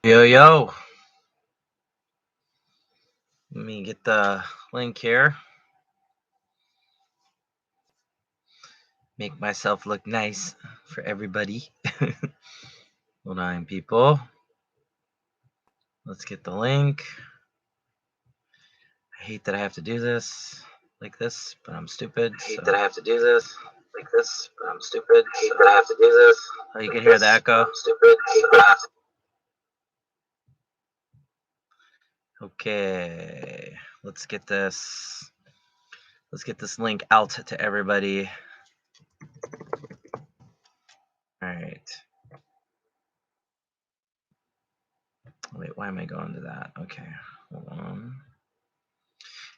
Yo, yo. Let me get the link here. Make myself look nice for everybody. Hold on, people. Let's get the link. I hate that I have to do this like this, but I'm stupid. I hate that I have to do this like this, but I'm stupid. I hate that I have to do this. Oh, you can hear the echo. I'm stupid. I hate that I have to. Okay, let's get this. Let's get this link out to everybody. All right. Wait, why am I going to that? Okay, hold on.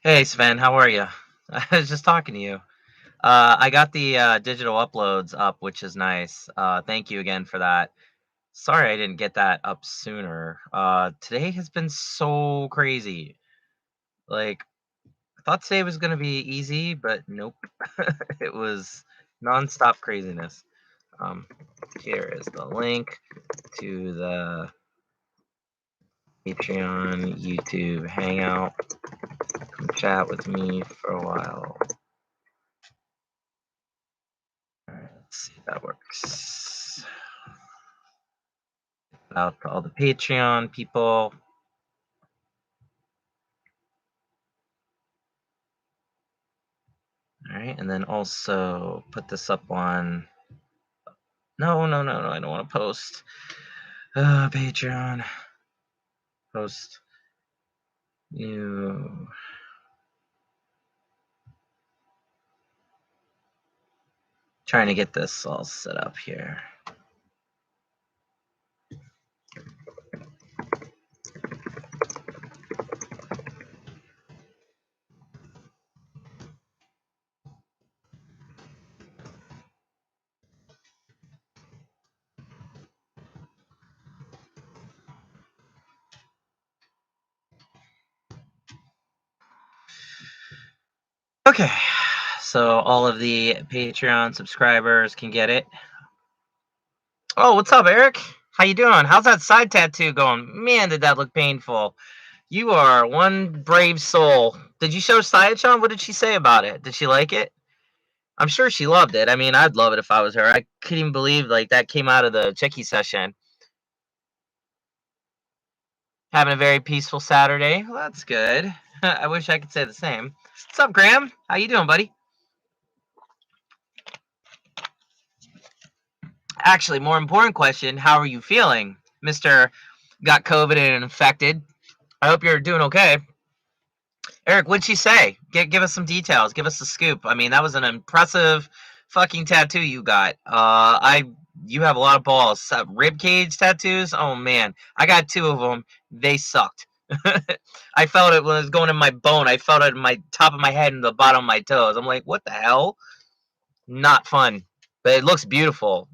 Hey, Sven, how are you? I was just talking to you. I got the digital uploads up, which is nice. Thank you again for that. Sorry I didn't get that up sooner. Today has been so crazy. Like, I thought today was going to be easy, but nope. It was nonstop craziness. Here is the link to the Patreon, YouTube hangout. Come chat with me for a while. All right, let's see if that works. Out to all the Patreon people. All right, and then also put this up on. No, I don't want to post. Patreon. Post new. Trying to get this all set up here. Okay, so all of the Patreon subscribers can get it. Oh, what's up, Eric? How you doing? How's that side tattoo going? Man, did that look painful. You are one brave soul. Did you show Sayachan? What did she say about it? Did she like it? I'm sure she loved it. I mean, I'd love it if I was her. I couldn't even believe like that came out of the Chicky session. Having a very peaceful Saturday. Well, that's good. I wish I could say the same. What's up, Graham? How you doing, buddy? Actually, more important question, how are you feeling? Mr. Got COVID and infected. I hope you're doing okay. Eric, what'd she say? Give us some details. Give us the scoop. I mean, that was an impressive fucking tattoo you got. You have a lot of balls. Rib cage tattoos. Oh man, I got 2 of them. They sucked. I felt it when it was going in my bone. I felt it in my top of my head and the bottom of my toes. I'm like, what the hell? Not fun, but it looks beautiful.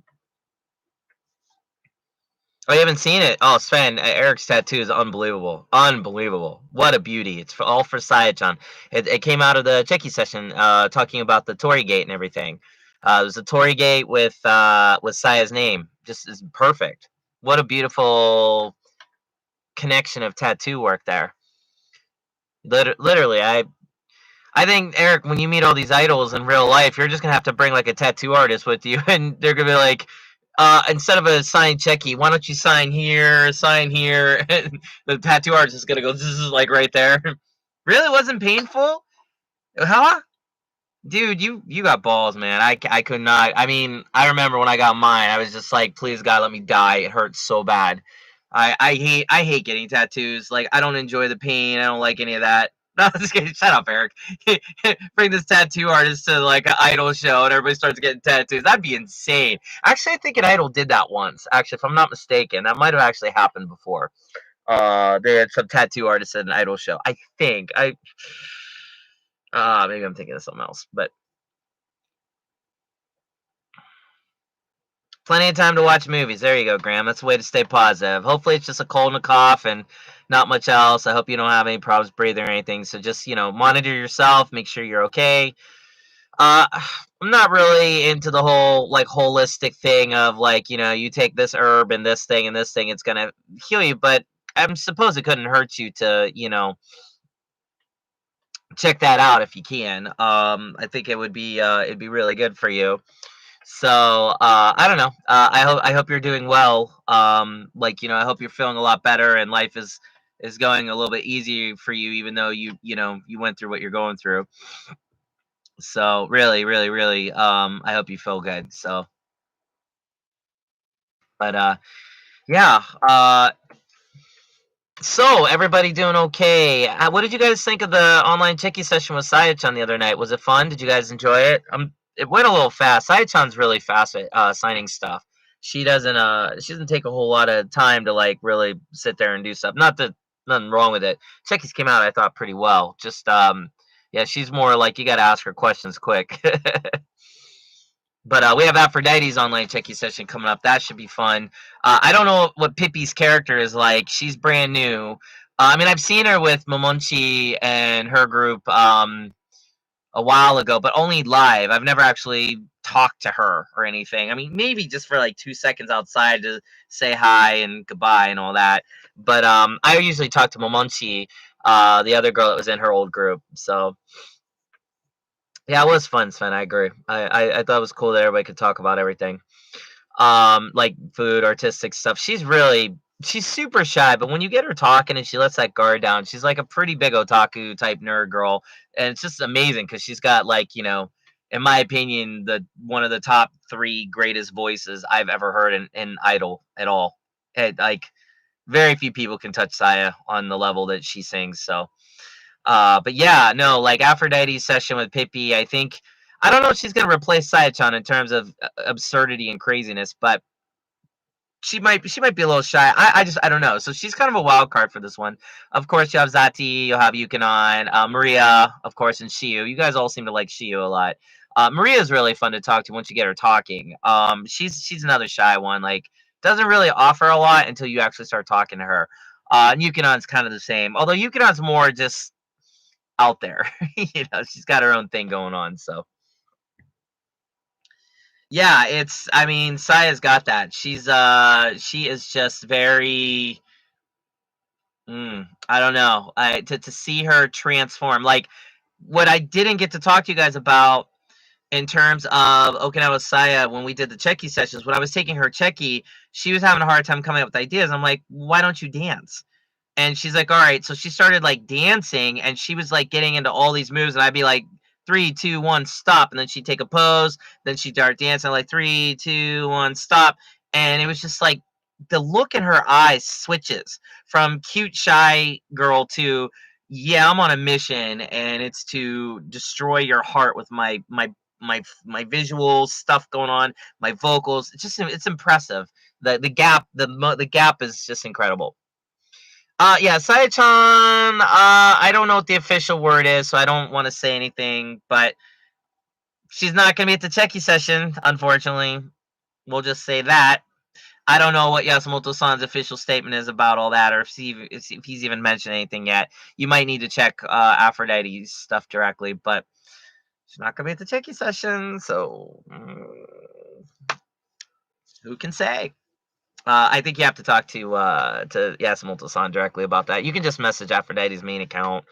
Oh, you haven't seen it? Oh, Sven, Eric's tattoo is unbelievable. Unbelievable. What a beauty. It's all for Sayachan. It came out of the Checky session talking about the Tory Gate and everything. There's a Tory Gate with Saya's name. Just is perfect. What a beautiful connection of tattoo work there. Literally, I think, Eric, when you meet all these idols in real life, you're just going to have to bring like a tattoo artist with you, and they're going to be like, instead of a signed checky, why don't you sign here, sign here? And the tattoo artist is going to go, this is like right there. Really wasn't painful? Huh? Dude, you got balls, man. I could not. I mean, I remember when I got mine, I was just like, please God, let me die. It hurts so bad. I hate getting tattoos. Like, I don't enjoy the pain. I don't like any of that. No, just kidding. Shut up, Eric. Bring this tattoo artist to like an idol show and everybody starts getting tattoos. That'd be insane. Actually, I think an idol did that once. Actually, if I'm not mistaken, that might have actually happened before. They had some tattoo artists at an idol show. I think. Maybe I'm thinking of something else, but plenty of time to watch movies. There you go, Graham. That's a way to stay positive. Hopefully, it's just a cold and a cough and not much else. I hope you don't have any problems breathing or anything. So just, monitor yourself, make sure you're okay. Uh, I'm not really into the whole like holistic thing of like, you take this herb and this thing, it's gonna heal you. But I suppose it couldn't hurt you to, check that out if you can. I think it'd be really good for you. So I don't know. I hope you're doing well. Like I hope you're feeling a lot better and life is going a little bit easier for you, even though you went through what you're going through. So really, really, really, I hope you feel good. So, but yeah. So everybody doing okay? What did you guys think of the online Chiki session with Sayachan the other night? Was it fun? Did you guys enjoy it? It went a little fast. Sayachan's really fast at signing stuff. She doesn't take a whole lot of time to like really sit there and do stuff. Not that nothing wrong with it. Chekis came out I thought pretty well. Just yeah, she's more like you got to ask her questions quick. But we have Aphrodite's online Checky session coming up. That should be fun. I don't know what Pippi's character is like. She's brand new. I mean, I've seen her with Momonchi and her group a while ago, but only live. I've never actually talked to her or anything. I mean, maybe just for like 2 seconds outside to say hi and goodbye and all that. But I usually talk to Momonchi, the other girl that was in her old group. So yeah, it was fun, Sven. I agree. I thought it was cool that everybody could talk about everything. Like food, artistic stuff. She's super shy, but when you get her talking and she lets that guard down, she's like a pretty big otaku type nerd girl, and it's just amazing because she's got like in my opinion, the one of the top three greatest voices I've ever heard in Idol at all. Like very few people can touch Saya on the level that she sings. So but yeah, no, like Aphrodite's session with Pippi, I don't know if she's gonna replace Sayachan in terms of absurdity and craziness, but she might be a little shy. I don't know. So she's kind of a wild card for this one. Of course, you have Zati, you'll have Yukinon, Maria, of course, and Shiyu. You guys all seem to like Shiyu a lot. Maria is really fun to talk to once you get her talking. She's another shy one. Like doesn't really offer a lot until you actually start talking to her. And Yukinon's kind of the same, although Yukinon's more just out there. She's got her own thing going on. So yeah, I mean, Saya's got that. She is just very I don't know. To see her transform. Like what I didn't get to talk to you guys about in terms of Okinawa Saya when we did the Checky sessions, when I was taking her Checky, she was having a hard time coming up with ideas. I'm like, why don't you dance? And she's like, all right. So she started like dancing and she was like getting into all these moves. And I'd be like, 3, 2, 1, stop. And then she'd take a pose. Then she'd start dancing like 3, 2, 1, stop. And it was just like the look in her eyes switches from cute, shy girl to, yeah, I'm on a mission and it's to destroy your heart with my visual stuff going on, my vocals. It's impressive. The gap is just incredible. Yeah, Sayachan, I don't know what the official word is, so I don't want to say anything, but she's not going to be at the Checky session, unfortunately. We'll just say that. I don't know what Yasumoto-san's official statement is about all that, or if he's even mentioned anything yet. You might need to check Aphrodite's stuff directly, but she's not going to be at the Checky session, so who can say? I think you have to talk to Yasumoto-san directly about that. You can just message Aphrodite's main account.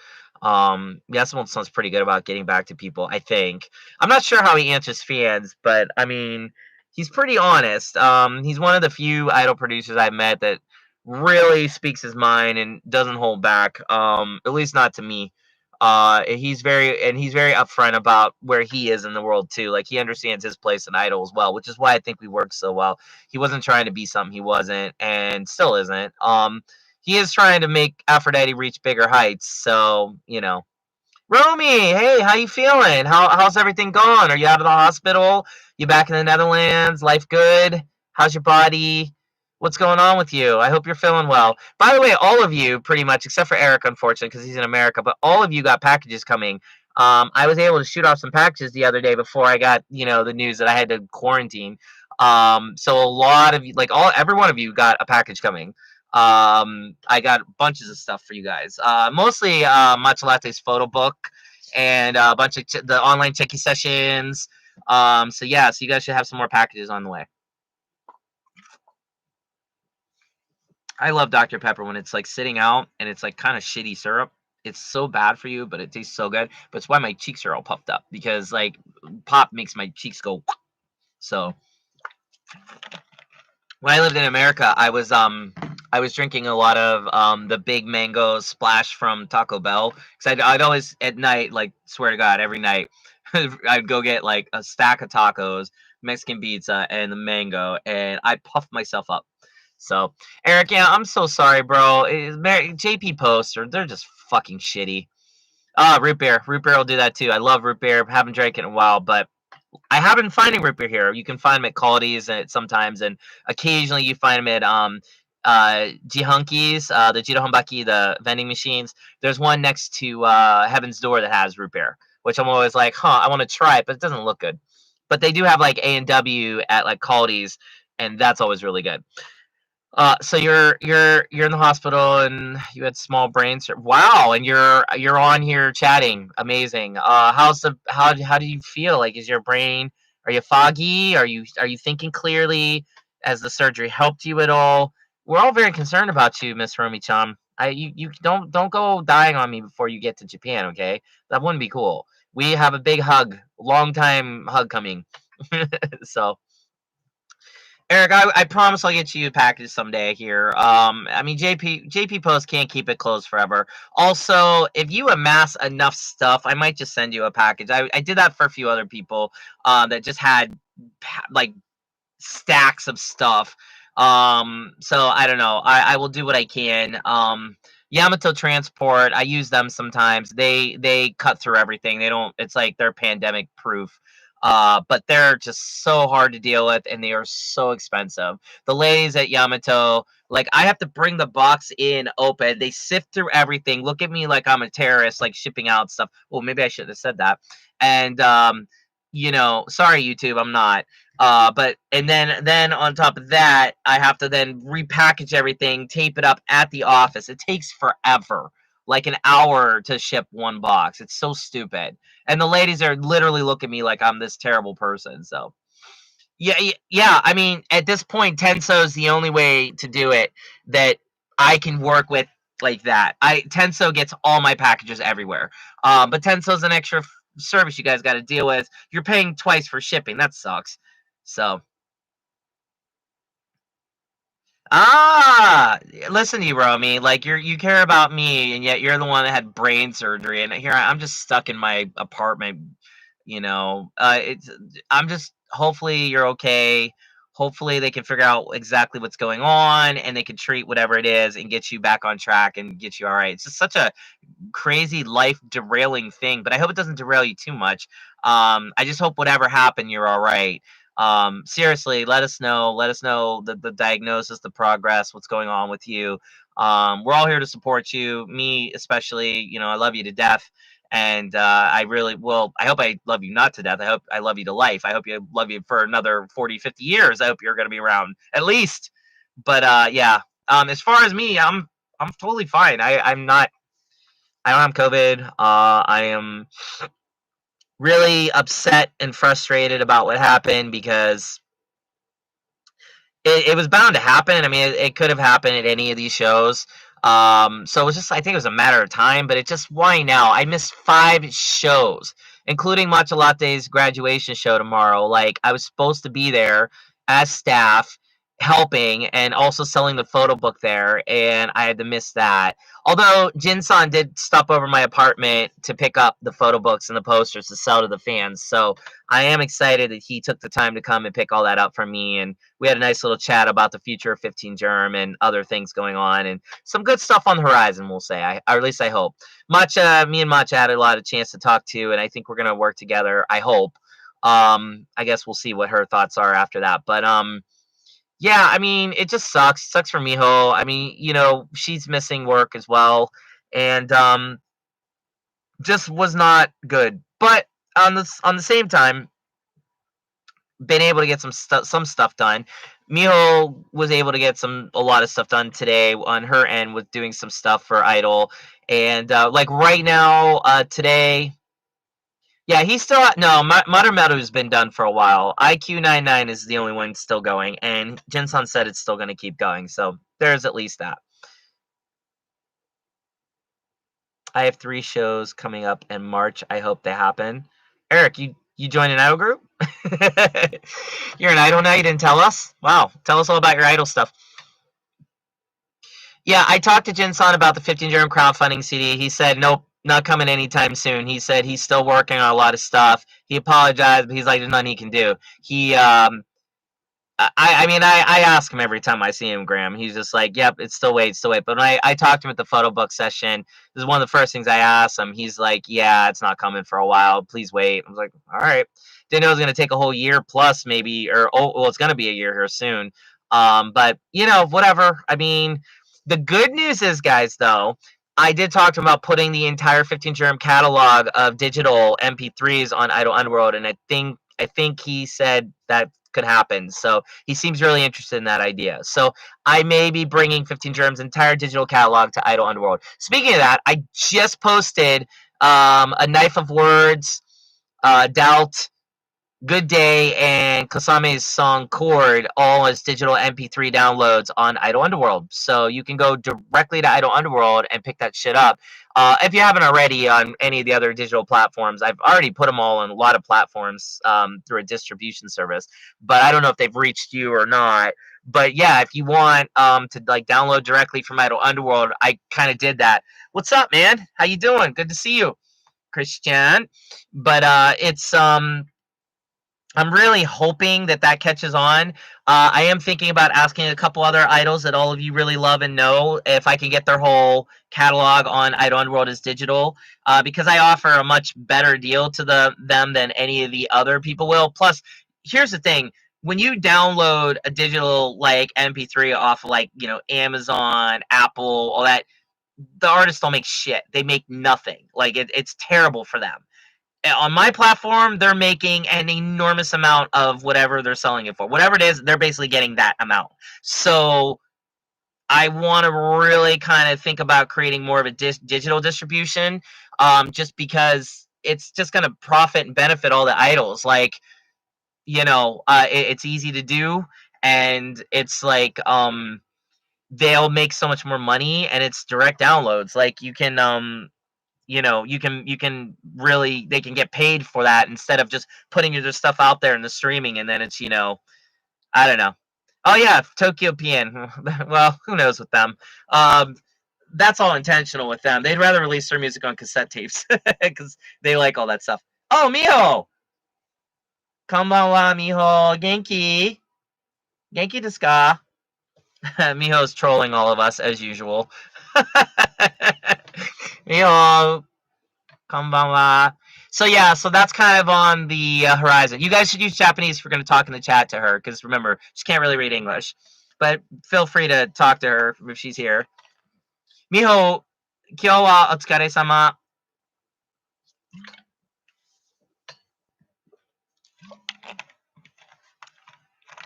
Yasumoto-san's pretty good about getting back to people, I think. I'm not sure how he answers fans, but I mean, he's pretty honest. He's one of the few idol producers I've met that really speaks his mind and doesn't hold back. At least not to me. He's very upfront about where he is in the world too. Like he understands his place in idol as well, which is why I think we work so well. He wasn't trying to be something he wasn't, and still isn't. He is trying to make Aphrodite reach bigger heights. So Romy, hey, how you feeling? How's everything going? Are you out of the hospital? You back in the Netherlands? Life good? How's your body? What's going on with you? I hope you're feeling well. By the way, all of you, pretty much, except for Eric, unfortunately, because he's in America, but all of you got packages coming. I was able to shoot off some packages the other day before I got, the news that I had to quarantine. So a lot of you, like every one of you, got a package coming. I got bunches of stuff for you guys. Mostly Matcha Latte's photo book and a bunch of the online checky sessions. So yeah, so you guys should have some more packages on the way. I love Dr. Pepper when it's like sitting out and it's like kind of shitty syrup. It's so bad for you, but it tastes so good. But it's why my cheeks are all puffed up, because like pop makes my cheeks go. So when I lived in America, I was drinking a lot of the big mango splash from Taco Bell, because I'd always at night, like, swear to God, every night I'd go get like a stack of tacos, Mexican pizza, and the mango, and I puffed myself up. So Eric, yeah, I'm so sorry, bro. JP Post, or they're just fucking shitty. Ah, root beer will do that too. I love root beer. Haven't drank it in a while, but I have been finding root beer here. You can find them at Caldi's sometimes, and occasionally you find them at Jihunki's, the Jidahonbaki, the vending machines. There's one next to Heaven's Door that has root beer, which I'm always like, huh, I want to try it, but it doesn't look good. But they do have like A&W at like Caldi's, and that's always really good. So you're in the hospital and you had small brain wow, and you're on here chatting. Amazing. How do you feel? Like, is your brain, are you foggy? Are you thinking clearly? Has the surgery helped you at all? We're all very concerned about you, Miss Romi-chan. You don't go dying on me before you get to Japan, okay? That wouldn't be cool. We have a big hug, long time hug coming. So Eric, I promise I'll get you a package someday here. I mean, JP Post can't keep it closed forever. Also, if you amass enough stuff, I might just send you a package. I did that for a few other people that just had like stacks of stuff. So I don't know. I will do what I can. Yamato Transport, I use them sometimes. They cut through everything. They don't. It's like they're pandemic proof. But they're just so hard to deal with, and they are so expensive. The ladies at Yamato, like, I have to bring the box in open. They sift through everything. Look at me like I'm a terrorist, like shipping out stuff. Well, maybe I should have said that. And sorry, YouTube, I'm not. But and then on top of that, I have to then repackage everything, tape it up at the office. It takes forever, like an hour to ship one box. It's so stupid. And the ladies are literally looking at me like I'm this terrible person. So yeah. I mean, at this point, Tenso is the only way to do it that I can work with like that. Tenso gets all my packages everywhere. But Tenso's an extra service you guys got to deal with. You're paying twice for shipping. That sucks. So listen to you, Romy. Like, you care about me, and yet you're the one that had brain surgery, and here I'm just stuck in my apartment. It's I'm just, hopefully you're okay. Hopefully they can figure out exactly what's going on, and they can treat whatever it is and get you back on track and get you all right. It's just such a crazy life derailing thing, but I hope it doesn't derail you too much. I just hope whatever happened, you're all right. Seriously, let us know. Let us know the diagnosis, the progress, what's going on with you. We're all here to support you. Me especially. I love you to death, and I really will. I hope I love you not to death. I hope I love you to life. I hope you love you for another 40, 50 years. I hope you're going to be around at least. But yeah. As far as me, I'm totally fine. I'm not. I don't have COVID. I am really upset and frustrated about what happened, because it was bound to happen. I mean, it could have happened at any of these shows. So it was just, I think it was a matter of time, but it just, why now? I missed 5 shows, including Matcha Latte's graduation show tomorrow. Like, I was supposed to be there as staff, helping, and also selling the photo book there, and I had to miss that. Although Jin-san did stop over my apartment to pick up the photo books and the posters to sell to the fans. So I am excited that he took the time to come and pick all that up for me, and we had a nice little chat about the future of 15 Germ and other things going on, and some good stuff on the horizon, we'll say, or at least I hope. Me and Matcha had a lot of chance to talk to, and I think we're going to work together, I hope. I guess we'll see what her thoughts are after that. But yeah, I mean, it just sucks. It sucks for Miho. I mean, she's missing work as well, and just was not good. But on the same time, been able to get some stuff done. Miho was able to get a lot of stuff done today on her end with doing some stuff for Idol, and like right now, today. Yeah, he's still no. Marumeru's been done for a while. IQ99 is the only one still going, and Jinsan said it's still going to keep going. So there's at least that. I have 3 shows coming up in March. I hope they happen. Eric, you join an idol group? You're an idol now. You didn't tell us. Wow, tell us all about your idol stuff. Yeah, I talked to Jinsan about the 15 germ crowdfunding CD. He said nope, not coming anytime soon. He said he's still working on a lot of stuff. He apologized, but he's like, there's nothing he can do. He I mean, I ask him every time I see him, Graham. He's just like, yep, it's still wait, still wait. But when I talked to him at the photo book session, this is one of the first things I asked him. He's like, yeah, it's not coming for a while. Please wait. I was like, all right. Didn't know it was going to take a whole year plus maybe, or, oh, well, it's going to be a year here soon. But, you know, whatever. I mean, the good news is, guys, though, I did talk to him about putting the entire 15 germ catalog of digital MP3s on Idol Underworld, and I think he said that could happen. So he seems really interested in that idea. So I may be bringing 15 Germ's entire digital catalog to Idol Underworld. Speaking of that, I just posted a Knife of Words, Doubt, Good Day, and Kasame's song Chord all as digital MP3 downloads on Idol Underworld. So you can go directly to Idol Underworld and pick that shit up. If you haven't already on any of the other digital platforms, I've already put them all on a lot of platforms through a distribution service, but I don't know if they've reached you or not. But yeah, if you want to like download directly from Idol Underworld, I kind of did that. What's up, man? How you doing? Good to see you, Christian. But it's I'm really hoping that that catches on. I am thinking about asking a couple other idols that all of you really love and know if I can get their whole catalog on Idol Underworld as digital, because I offer a much better deal to them than any of the other people will. Plus, here's the thing. When you download a digital like MP3 off of like, Amazon, Apple, all that, the artists don't make shit. They make nothing. Like it's terrible for them. On my platform, they're making an enormous amount of whatever they're selling it for. Whatever it is, they're basically getting that amount. So I want to really kind of think about creating more of a digital distribution, just because it's just going to profit and benefit all the idols. Like, it's easy to do, and it's like they'll make so much more money, and it's direct downloads. Like you can you can really, they can get paid for that instead of just putting your stuff out there in the streaming, and then it's I don't know. Oh yeah, Tokyo PN. Well, who knows with them. um that's all intentional with them. They'd rather release their music on cassette tapes because they like all that stuff. Oh, Miho, konbanwa. Miho, genki desu ka? Miho's trolling all of us as usual. Miho, konbanwa. So yeah, so that's kind of on the horizon. You guys should use Japanese if we're going to talk in the chat to her, because remember, she can't really read English. But feel free to talk to her if she's here. Miho, kyou wa otsukare-sama.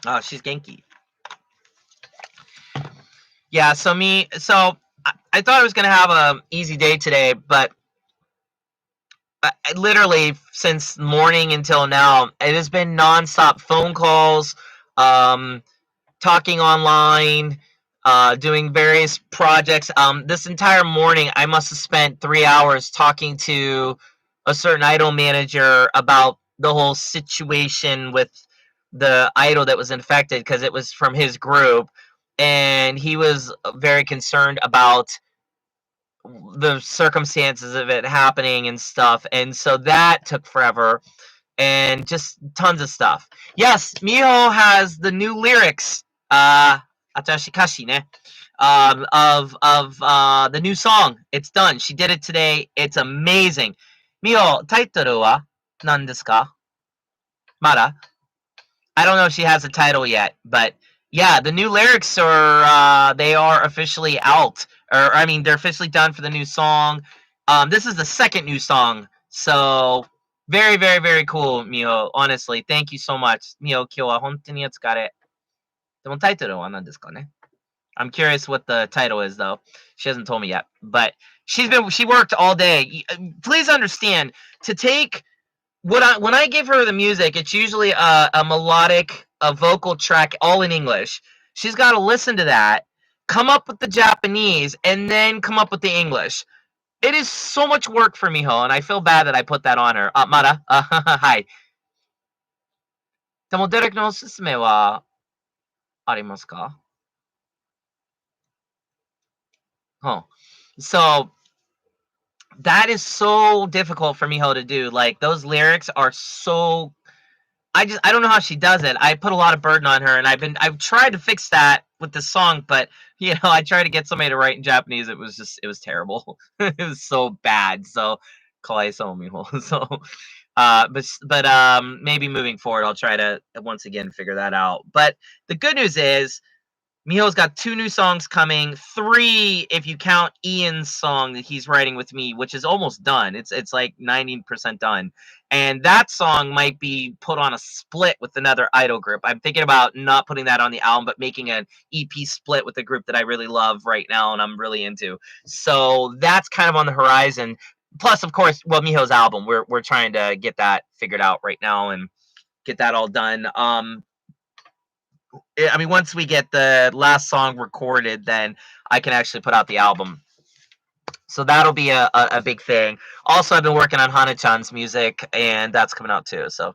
Oh, she's Genki. Yeah, so I thought I was going to have an easy day today, but literally since morning until now, it has been nonstop phone calls, talking online, doing various projects. This entire morning, I must have spent 3 hours talking to a certain idol manager about the whole situation with the idol that was infected, because it was from his group, and he was very concerned about the circumstances of it happening and stuff, and so that took forever, and just tons of stuff. Yes, Miho has the new lyrics, Atashi Kashi ne, of the new song. It's done. She did it today. It's amazing. Miho, taitoru wa nan desu ka? Mara? I don't know if she has a title yet, but yeah, the new lyrics are they are officially out, or I mean, they're officially done for the new song. This is the second new song, so very, very, very cool, Miho. Honestly, thank you so much, Miho. Kyou wa hontou ni otsukare. Demo taitoru wa nan desu ka ne? I'm curious what the title is, though. She hasn't told me yet, but she worked all day. Please understand, to take when I give her the music, it's usually a melodic, a vocal track, all in English. She's got to listen to that, come up with the Japanese, and then come up with the English. It is so much work for Miho, and I feel bad that I put that on her. Mara, hi. でも、デレクのおすすめはありますか? Huh. So that is so difficult for Miho to do. Like those lyrics are so I don't know how she does it. I put a lot of burden on her, and I've tried to fix that with the song, but I tried to get somebody to write in Japanese. It was terrible. It was so bad. So kawaii so Miho. So maybe moving forward I'll try to once again figure that out. But the good news is Miho's got 2 new songs coming, 3 if you count Ian's song that he's writing with me, which is almost done. It's like 90% done. And that song might be put on a split with another idol group. I'm thinking about not putting that on the album, but making an EP split with a group that I really love right now and I'm really into. So that's kind of on the horizon. Plus, of course, well, Miho's album. We're trying to get that figured out right now and get that all done. I mean, once we get the last song recorded, then I can actually put out the album. So that'll be a big thing. Also, I've been working on Hana-chan's music, and that's coming out too. So,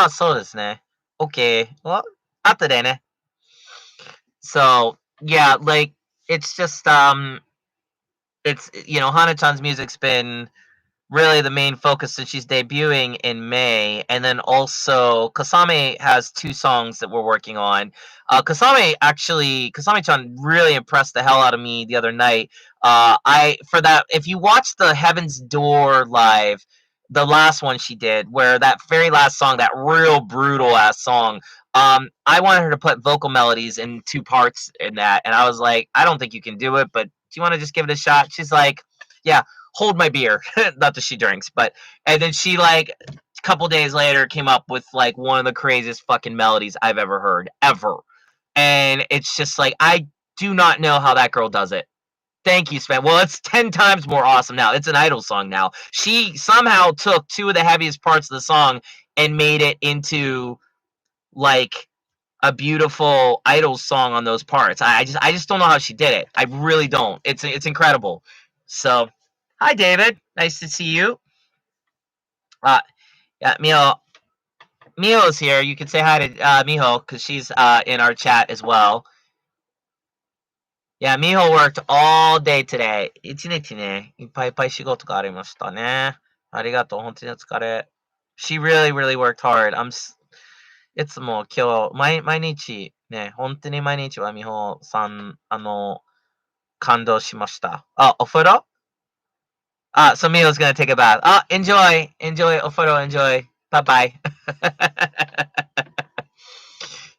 そうですね. Okay. Well, 後でね. So, yeah, like, it's just, it's, Hana-chan's music's been really the main focus since she's debuting in May. And then also Kasame has 2 songs that we're working on. Kasame-chan really impressed the hell out of me the other night. If you watch the Heaven's Door live, the last one she did, where that very last song, that real brutal ass song, I wanted her to put vocal melodies in 2 parts in that, and I was like, I don't think you can do it, but do you want to just give it a shot? She's like, yeah, hold my beer. Not that she drinks, but and then she like a couple days later came up with like one of the craziest fucking melodies I've ever heard ever. And it's just like I do not know how that girl does it. Thank you, Sven. Well, it's 10 times more awesome now. It's an idol song now. She somehow took 2 of the heaviest parts of the song and made it into like a beautiful idol song on those parts. I just don't know how she did it. I really don't. It's incredible. So, hi David. Nice to see you. Yeah, Miho's here. You can say hi to Miho because she's in our chat as well. Yeah, Miho worked all day today. 一日ね、いっぱいいっぱい仕事がありましたね。ありがとう。本当にお疲れ。She really, really worked hard. いつも今日、毎日ね、本当に毎日は美穂さん、感動しました。お風呂so Miho's gonna take a bath. Enjoy, o photo, enjoy. Bye bye.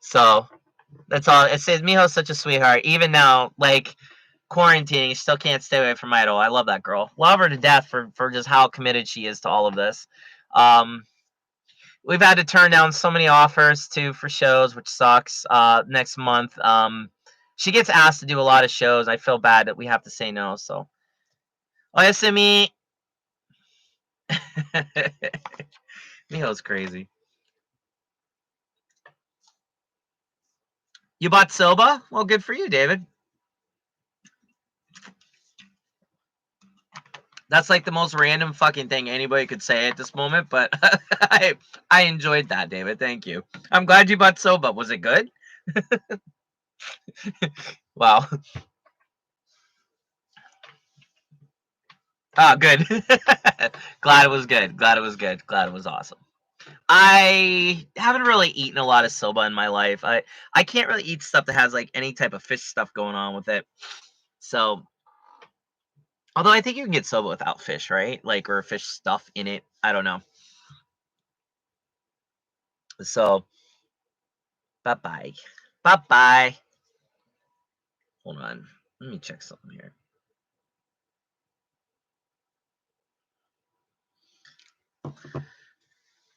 So that's all. It says Miho's such a sweetheart. Even now, like quarantining, she still can't stay away from Idol. I love that girl. Love her to death for just how committed she is to all of this. We've had to turn down so many offers too for shows, which sucks. Next month, she gets asked to do a lot of shows. I feel bad that we have to say no. So, Oyasumi. Miho's crazy. You bought soba? Well, good for you, David. That's like the most random fucking thing anybody could say at this moment, but I enjoyed that, David. Thank you. I'm glad you bought soba. Was it good? Wow. Good. Glad it was good. Glad it was good. Glad it was awesome. I haven't really eaten a lot of soba in my life. I can't really eat stuff that has like any type of fish stuff going on with it. So, although I think you can get soba without fish, right? Like or fish stuff in it. I don't know. So, bye bye. Bye bye. Hold on. Let me check something here.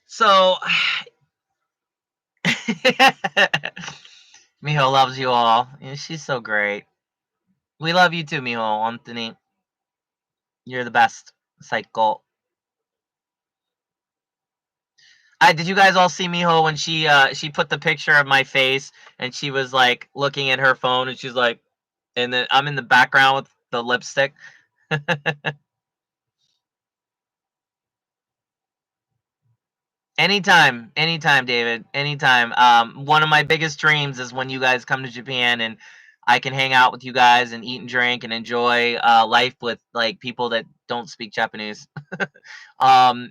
So, Miho loves you all. Yeah, she's so great. We love you too, Miho. Anthony. You're the best. Psycho. Did you guys all see Miho when she put the picture of my face and she was like looking at her phone and she's like, and then I'm in the background with the lipstick. Anytime, anytime, David. Anytime. One of my biggest dreams is when you guys come to Japan and I can hang out with you guys and eat and drink and enjoy life with like people that don't speak Japanese.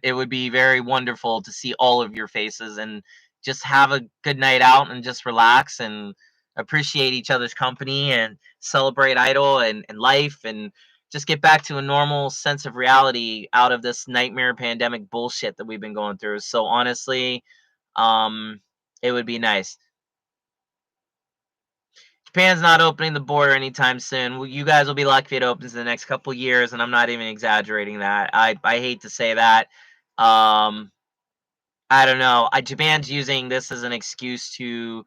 It would be very wonderful to see all of your faces and just have a good night out and just relax and appreciate each other's company and celebrate idol and life and just get back to a normal sense of reality out of this nightmare pandemic bullshit that we've been going through. So honestly, um, it would be nice. Japan's not opening the border anytime soon. Well, you guys will be lucky if it opens in the next couple years, and I'm not even exaggerating that. I hate to say that. Um, I don't know. Japan's using this as an excuse to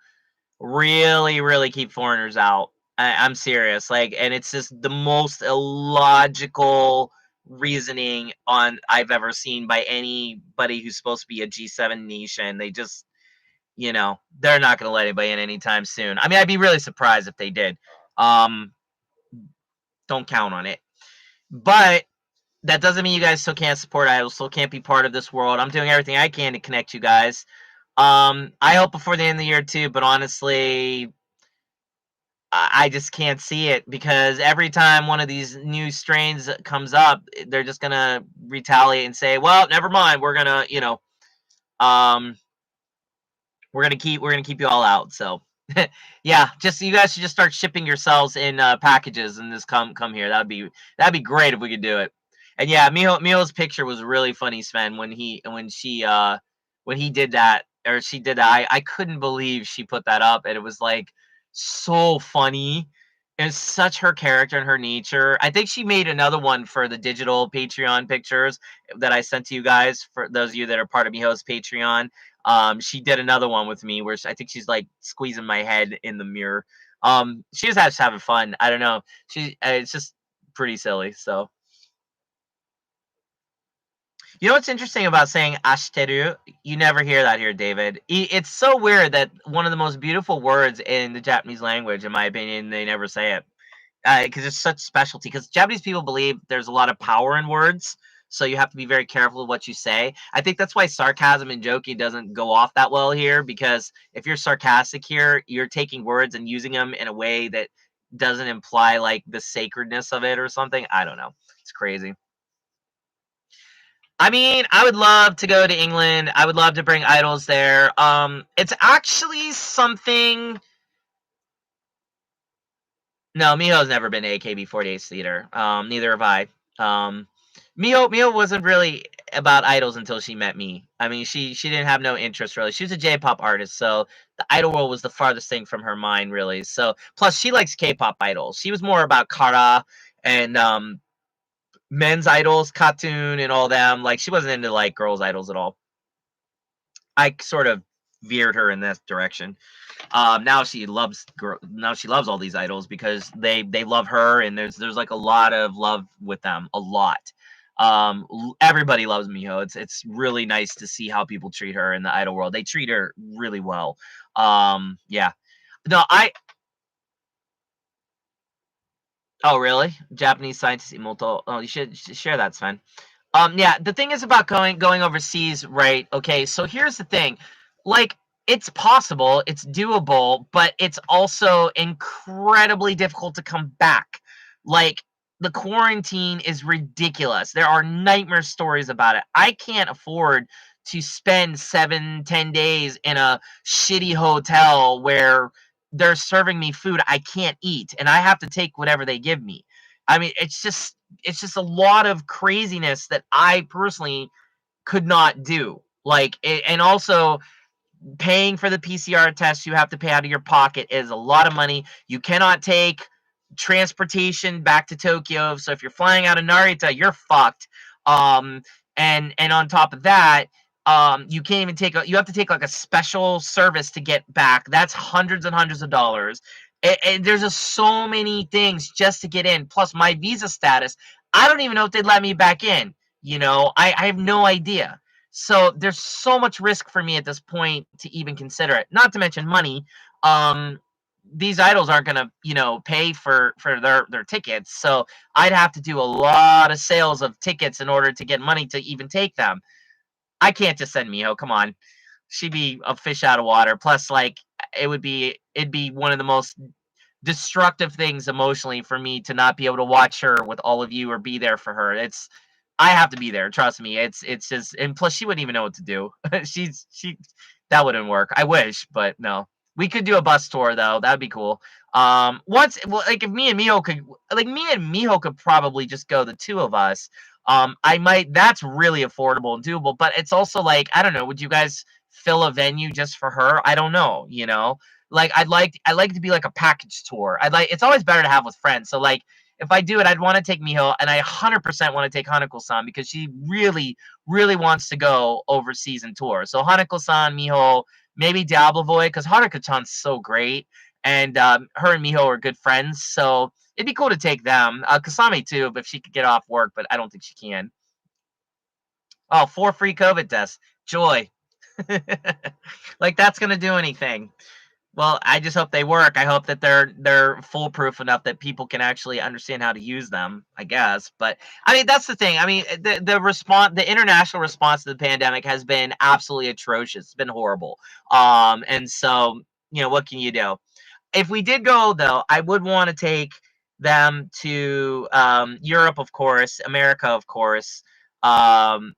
really keep foreigners out. I'm serious. Like, and it's just the most illogical reasoning on I've ever seen by anybody who's supposed to be a G7 nation. They just, they're not going to let anybody in anytime soon. I mean, I'd be really surprised if they did. Um, don't count on it. But that doesn't mean you guys still can't support idols, still can't be part of this world. I'm doing everything I can to connect you guys. I hope before the end of the year too, but honestly, I just can't see it because every time one of these new strains comes up, they're just gonna retaliate and say, "Well, never mind. Um, we're gonna keep you all out." So, yeah, just you guys should just start shipping yourselves in packages and just come here. That'd be great if we could do it. And yeah, Miho's picture was really funny, Sven, when he did that or she did that. I couldn't believe she put that up, and it was like so funny. It's such her character and her nature. I think she made another one for the digital Patreon pictures that I sent to you guys for those of you that are part of Miho's Patreon. She did another one with me where I think she's like squeezing my head in the mirror. She just has having fun. I don't know. It's just pretty silly. So you know what's interesting about saying ashiteru? You never hear that here, David. It's so weird that one of the most beautiful words in the Japanese language, in my opinion, they never say it because it's such specialty. Because Japanese people believe there's a lot of power in words, so you have to be very careful of what you say. I think that's why sarcasm and joking doesn't go off that well here. Because if you're sarcastic here, you're taking words and using them in a way that doesn't imply like the sacredness of it or something. I don't know. It's crazy. I mean, I would love to go to England. I would love to bring idols there. It's actually something. No, Miho's never been to AKB48's theater. Neither have I. Um, Miho wasn't really about idols until she met me. I mean, she didn't have no interest really. She was a J-pop artist, so the idol world was the farthest thing from her mind really. So plus she likes K-pop idols. She was more about Kara and men's idols, Katun and all them. Like she wasn't into like girls idols at all. I sort of veered her in that direction. Now she loves all these idols because they love her and there's like a lot of love with them, a lot. Everybody loves Miho. It's really nice to see how people treat her in the idol world. They treat her really well. Yeah. No, I Oh really? Japanese scientist Imoto. Oh, you should share that, Sven. Yeah, the thing is about going overseas, right? Okay, so here's the thing. Like, it's possible, it's doable, but it's also incredibly difficult to come back. Like, the quarantine is ridiculous. There are nightmare stories about it. I can't afford to spend 7, 10 days in a shitty hotel where they're serving me food I can't eat and I have to take whatever they give me. I mean, it's just a lot of craziness that I personally could not do. Like, and also paying for the PCR test you have to pay out of your pocket is a lot of money. You cannot take transportation back to Tokyo. So if you're flying out of Narita, you're fucked. Um, and on top of that, you can't even you have to take like a special service to get back. That's hundreds and hundreds of dollars. And there's just so many things just to get in. Plus my visa status, I don't even know if they'd let me back in. I have no idea. So there's so much risk for me at this point to even consider it. Not to mention money. Um, these idols aren't gonna, pay for their tickets. So I'd have to do a lot of sales of tickets in order to get money to even take them. I can't just send Miho. Come on, she'd be a fish out of water. Plus, like, it'd be one of the most destructive things emotionally for me to not be able to watch her with all of you or be there for her. I have to be there. Trust me. It's just, and plus she wouldn't even know what to do. She that wouldn't work. I wish, but no. We could do a bus tour though. That'd be cool. Once, well, like if me and Miho could, like me and Miho could probably just go the two of us. I might. That's really affordable and doable. But it's also like, I don't know. Would you guys fill a venue just for her? I don't know. Like I like to be like a package tour. It's always better to have with friends. So like if I do it, I'd want to take Miho, and I 100% want to take Hanako-san because she really, really wants to go overseas and tour. So Hanako-san, Miho, maybe Diablo Boy, because Hanako-chan's so great, and her and Miho are good friends. So it'd be cool to take them. Kasame too, if she could get off work, but I don't think she can. Oh, 4 free COVID tests. Joy. Like that's gonna do anything. Well, I just hope they work. I hope that they're foolproof enough that people can actually understand how to use them, I guess. But I mean, that's the thing. I mean, the international response to the pandemic has been absolutely atrocious. It's been horrible. And so, what can you do? If we did go though, I would want to take them to Europe, of course, America, of course. Um,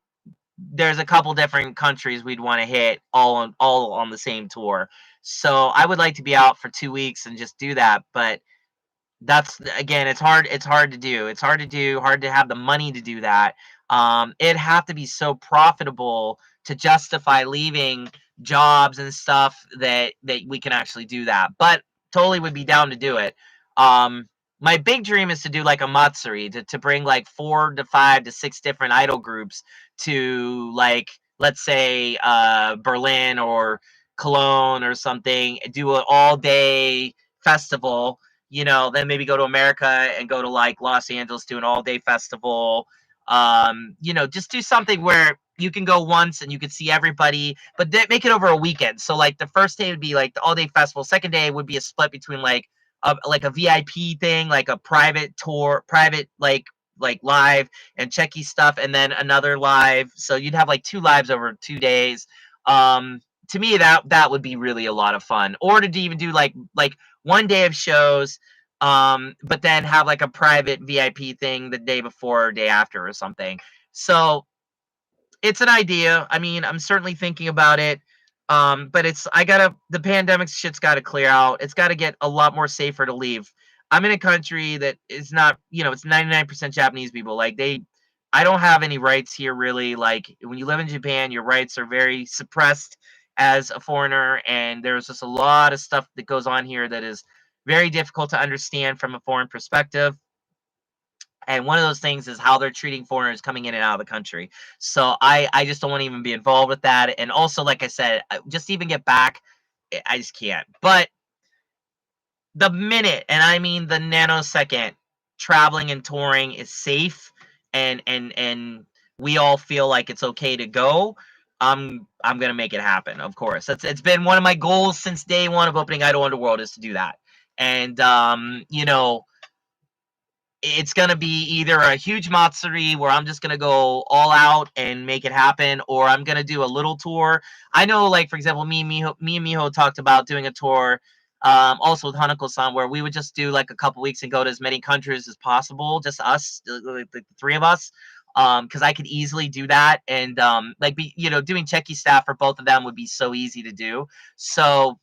there's a couple different countries we'd want to hit all on the same tour. So I would like to be out for 2 weeks and just do that. But that's, again, it's hard to do. Hard to have the money to do that. It'd have to be so profitable to justify leaving jobs and stuff that we can actually do that. But totally would be down to do it. My big dream is to do like a matsuri, to bring like 4 to 5 to 6 different idol groups to, like, let's say Berlin or Cologne or something, do an all day festival. Then maybe go to America and go to like Los Angeles, do an all day festival. Just do something where you can go once and you can see everybody, but make it over a weekend. So like the first day would be like the all day festival. Second day would be a split between like a VIP thing, like a private tour, private like live and checky stuff, and then another live. So you'd have like 2 lives over 2 days. To me, that would be really a lot of fun. Or to even do like one day of shows, but then have like a private VIP thing the day before or day after or something. So it's an idea. I mean, I'm certainly thinking about it. But the pandemic shit's gotta clear out. It's gotta get a lot more safer to leave. I'm in a country that is not, it's 99% Japanese people. Like I don't have any rights here really. Like when you live in Japan, your rights are very suppressed as a foreigner, and there's just a lot of stuff that goes on here that is very difficult to understand from a foreign perspective. And one of those things is how they're treating foreigners coming in and out of the country. So I just don't want to even be involved with that. And also, like I said, just even get back, I just can't. But the minute, and I mean the nanosecond, traveling and touring is safe, and we all feel like it's okay to go, I'm gonna make it happen. Of course, it's been one of my goals since day one of opening Idol Underworld is to do that. And it's going to be either a huge matsuri where I'm just going to go all out and make it happen, or I'm going to do a little tour. I know, like, for example, me and Miho talked about doing a tour, also with Hanako-san, where we would just do like a couple weeks and go to as many countries as possible, just us, the three of us. Because I could easily do that, and doing Checky staff for both of them would be so easy to do. So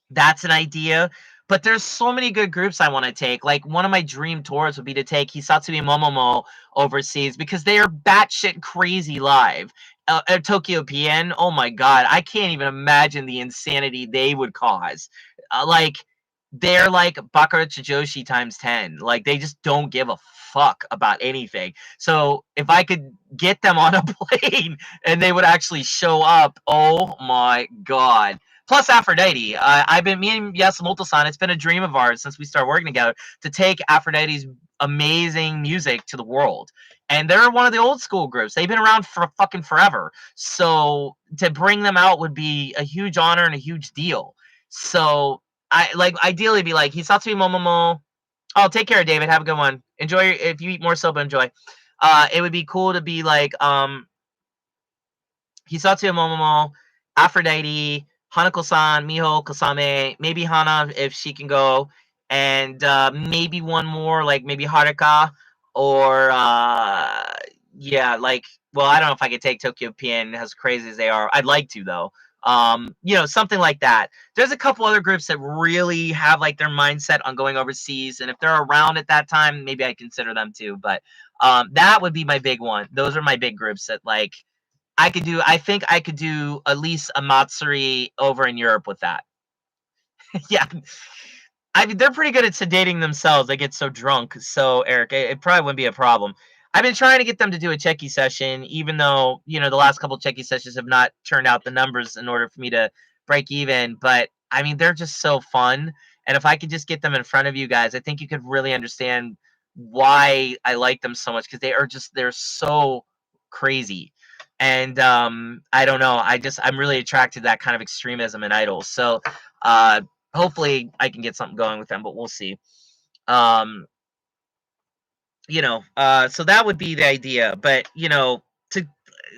that's an idea. But there's so many good groups I want to take. Like one of my dream tours would be to take Hisatsui Momomo overseas because they are batshit crazy live. At Tokyo PN, oh my god, I can't even imagine the insanity they would cause. Like they're like Bakara Chijoshi times 10. Like they just don't give a fuck about anything. So if I could get them on a plane and they would actually show up, oh my god. Plus Aphrodite. Me and Yasumoto-san, it's been a dream of ours since we started working together to take Aphrodite's amazing music to the world. And they're one of the old school groups. They've been around for fucking forever. So to bring them out would be a huge honor and a huge deal. So I like ideally be like Hisatsu Momomo. Oh, take care, David. Have a good one. Enjoy if you eat more soba, enjoy. It would be cool to be like Hisatsu Momomo, Aphrodite, Hanako-san, Miho, Kasame, maybe Hana if she can go, and maybe one more, like maybe Haruka, or yeah, like, well, I don't know if I could take Tokyo PN as crazy as they are. I'd like to though. Something like that. There's a couple other groups that really have like their mindset on going overseas, and if they're around at that time, maybe I consider them too. But that would be my big one. Those are my big groups that like I think I could do at least a Matsuri over in Europe with that. Yeah. I mean, they're pretty good at sedating themselves. They get so drunk. So, Eric, it probably wouldn't be a problem. I've been trying to get them to do a Checky session, even though, the last couple Checky sessions have not turned out the numbers in order for me to break even. But, I mean, they're just so fun. And if I could just get them in front of you guys, I think you could really understand why I like them so much because they're so crazy. And I don't know. I'm really attracted to that kind of extremism in idols. So, hopefully I can get something going with them, but we'll see. Um, so that would be the idea. But to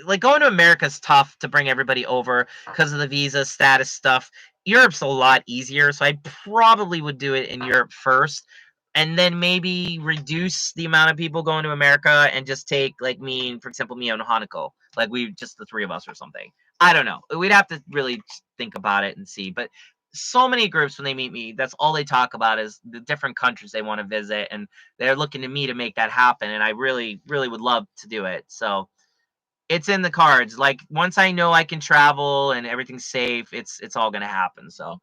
like going to America is tough to bring everybody over because of the visa status stuff. Europe's a lot easier, so I probably would do it in Europe first, and then maybe reduce the amount of people going to America and just take like me, for example, me and Hanako, like we just the three of us or something. I don't know. We'd have to really think about it and see. But so many groups when they meet me, that's all they talk about is the different countries they want to visit, and they're looking to me to make that happen. And I really, really would love to do it. So it's in the cards. Like once I know I can travel and everything's safe, it's all gonna happen. So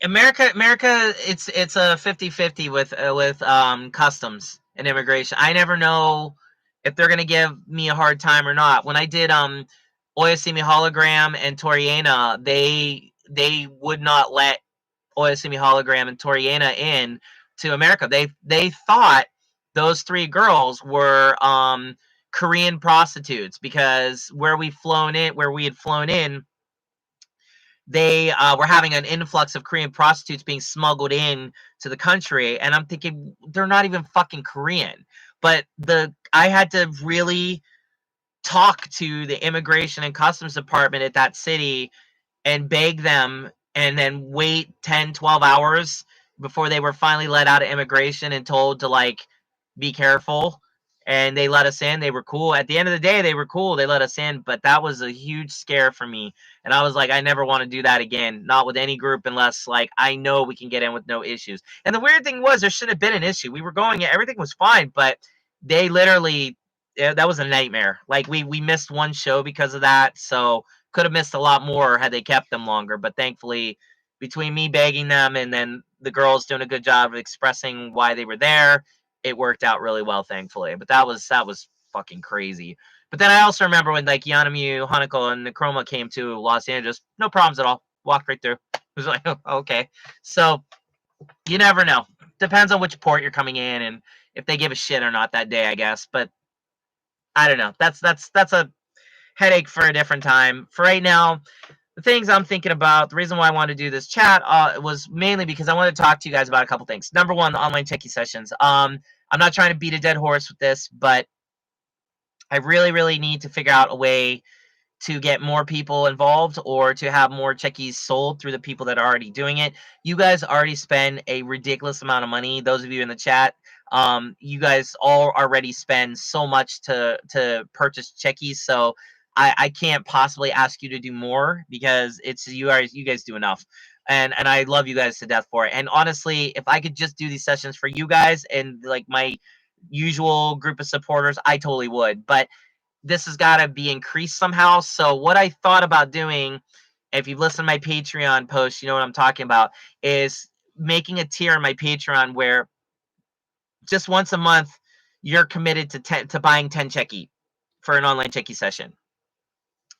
America, it's a 50-50 with customs and immigration. I never know if they're gonna give me a hard time or not. When I did Oyasumi Hologram and Toriana, they would not let Oyasumi Hologram and Toriana in to America. They thought those three girls were Korean prostitutes because where we had flown in, they were having an influx of Korean prostitutes being smuggled in to the country, and I'm thinking they're not even fucking Korean. But I had to really talk to the immigration and customs department at that city and beg them and then wait 10, 12 hours before they were finally let out of immigration and told to like be careful. And they let us in. They were cool. At the end of the day, they were cool. They let us in, but that was a huge scare for me. And I was like, I never want to do that again. Not with any group unless like I know we can get in with no issues. And the weird thing was there should have been an issue. We were going, everything was fine, but they literally that was a nightmare. Like we missed one show because of that. So could have missed a lot more had they kept them longer, but thankfully, between me begging them and then the girls doing a good job of expressing why they were there, it worked out really well, thankfully. But that was fucking crazy. But then I also remember when like Yanami, Hanako, and Necroma came to Los Angeles, no problems at all. Walked right through. It was like, oh, okay. So you never know. Depends on which port you're coming in and if they give a shit or not that day, I guess. But I don't know. That's a headache for a different time. For right now, the things I'm thinking about, the reason why I wanted to do this chat was mainly because I wanted to talk to you guys about a couple things. Number one, the online techie sessions. I'm not trying to beat a dead horse with this, but I really, really need to figure out a way to get more people involved or to have more checkies sold through the people that are already doing it. You guys already spend a ridiculous amount of money. Those of you in the chat, you guys all already spend so much to purchase checkies. So I can't possibly ask you to do more because it's you guys do enough. And I love you guys to death for it. And honestly, if I could just do these sessions for you guys and like my usual group of supporters, I totally would. But this has got to be increased somehow. So what I thought about doing, if you've listened to my Patreon post, you know what I'm talking about, is making a tier on my Patreon where just once a month you're committed to buying 10 checky for an online checky session.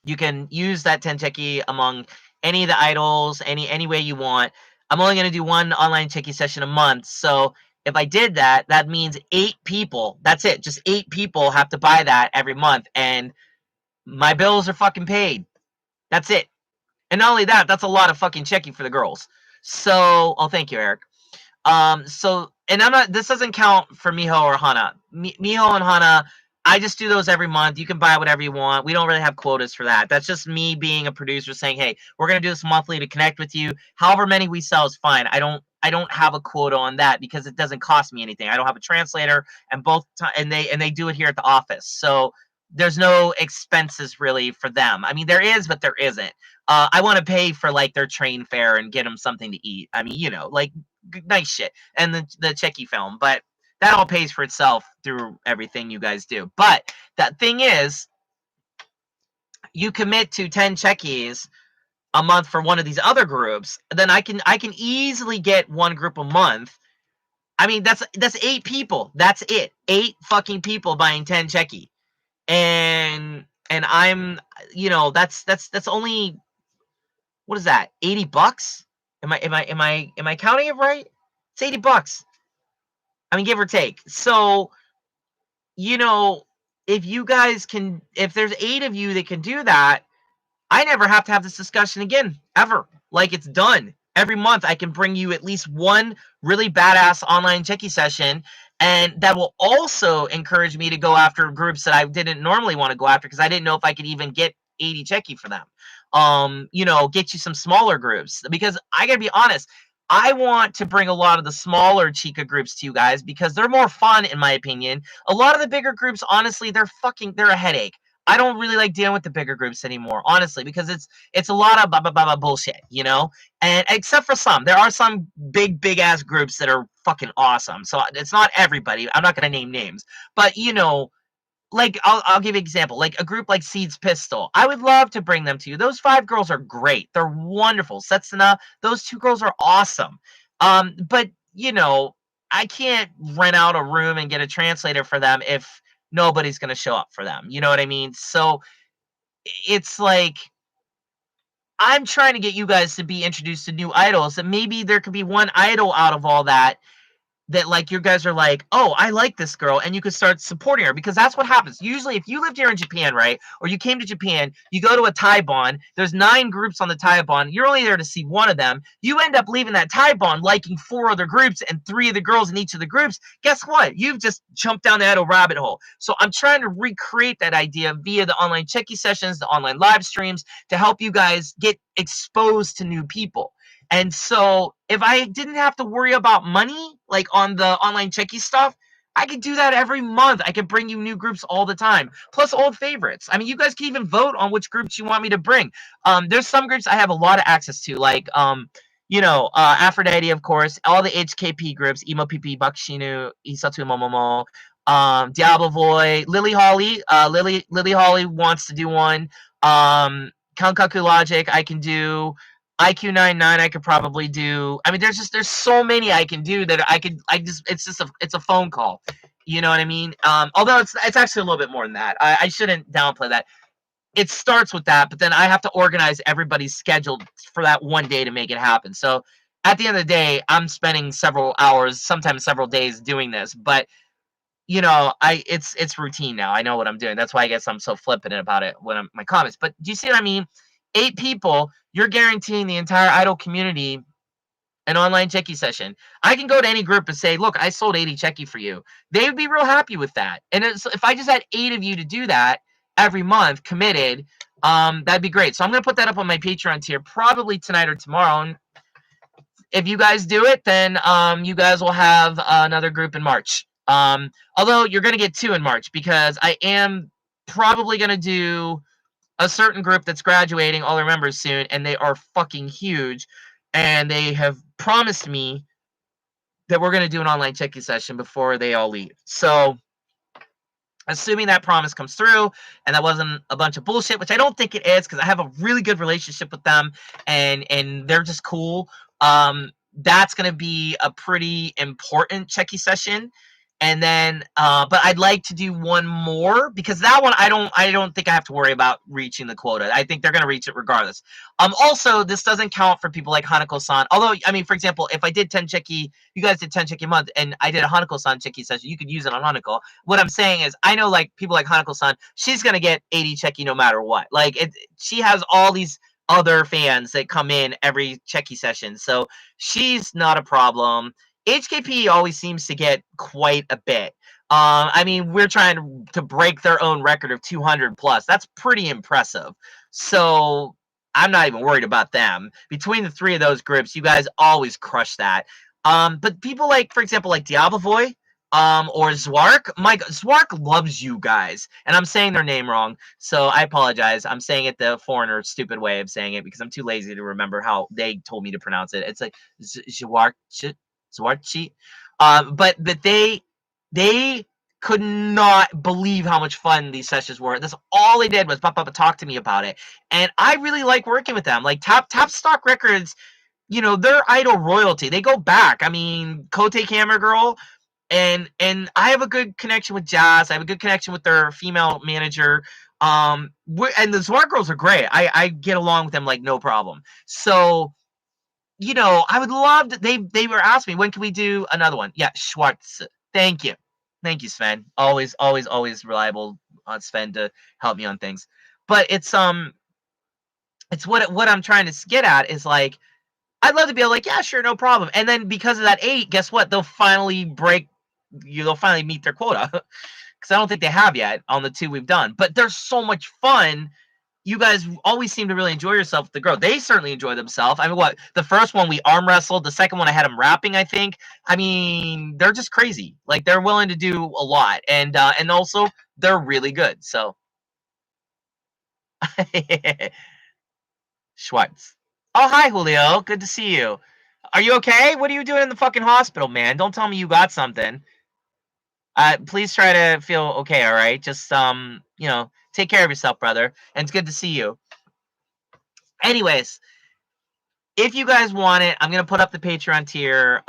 You can use that 10 checky among any of the idols, any way you want. I'm only going to do one online checky session a month. So if I did that, that means 8 people. That's it. Just 8 people have to buy that every month. And my bills are fucking paid. That's it. And not only that, that's a lot of fucking checky for the girls. So, oh, thank you, Eric. So, and I'm not, this doesn't count for Miho or Hana. Miho and Hana, I just do those every month. You can buy whatever you want. We don't really have quotas for that. That's just me being a producer saying, hey, we're going to do this monthly to connect with you. However many we sell is fine. I don't have a quota on that because it doesn't cost me anything. I don't have a translator, and and they do it here at the office. So there's no expenses really for them. I mean, there is, but there isn't. I want to pay for like their train fare and get them something to eat. I mean, you know, like nice shit, and the checky film, but that all pays for itself through everything you guys do. But that thing is, you commit to 10 checkies a month for one of these other groups, then I can easily get one group a month. I mean, that's 8 people. That's it. 8 fucking people buying 10 checky. And I'm, you know, that's only, what is that? $80? Am I counting it right? It's $80. I mean, give or take. So, you know, if you guys can, if there's 8 of you that can do that, I never have to have this discussion again, ever. Like, it's done. Every month, I can bring you at least one really badass online checky session, and that will also encourage me to go after groups that I didn't normally want to go after because I didn't know if I could even get 80 checky for them. You know, get you some smaller groups, because I gotta be honest, I want to bring a lot of the smaller Chica groups to you guys because they're more fun, in my opinion. A lot of the bigger groups, honestly, they're a headache. I don't really like dealing with the bigger groups anymore, honestly, because it's a lot of blah blah blah blah bullshit, you know. And except for some, there are some big ass groups that are fucking awesome. So it's not everybody. I'm not gonna name names, but you know, like I'll give you an example. Like a group like Seeds Pistol, I would love to bring them to you. Those 5 girls are great. They're wonderful. Setsuna, those 2 girls are awesome. But you know, I can't rent out a room and get a translator for them if nobody's going to show up for them. You know what I mean? So it's like, I'm trying to get you guys to be introduced to new idols, and maybe there could be one idol out of all that that like you guys are like, oh, I like this girl, and you could start supporting her, because that's what happens. Usually, if you lived here in Japan, right, or you came to Japan, you go to a Taibon, there's 9 groups on the Taibon, you're only there to see one of them, you end up leaving that Taibon liking 4 other groups and 3 of the girls in each of the groups. Guess what? You've just jumped down the idol rabbit hole. So I'm trying to recreate that idea via the online checky sessions, the online live streams, to help you guys get exposed to new people. And so if I didn't have to worry about money, like on the online checky stuff, I could do that every month. I could bring you new groups all the time, plus old favorites. I mean, you guys can even vote on which groups you want me to bring. There's some groups I have a lot of access to, like, you know, Aphrodite, of course, all the HKP groups, Emo PP, Bakshinu, Isatu Momomo, Diablo Voy, Lily Holly. Lily Holly wants to do one. Kankaku Logic, I can do. IQ99 I could probably do. I mean, there's so many I can do that it's a phone call. You know what I mean? Although it's actually a little bit more than that. I shouldn't downplay that. It starts with that, but then I have to organize everybody's schedule for that one day to make it happen. So at the end of the day, I'm spending several hours, sometimes several days doing this, but you know, it's routine now. I know what I'm doing. That's why I guess I'm so flippant about it when I'm my comments. But do you see what I mean? 8 people, you're guaranteeing the entire idol community an online checky session. I can go to any group and say, look, I sold 80 checky for you. They would be real happy with that. And if I just had 8 of you to do that every month, committed, that'd be great. So I'm going to put that up on my Patreon tier probably tonight or tomorrow. And if you guys do it, then you guys will have another group in March. Although you're going to get 2 in March, because I am probably going to do a certain group that's graduating all their members soon, and they are fucking huge, and they have promised me that we're going to do an online checky session before they all leave. So assuming that promise comes through and that wasn't a bunch of bullshit, which I don't think it is, because I have a really good relationship with them, and they're just cool, that's going to be a pretty important checky session. And then, but I'd like to do one more because that one I don't think I have to worry about reaching the quota. I think they're gonna reach it regardless. Also, this doesn't count for people like Hanako-san. Although, I mean, for example, if I did 10 Cheki, you guys did 10 Cheki a month, and I did a Hanako-san Cheki session, you could use it on Hanako. What I'm saying is, I know like people like Hanako-san, she's gonna get 80 Cheki no matter what. Like she has all these other fans that come in every Cheki session, so she's not a problem. HKP always seems to get quite a bit. I mean, we're trying to break their own record of 200 plus. That's pretty impressive. So I'm not even worried about them. Between the three of those groups, you guys always crush that. But people like, for example, like Diabovoy, or Zwark. Mike, Zwark loves you guys, and I'm saying their name wrong, so I apologize. I'm saying it the foreigner stupid way of saying it because I'm too lazy to remember how they told me to pronounce it. It's like Zwark. Zwarchi. But they could not believe how much fun these sessions were. That's all they did was talk to me about it, and I really like working with them. Like Top Stock Records, you know, they're idol royalty. They go back. I mean, Kote Camera Girl, and I have a good connection with Jazz. I have a good connection with their female manager. And the Smart Girls are great. I get along with them like no problem. So, you know, I would love to. They were asking me when can we do another one. Yeah, Schwartz. Thank you, Sven. Always reliable on Sven to help me on things. But it's what I'm trying to get at is like I'd love to be able like yeah sure no problem. And then because of that 8, guess what? They'll finally they'll finally meet their quota because I don't think they have yet on the 2 we've done. But they're so much fun. You guys always seem to really enjoy yourself with the girl. They certainly enjoy themselves. I mean, what the first one we arm wrestled, the second one I had them rapping. I think. I mean, they're just crazy. Like they're willing to do a lot, and also they're really good. So, Schwartz. Oh, hi, Julio. Good to see you. Are you okay? What are you doing in the fucking hospital, man? Don't tell me you got something. Please try to feel okay. All right. Just you know, take care of yourself, brother. And it's good to see you. Anyways, if you guys want it, I'm gonna put up the Patreon tier.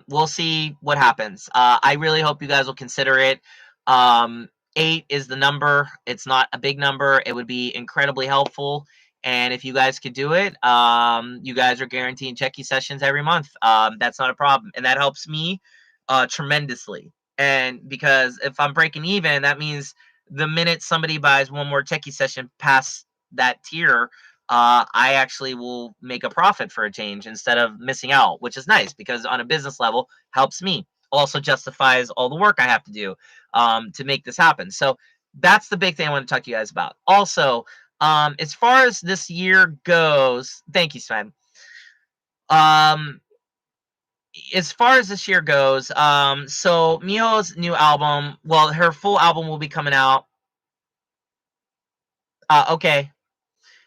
We'll see what happens. I really hope you guys will consider it. 8 is the number. It's not a big number. It would be incredibly helpful. And if you guys could do it, you guys are guaranteeing checky sessions every month. That's not a problem, and that helps me tremendously. And because if I'm breaking even, that means the minute somebody buys one more checky session past that tier, I actually will make a profit for a change instead of missing out, which is nice because on a business level helps me. Also justifies all the work I have to do to make this happen. So that's the big thing I want to talk to you guys about. Also, as far as this year goes, thank you, Sven. As far as this year goes, so Miho's new album, well, her full album will be coming out. Okay.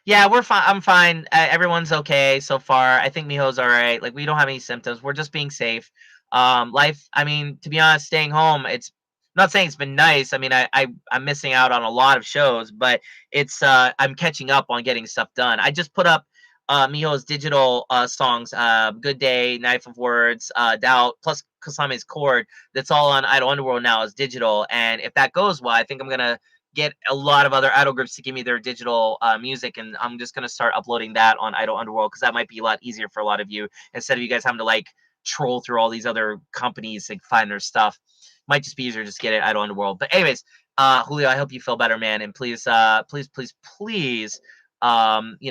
Yeah, we're fine. I'm fine. Everyone's okay so far. I think Miho's all right. Like we don't have any symptoms. We're just being safe. Life. I mean, to be honest, staying home. It's I'm not saying it's been nice. I mean, I'm missing out on a lot of shows, but it's I'm catching up on getting stuff done. I just put up Miho's digital songs, "Good Day," "Knife of Words," "Doubt," plus Kasame's Chord. That's all on Idol Underworld now is digital, and if that goes well, I think I'm gonna get a lot of other idol groups to give me their digital music, and I'm just gonna start uploading that on Idol Underworld because that might be a lot easier for a lot of you instead of you guys having to like troll through all these other companies to find their stuff. Might just be easier to just get it Idol Underworld. But anyways, Julio, I hope you feel better, man, and please, you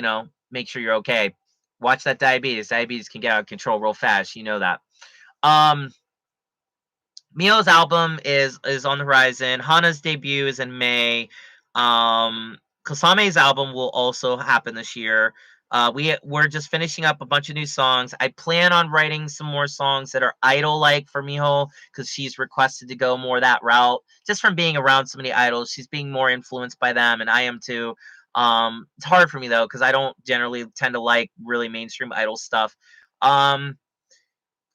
know, make sure you're okay. Watch that diabetes. Diabetes can get out of control real fast. You know that. Um, Mio's album is on the horizon. Hana's debut is in May. Kasame's album will also happen this year. We're just finishing up a bunch of new songs. I plan on writing some more songs that are idol like for Miho because she's requested to go more that route. Just from being around so many idols, she's being more influenced by them, and I am too. It's hard for me though because I don't generally tend to like really mainstream idol stuff. Um,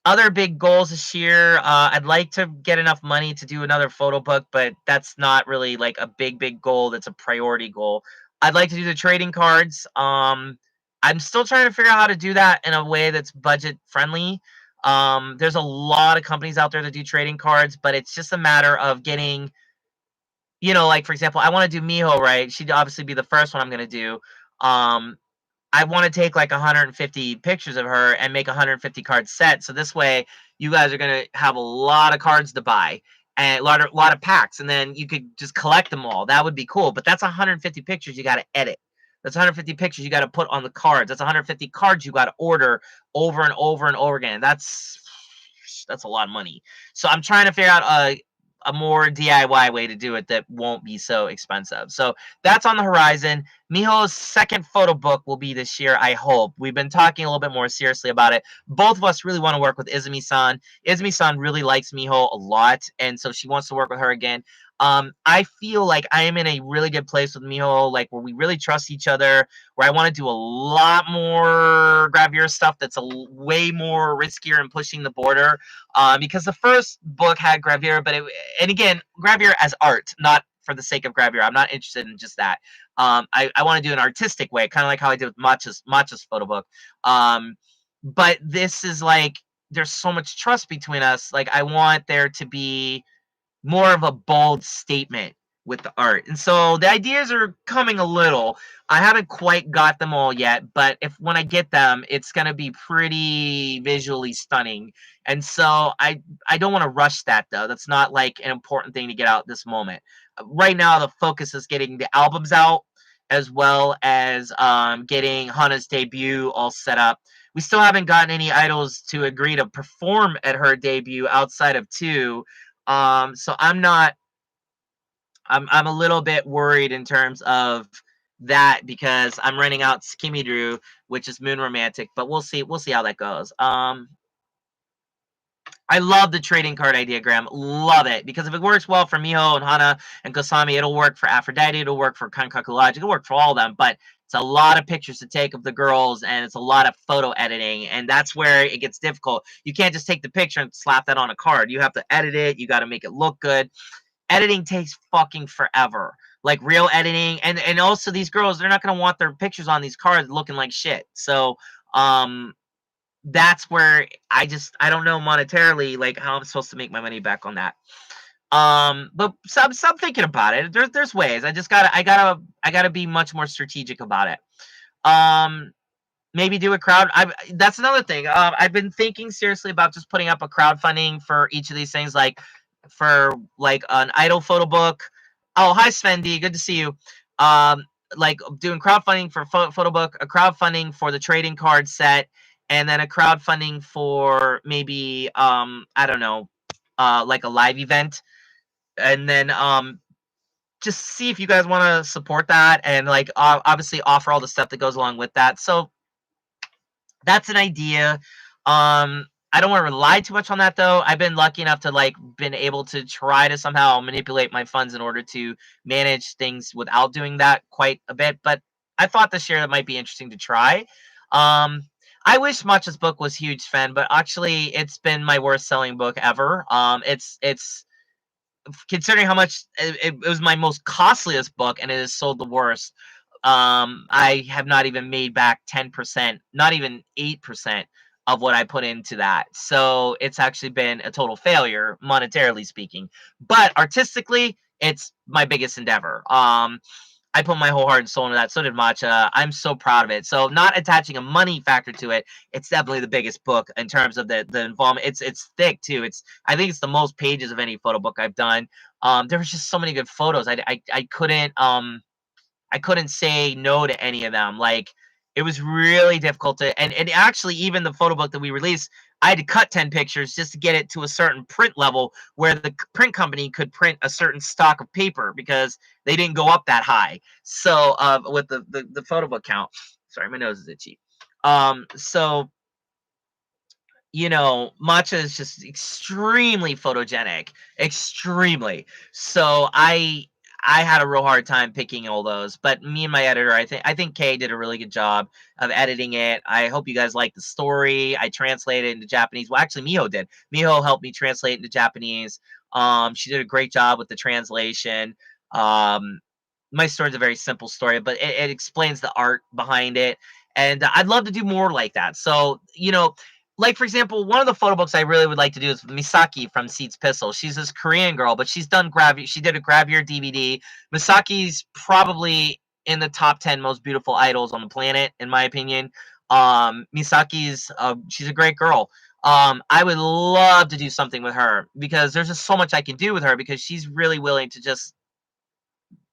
Other big goals this year, I'd like to get enough money to do another photo book, but that's not really like a big goal. That's a priority goal. I'd like to do the trading cards. I'm still trying to figure out how to do that in a way that's budget friendly. There's a lot of companies out there that do trading cards, but it's just a matter of getting, like for example, I want to do Miho, right? She'd obviously be the first one I'm gonna do. Um, I want to take like 150 pictures of her and make a 150 card set. So this way, you guys are gonna have a lot of cards to buy and a lot of packs, and then you could just collect them all. That would be cool. But that's 150 pictures you got to edit. That's 150 pictures you got to put on the cards. That's 150 cards you got to order over and over and over again. That's a lot of money. So I'm trying to figure out a more DIY way to do it that won't be so expensive. So that's on the horizon. Miho's second photo book will be this year, I hope. We've been talking a little bit more seriously about it. Both of us really want to work with Izumi-san. Izumi-san really likes Miho a lot, and so she wants to work with her again. I feel like I am in a really good place with Miho, like where we really trust each other, where I want to do a lot more gravure stuff that's way more riskier and pushing the border. Because the first book had gravure, and again, gravure as art, not for the sake of gravure. I'm not interested in just that. I want to do an artistic way, kind of like how I did with Matcha's photo book. But this is like there's so much trust between us. Like I want there to be more of a bold statement with the art. And so the ideas are coming a little. I haven't quite got them all yet, but if when I get them, it's going to be pretty visually stunning. And so I don't want to rush that though. That's not like an important thing to get out this moment. Right now the focus is getting the albums out as well as getting Hana's debut all set up. We still haven't gotten any idols to agree to perform at her debut outside of 2. So I'm a little bit worried in terms of that because I'm renting out Skimmy which is Moon Romantic, but we'll see how that goes. I love the trading card idea, Graham. Love it. Because if it works well for Miho and Hana and Kosami, it'll work for Aphrodite, it'll work for Kankaku Logic, it'll work for all of them. But it's a lot of pictures to take of the girls, and it's a lot of photo editing, and that's where it gets difficult. You can't just take the picture and slap that on a card. You have to edit it, you got to make it look good. Editing takes fucking forever. Like real editing, and also these girls, they're not gonna want their pictures on these cards looking like shit. So that's where I don't know monetarily like how I'm supposed to make my money back on that. But some thinking about it. There's ways. I gotta be much more strategic about it. Maybe do a crowd. That's another thing. I've been thinking seriously about just putting up a crowdfunding for each of these things, like for like an idol photo book. Oh, hi Svendy, good to see you. Um, like doing crowdfunding for photo book, a crowdfunding for the trading card set, and then a crowdfunding for maybe I don't know, like a live event, and then just see if you guys want to support that, and like obviously offer all the stuff that goes along with that. So that's an idea. I don't want to rely too much on that though. I've been lucky enough to like been able to try to somehow manipulate my funds in order to manage things without doing that quite a bit. But I thought this year that might be interesting to try. Um, I wish Matcha's book was huge fan, but actually it's been my worst selling book ever. It's considering how much it was my most costliest book and it has sold the worst. I have not even made back 10%, not even 8% of what I put into that. So it's actually been a total failure, monetarily speaking. But artistically, it's my biggest endeavor. I put my whole heart and soul into that. So did Matcha. I'm so proud of it. So not attaching a money factor to it, it's definitely the biggest book in terms of the involvement. It's thick too. I think it's the most pages of any photo book I've done. There was just so many good photos. I couldn't say no to any of them. Like it was really difficult to, and actually even the photo book that we released, I had to cut 10 pictures just to get it to a certain print level where the print company could print a certain stock of paper because they didn't go up that high. So with the photo book count, sorry, my nose is itchy. So Matcha is just extremely photogenic, extremely. So I had a real hard time picking all those, but me and my editor, I think Kay did a really good job of editing it. I hope you guys like the story. I translated it into Japanese. Well, actually, Miho did. Miho helped me translate into Japanese. She did a great job with the translation. Um, my story is a very simple story, but it explains the art behind it, and I'd love to do more like that. So like for example, one of the photo books I really would like to do is Misaki from Seeds Pistol. She's this Korean girl, but she's done She did a Grab Your DVD. Misaki's probably in the top 10 most beautiful idols on the planet, in my opinion. Misaki's she's a great girl. I would love to do something with her because there's just so much I can do with her because she's really willing to just,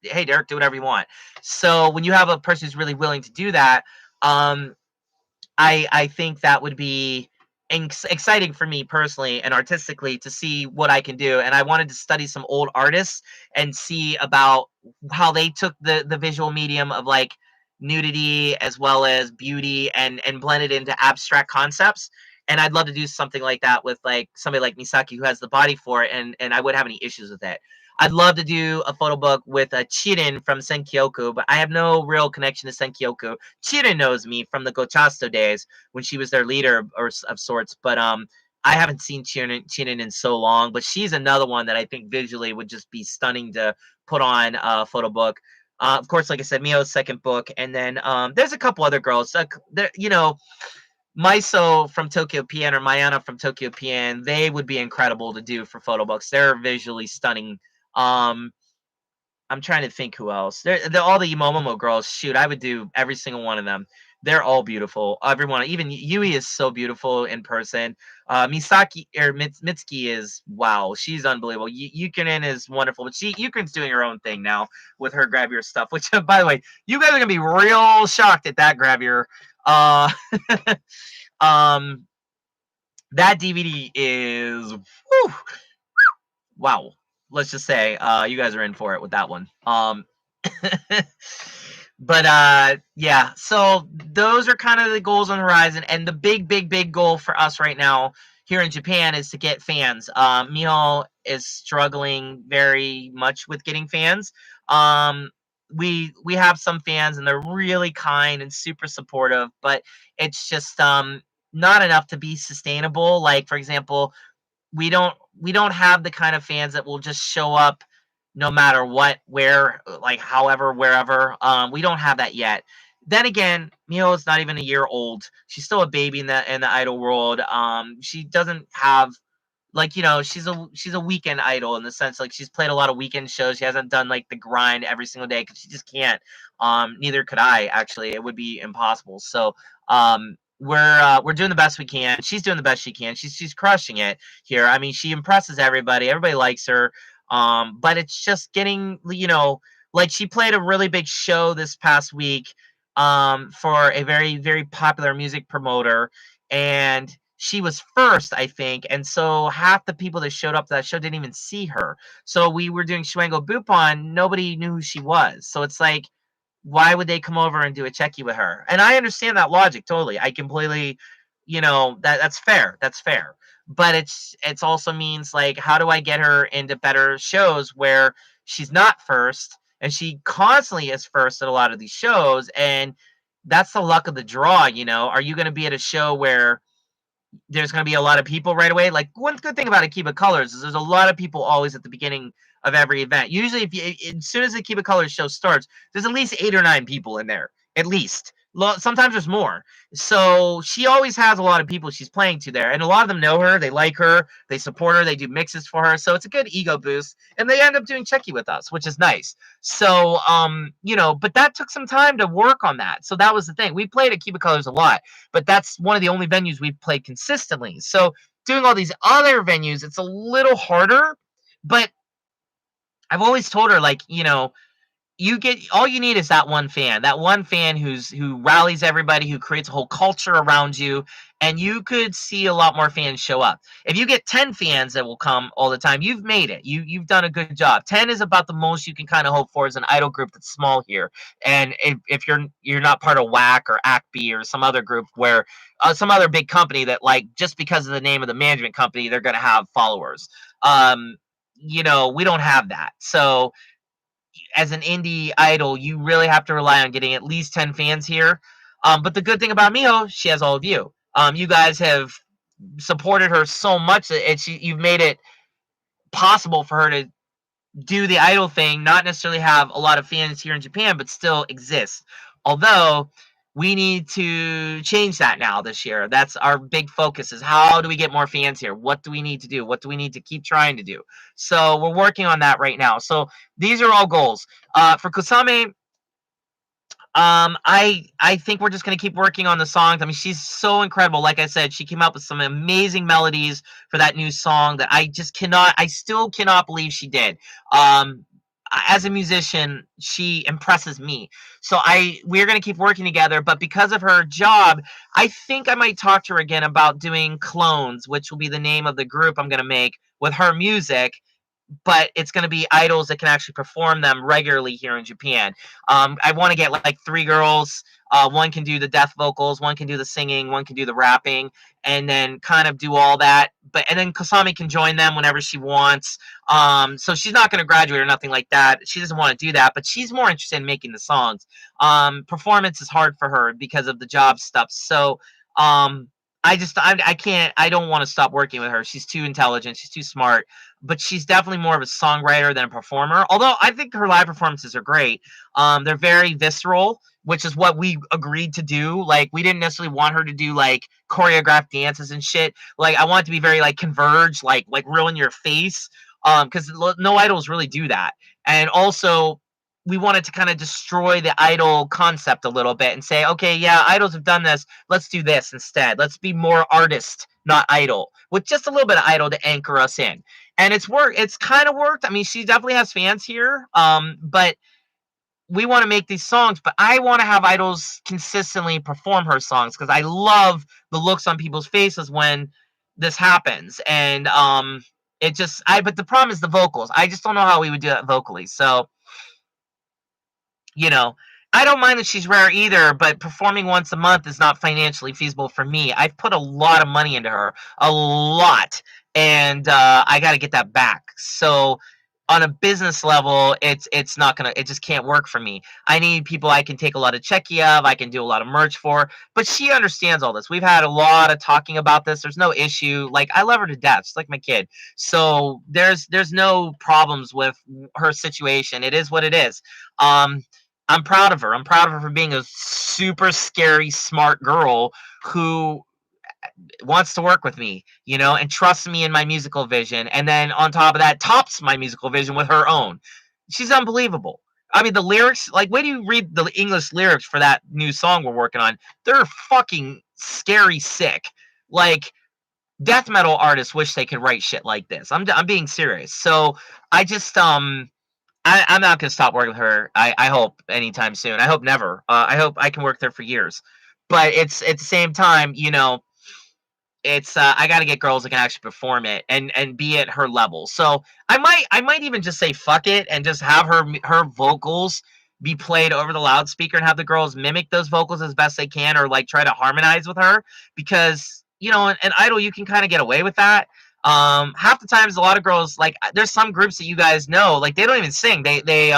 hey Derek, do whatever you want. So when you have a person who's really willing to do that, um, I think that would be exciting for me personally and artistically to see what I can do. And I wanted to study some old artists and see about how they took the visual medium of like nudity as well as beauty and blended into abstract concepts. And I'd love to do something like that with like somebody like Misaki who has the body for it, and I wouldn't have any issues with it. I'd love to do a photo book with a Chirin from Senkyoku, but I have no real connection to Senkyoku. Chirin knows me from the Gochasto days when she was their leader or of sorts, but I haven't seen Chirin in so long. But she's another one that I think visually would just be stunning to put on a photo book. Of course, like I said, Mio's second book, and then there's a couple other girls. There, Maiso from Tokyo PN or Mayana from Tokyo PN, they would be incredible to do for photo books. They're visually stunning. Um, I'm trying to think who else. They're all the Momomo girls. Shoot, I would do every single one of them. They're all beautiful. Everyone, even Yui is so beautiful in person. Misaki or Mitsuki is wow. She's unbelievable. Yukirin is wonderful, but Yukirin's doing her own thing now with her Grab Your stuff. Which, by the way, you guys are gonna be real shocked at that Grab Your. Uh, um, that DVD is whew, wow. Let's just say you guys are in for it with that one. But yeah, so those are kind of the goals on the horizon, and the big goal for us right now here in Japan is to get fans. Miho is struggling very much with getting fans. We have some fans and they're really kind and super supportive, but it's just not enough to be sustainable. Like for example, we don't have the kind of fans that will just show up no matter what, where, like however, wherever. We don't have that yet. Then again, Mio is not even a year old. She's still a baby in the idol world. She doesn't have like she's a weekend idol in the sense like she's played a lot of weekend shows. She hasn't done like the grind every single day because she just can't. Neither could I actually. It would be impossible. So we're doing the best we can. She's doing the best she can. She's crushing it here. I mean, she impresses everybody. Everybody likes her. But it's just getting like she played a really big show this past week for a very very popular music promoter, and she was first, I think, and so half the people that showed up to that show didn't even see her. So we were doing Schwango Bupon, nobody knew who she was. So it's like, why would they come over and do a checky with her? And I understand that logic totally. I completely, that's fair. That's fair. But it's also means like, how do I get her into better shows where she's not first and she constantly is first at a lot of these shows, and that's the luck of the draw. Are you going to be at a show where there's going to be a lot of people right away? Like one good thing about Akiba Colors is there's a lot of people always at the beginning of every event. Usually, as soon as the Akiba Colors show starts, there's at least 8 or 9 people in there, at least. Sometimes there's more. So she always has a lot of people she's playing to there, and a lot of them know her, they like her, they support her, they do mixes for her. So it's a good ego boost, and they end up doing Checky with us, which is nice. So but that took some time to work on that. So that was the thing. We played at Cuba Colors a lot, but that's one of the only venues we've played consistently. So doing all these other venues, it's a little harder, but I've always told her, like, you get all you need is that one fan who rallies everybody, who creates a whole culture around you, and you could see a lot more fans show up. If you get 10 fans that will come all the time, you've made it. You've done a good job. 10 is about the most you can kind of hope for as an idol group that's small here. And if you're not part of WAC or ACB or some other group where some other big company that, like, just because of the name of the management company, they're going to have followers. We don't have that. So as an indie idol, you really have to rely on getting at least 10 fans here. But the good thing about Miho, she has all of you. You guys have supported her so much that you've made it possible for her to do the idol thing, not necessarily have a lot of fans here in Japan, but still exist. Although We need to change that now this year. That's our big focus, is how do we get more fans here? What do we need to do? What do we need to keep trying to do? So we're working on that right now. So these are all goals. For Kusame, I think we're just gonna keep working on the songs. I mean, she's so incredible. Like I said, she came up with some amazing melodies for that new song that I still cannot believe she did. Um, as a musician, she impresses me. So we're gonna keep working together. But because of her job, I think I might talk to her again about doing Clones, which will be the name of the group I'm gonna make with her music, but it's going to be idols that can actually perform them regularly here in Japan. I want to get like three girls. One can do the death vocals, one can do the singing, one can do the rapping, and then kind of do all that. And then Kasami can join them whenever she wants. So she's not going to graduate or nothing like that. She doesn't want to do that, but she's more interested in making the songs. Performance is hard for her because of the job stuff. So I can't. I don't want to stop working with her. She's too intelligent. She's too smart, but she's definitely more of a songwriter than a performer. Although I think her live performances are great. They're very visceral, which is what we agreed to do. Like, we didn't necessarily want her to do like choreographed dances and shit. Like, I want it to be very like converge, like real in your face. Because no idols really do that. And also, we wanted to kind of destroy the idol concept a little bit and say, okay, yeah, idols have done this. Let's do this instead. Let's be more artist, not idol, with just a little bit of idol to anchor us in. And it's worked. It's kind of worked. I mean, she definitely has fans here. But we want to make these songs, but I want to have idols consistently perform her songs because I love the looks on people's faces when this happens. And but the problem is the vocals. I just don't know how we would do that vocally. So, you know, I don't mind that she's rare either, but performing once a month is not financially feasible for me. I've put a lot of money into her, a lot, and I got to get that back. So on a business level, it's not gonna, it just can't work for me. I need people I can take a lot of checky of, I can do a lot of merch for, but she understands all this. We've had a lot of talking about this. There's no issue. Like, I love her to death. She's like my kid. So there's no problems with her situation. It is what it is. I'm proud of her. I'm proud of her for being a super scary, smart girl who wants to work with me, and trusts me in my musical vision. And then on top of that, tops my musical vision with her own. She's unbelievable. I mean, the lyrics, like, when you read the English lyrics for that new song we're working on, they're fucking scary sick. Like, death metal artists wish they could write shit like this. I'm being serious. So I just, I'm not gonna stop working with her. I hope anytime soon. I hope never. I hope I can work there for years. But it's at the same time, it's I got to get girls that can actually perform it and be at her level. So I might even just say fuck it and just have her vocals be played over the loudspeaker and have the girls mimic those vocals as best they can, or like try to harmonize with her, because an idol, you can kind of get away with that. Half the times, a lot of girls, like, there's some groups that you guys know, like, they don't even sing. They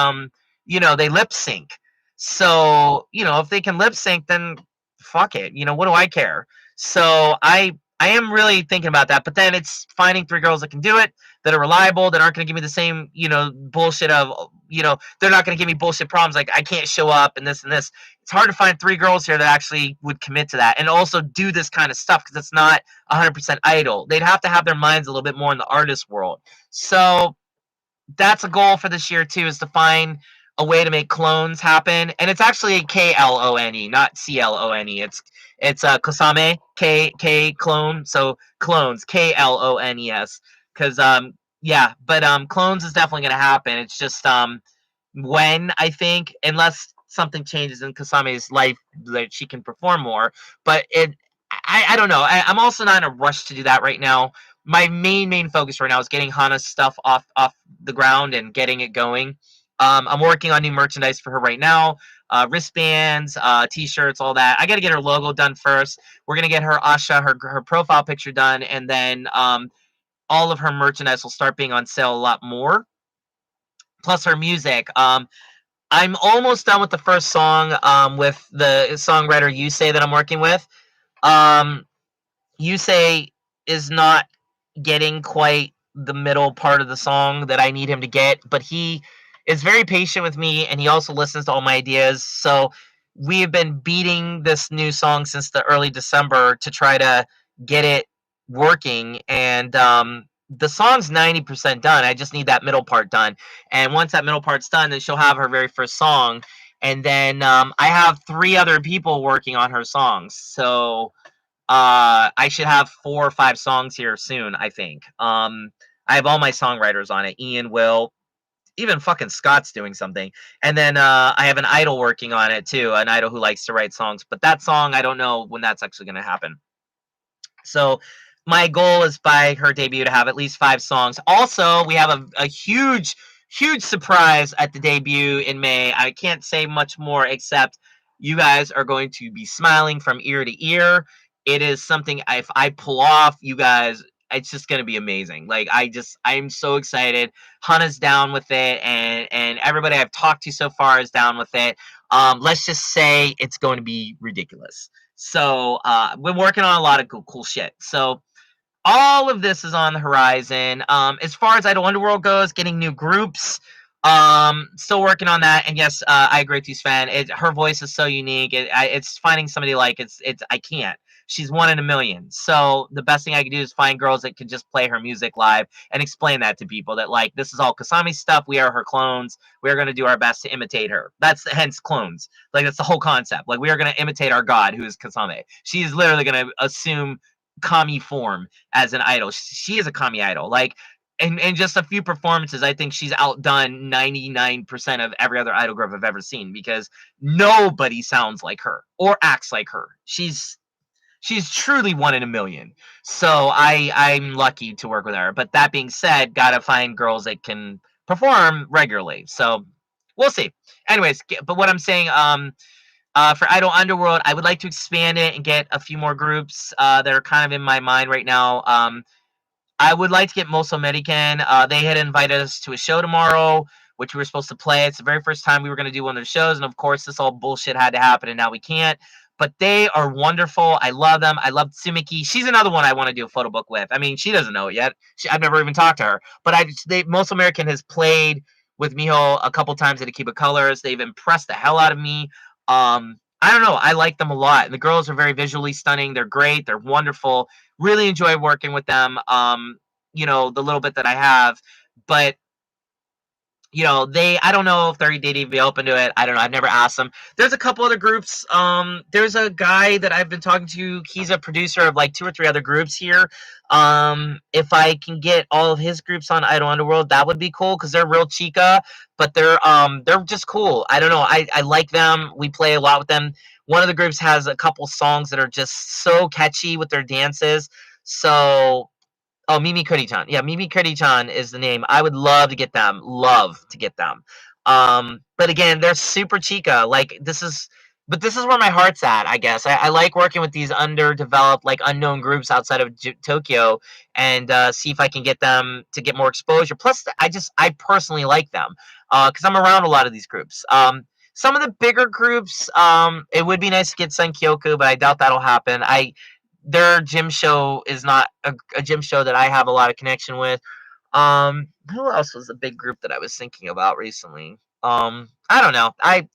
lip sync. So if they can lip sync, then fuck it. What do I care? So I am really thinking about that, but then it's finding three girls that can do it, that are reliable, that aren't going to give me the same, bullshit of, they're not going to give me bullshit problems like I can't show up and this and this. It's hard to find three girls here that actually would commit to that and also do this kind of stuff, because it's not 100% idol. They'd have to have their minds a little bit more in the artist world. So that's a goal for this year too, is to find a way to make clones happen. And it's actually Klone, not Clone. It's Kosame, K clone, so clones, Klones. Because yeah, but clones is definitely gonna happen. It's just when, I think, unless something changes in Kasame's life that she can perform more. But I don't know. I'm also not in a rush to do that right now. My main focus right now is getting Hana's stuff off the ground and getting it going. I'm working on new merchandise for her right now. Wristbands, t-shirts, all that. I got to get her logo done first. We're going to get her Asha, her profile picture done, and then all of her merchandise will start being on sale a lot more. Plus her music. I'm almost done with the first song with the songwriter Yusei that I'm working with. Yusei is not getting quite the middle part of the song that I need him to get, but he is very patient with me, and he also listens to all my ideas. So we have been beating this new song since the early December to try to get it working, and the song's 90% done. I just need that middle part done, and once that middle part's done, then she'll have her very first song, and then I have 3 other people working on her songs, so I should have 4 or 5 songs here soon, I think. I have all my songwriters on it. Ian, Will, even fucking Scott's doing something. And then I have an idol working on it too, an idol who likes to write songs. But that song, I don't know when that's actually going to happen. So my goal is by her debut to have at least 5 songs. Also, we have a huge, huge surprise at the debut in May. I can't say much more except you guys are going to be smiling from ear to ear. It is something if I pull off, you guys, it's just going to be amazing. Like I'm so excited. Hannah's down with it, and everybody I've talked to so far is down with it. Let's just say it's going to be ridiculous. So we're working on a lot of cool shit. So all of this is on the horizon. As far as Idol Underworld goes, getting new groups. Still working on that. And yes, I agree with you, Sven. Her voice is so unique. It's finding somebody like it's. I can't. She's 1 in a million. So the best thing I can do is find girls that can just play her music live and explain that to people that like this is all Kasami stuff. We are her clones. We are going to do our best to imitate her. That's hence clones. Like that's the whole concept. Like we are going to imitate our god, who is Kasame. She is literally going to assume kami form as an idol. She is a kami idol. Like in just a few performances, I think she's outdone 99% of every other idol group I've ever seen because nobody sounds like her or acts like her. She's truly 1 in a million. So I'm lucky to work with her. But that being said, gotta find girls that can perform regularly. So we'll see. Anyways, but what I'm saying, for Idol Underworld, I would like to expand it and get a few more groups that are kind of in my mind right now. I would like to get Moso American. They had invited us to a show tomorrow, which we were supposed to play. It's the very first time we were going to do one of their shows, and of course, this all bullshit had to happen, and now we can't. But they are wonderful. I love them. I love Tsumiki. She's another one I want to do a photo book with. I mean, she doesn't know it yet. I've never even talked to her. But Moso American has played with Miho a couple times at Akiba Colors. They've impressed the hell out of me. I don't know. I like them a lot. The girls are very visually stunning. They're great. They're wonderful. Really enjoy working with them. The little bit that I have, but I don't know if they'd even be open to it. I don't know. I've never asked them. There's a couple other groups. There's a guy that I've been talking to. He's a producer of like 2 or 3 other groups here. If I can get all of his groups on Idol Underworld, that would be cool because they're real chica, but they're just cool. I don't know. I like them. We play a lot with them. One of the groups has a couple songs that are just so catchy with their dances. So oh, Mimi Kuri-chan. Yeah, Mimi Kuri-chan is the name. I would love to get them. Love to get them. But again, they're super chica. But this is where my heart's at, I guess. I like working with these underdeveloped, like unknown groups outside of Tokyo and see if I can get them to get more exposure. Plus, I personally like them because I'm around a lot of these groups. Some of the bigger groups, it would be nice to get Sun Kyoku, but I doubt that'll happen. Their gym show is not a gym show that I have a lot of connection with. Who else was the big group that I was thinking about recently? I don't know. I'm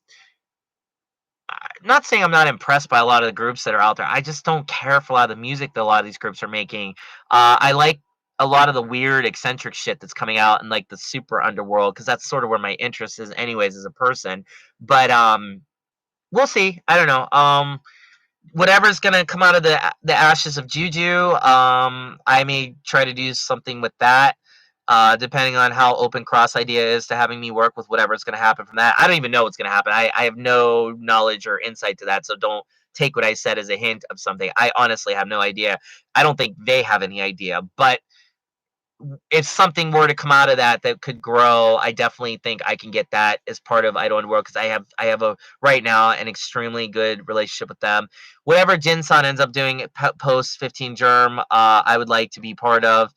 not saying I'm not impressed by a lot of the groups that are out there. I just don't care for a lot of the music that a lot of these groups are making. I like a lot of the weird eccentric shit that's coming out in like the super underworld because that's sort of where my interest is anyways as a person. But we'll see. I don't know. Whatever's gonna come out of the ashes of Juju, I may try to do something with that. Depending on how open Cross idea is to having me work with whatever's gonna happen from that. I don't even know what's gonna happen. I have no knowledge or insight to that, so don't take what I said as a hint of something. I honestly have no idea. I don't think they have any idea, but if something were to come out of that could grow, I definitely think I can get that as part of Idol Underworld because I have a right now an extremely good relationship with them. Whatever Jinsan ends up doing post 15 Germ, I would like to be part of.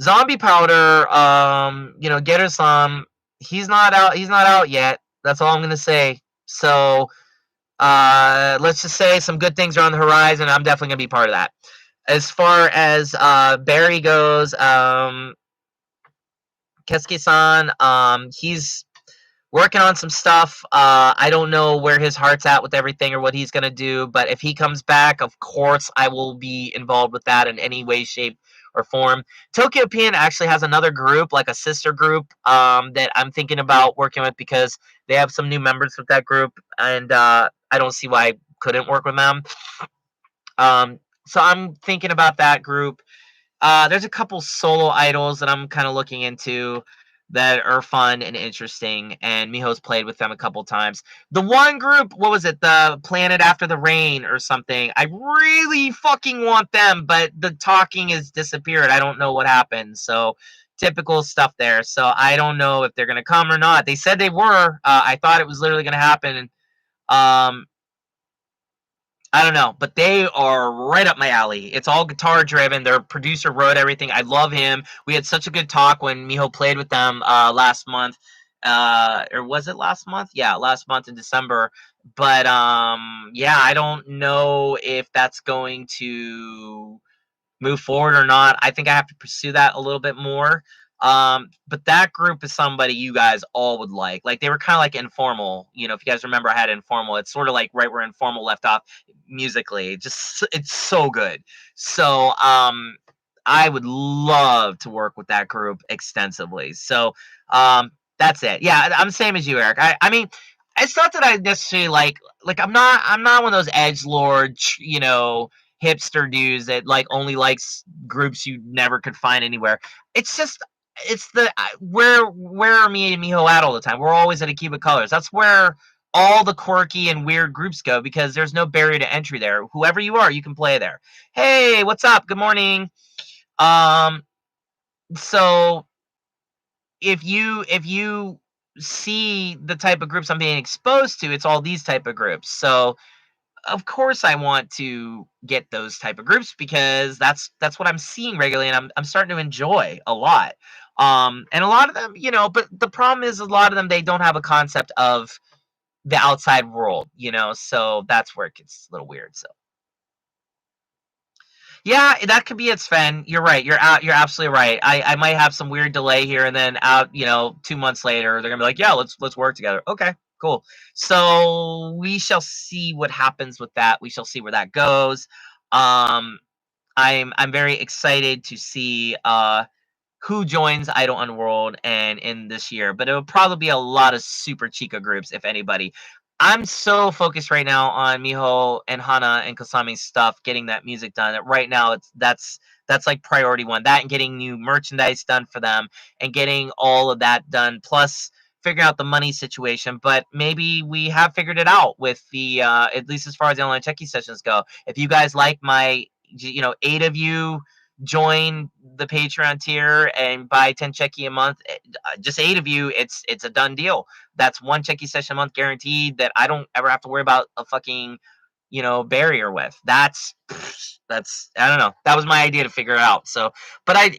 Zombie Powder, Getter-san, he's not out. He's not out yet. That's all I'm gonna say. So let's just say some good things are on the horizon. I'm definitely gonna be part of that. As far as Barry goes, Kesuke-san, he's working on some stuff. I don't know where his heart's at with everything or what he's going to do, but if he comes back, of course, I will be involved with that in any way, shape, or form. Tokyo Pian actually has another group, like a sister group, that I'm thinking about working with because they have some new members with that group, and I don't see why I couldn't work with them. So I'm thinking about that group. There's a couple solo idols that I'm kind of looking into that are fun and interesting, and Miho's played with them a couple times. The one group, what was it, the Planet After the Rain or something? I really fucking want them, but the talking has disappeared. I don't know what happened. So typical stuff there. So I don't know if they're gonna come or not. They said they were. I thought it was literally gonna happen. Um, I don't know, but they are right up my alley. It's all guitar driven. Their producer wrote everything. I love him. We had such a good talk when Miho played with them last month. Or was it last month? Yeah, last month in December. But yeah, I don't know if that's going to move forward or not. I think I have to pursue that a little bit more. But that group is somebody you guys all would like. Like they were kind of like Informal. You know, if you guys remember, I had Informal. It's sort of like right where Informal left off musically. Just it's so good. So I would love to work with that group extensively. So that's it. Yeah, I'm the same as you, Eric. I mean, it's not that I necessarily like I'm not one of those edge lord, you know, hipster dudes that like only likes groups you never could find anywhere. It's just it's the where are me and Miho at all the time? We're always at Akiba Colors. That's where all the quirky and weird groups go because there's no barrier to entry there. Whoever you are, you can play there. Hey, what's up? Good morning. Um, so if you see the type of groups I'm being exposed to, it's all these type of groups. So of course I want to get those type of groups because that's what I'm seeing regularly and I'm starting to enjoy a lot. And a lot of them, you know, but the problem is a lot of them they don't have a concept of the outside world, you know, so that's where it gets a little weird. So yeah, that could be it, Sven. You're right. You're out. You're absolutely right. I might have some weird delay here, and then out. You know, 2 months later, they're gonna be like, "Yeah, let's work together." Okay, cool. So we shall see what happens with that. We shall see where that goes. Um, I'm very excited to see who joins Idol Unworld and in this year, but it will probably be a lot of super Chica groups, if anybody. I'm so focused right now on Miho and Hana and Kasami's stuff, getting that music done. That right now, that's like priority one. That and getting new merchandise done for them, and getting all of that done. Plus figuring out the money situation. But maybe we have figured it out with the at least as far as the online checky sessions go. If you guys like my, you know, 8 of you join the Patreon tier and buy 10 checky a month, just 8 of you, it's a done deal. That's one checky session a month guaranteed that I don't ever have to worry about a fucking, you know, barrier with. That's I don't know. That was my idea to figure it out. So, but I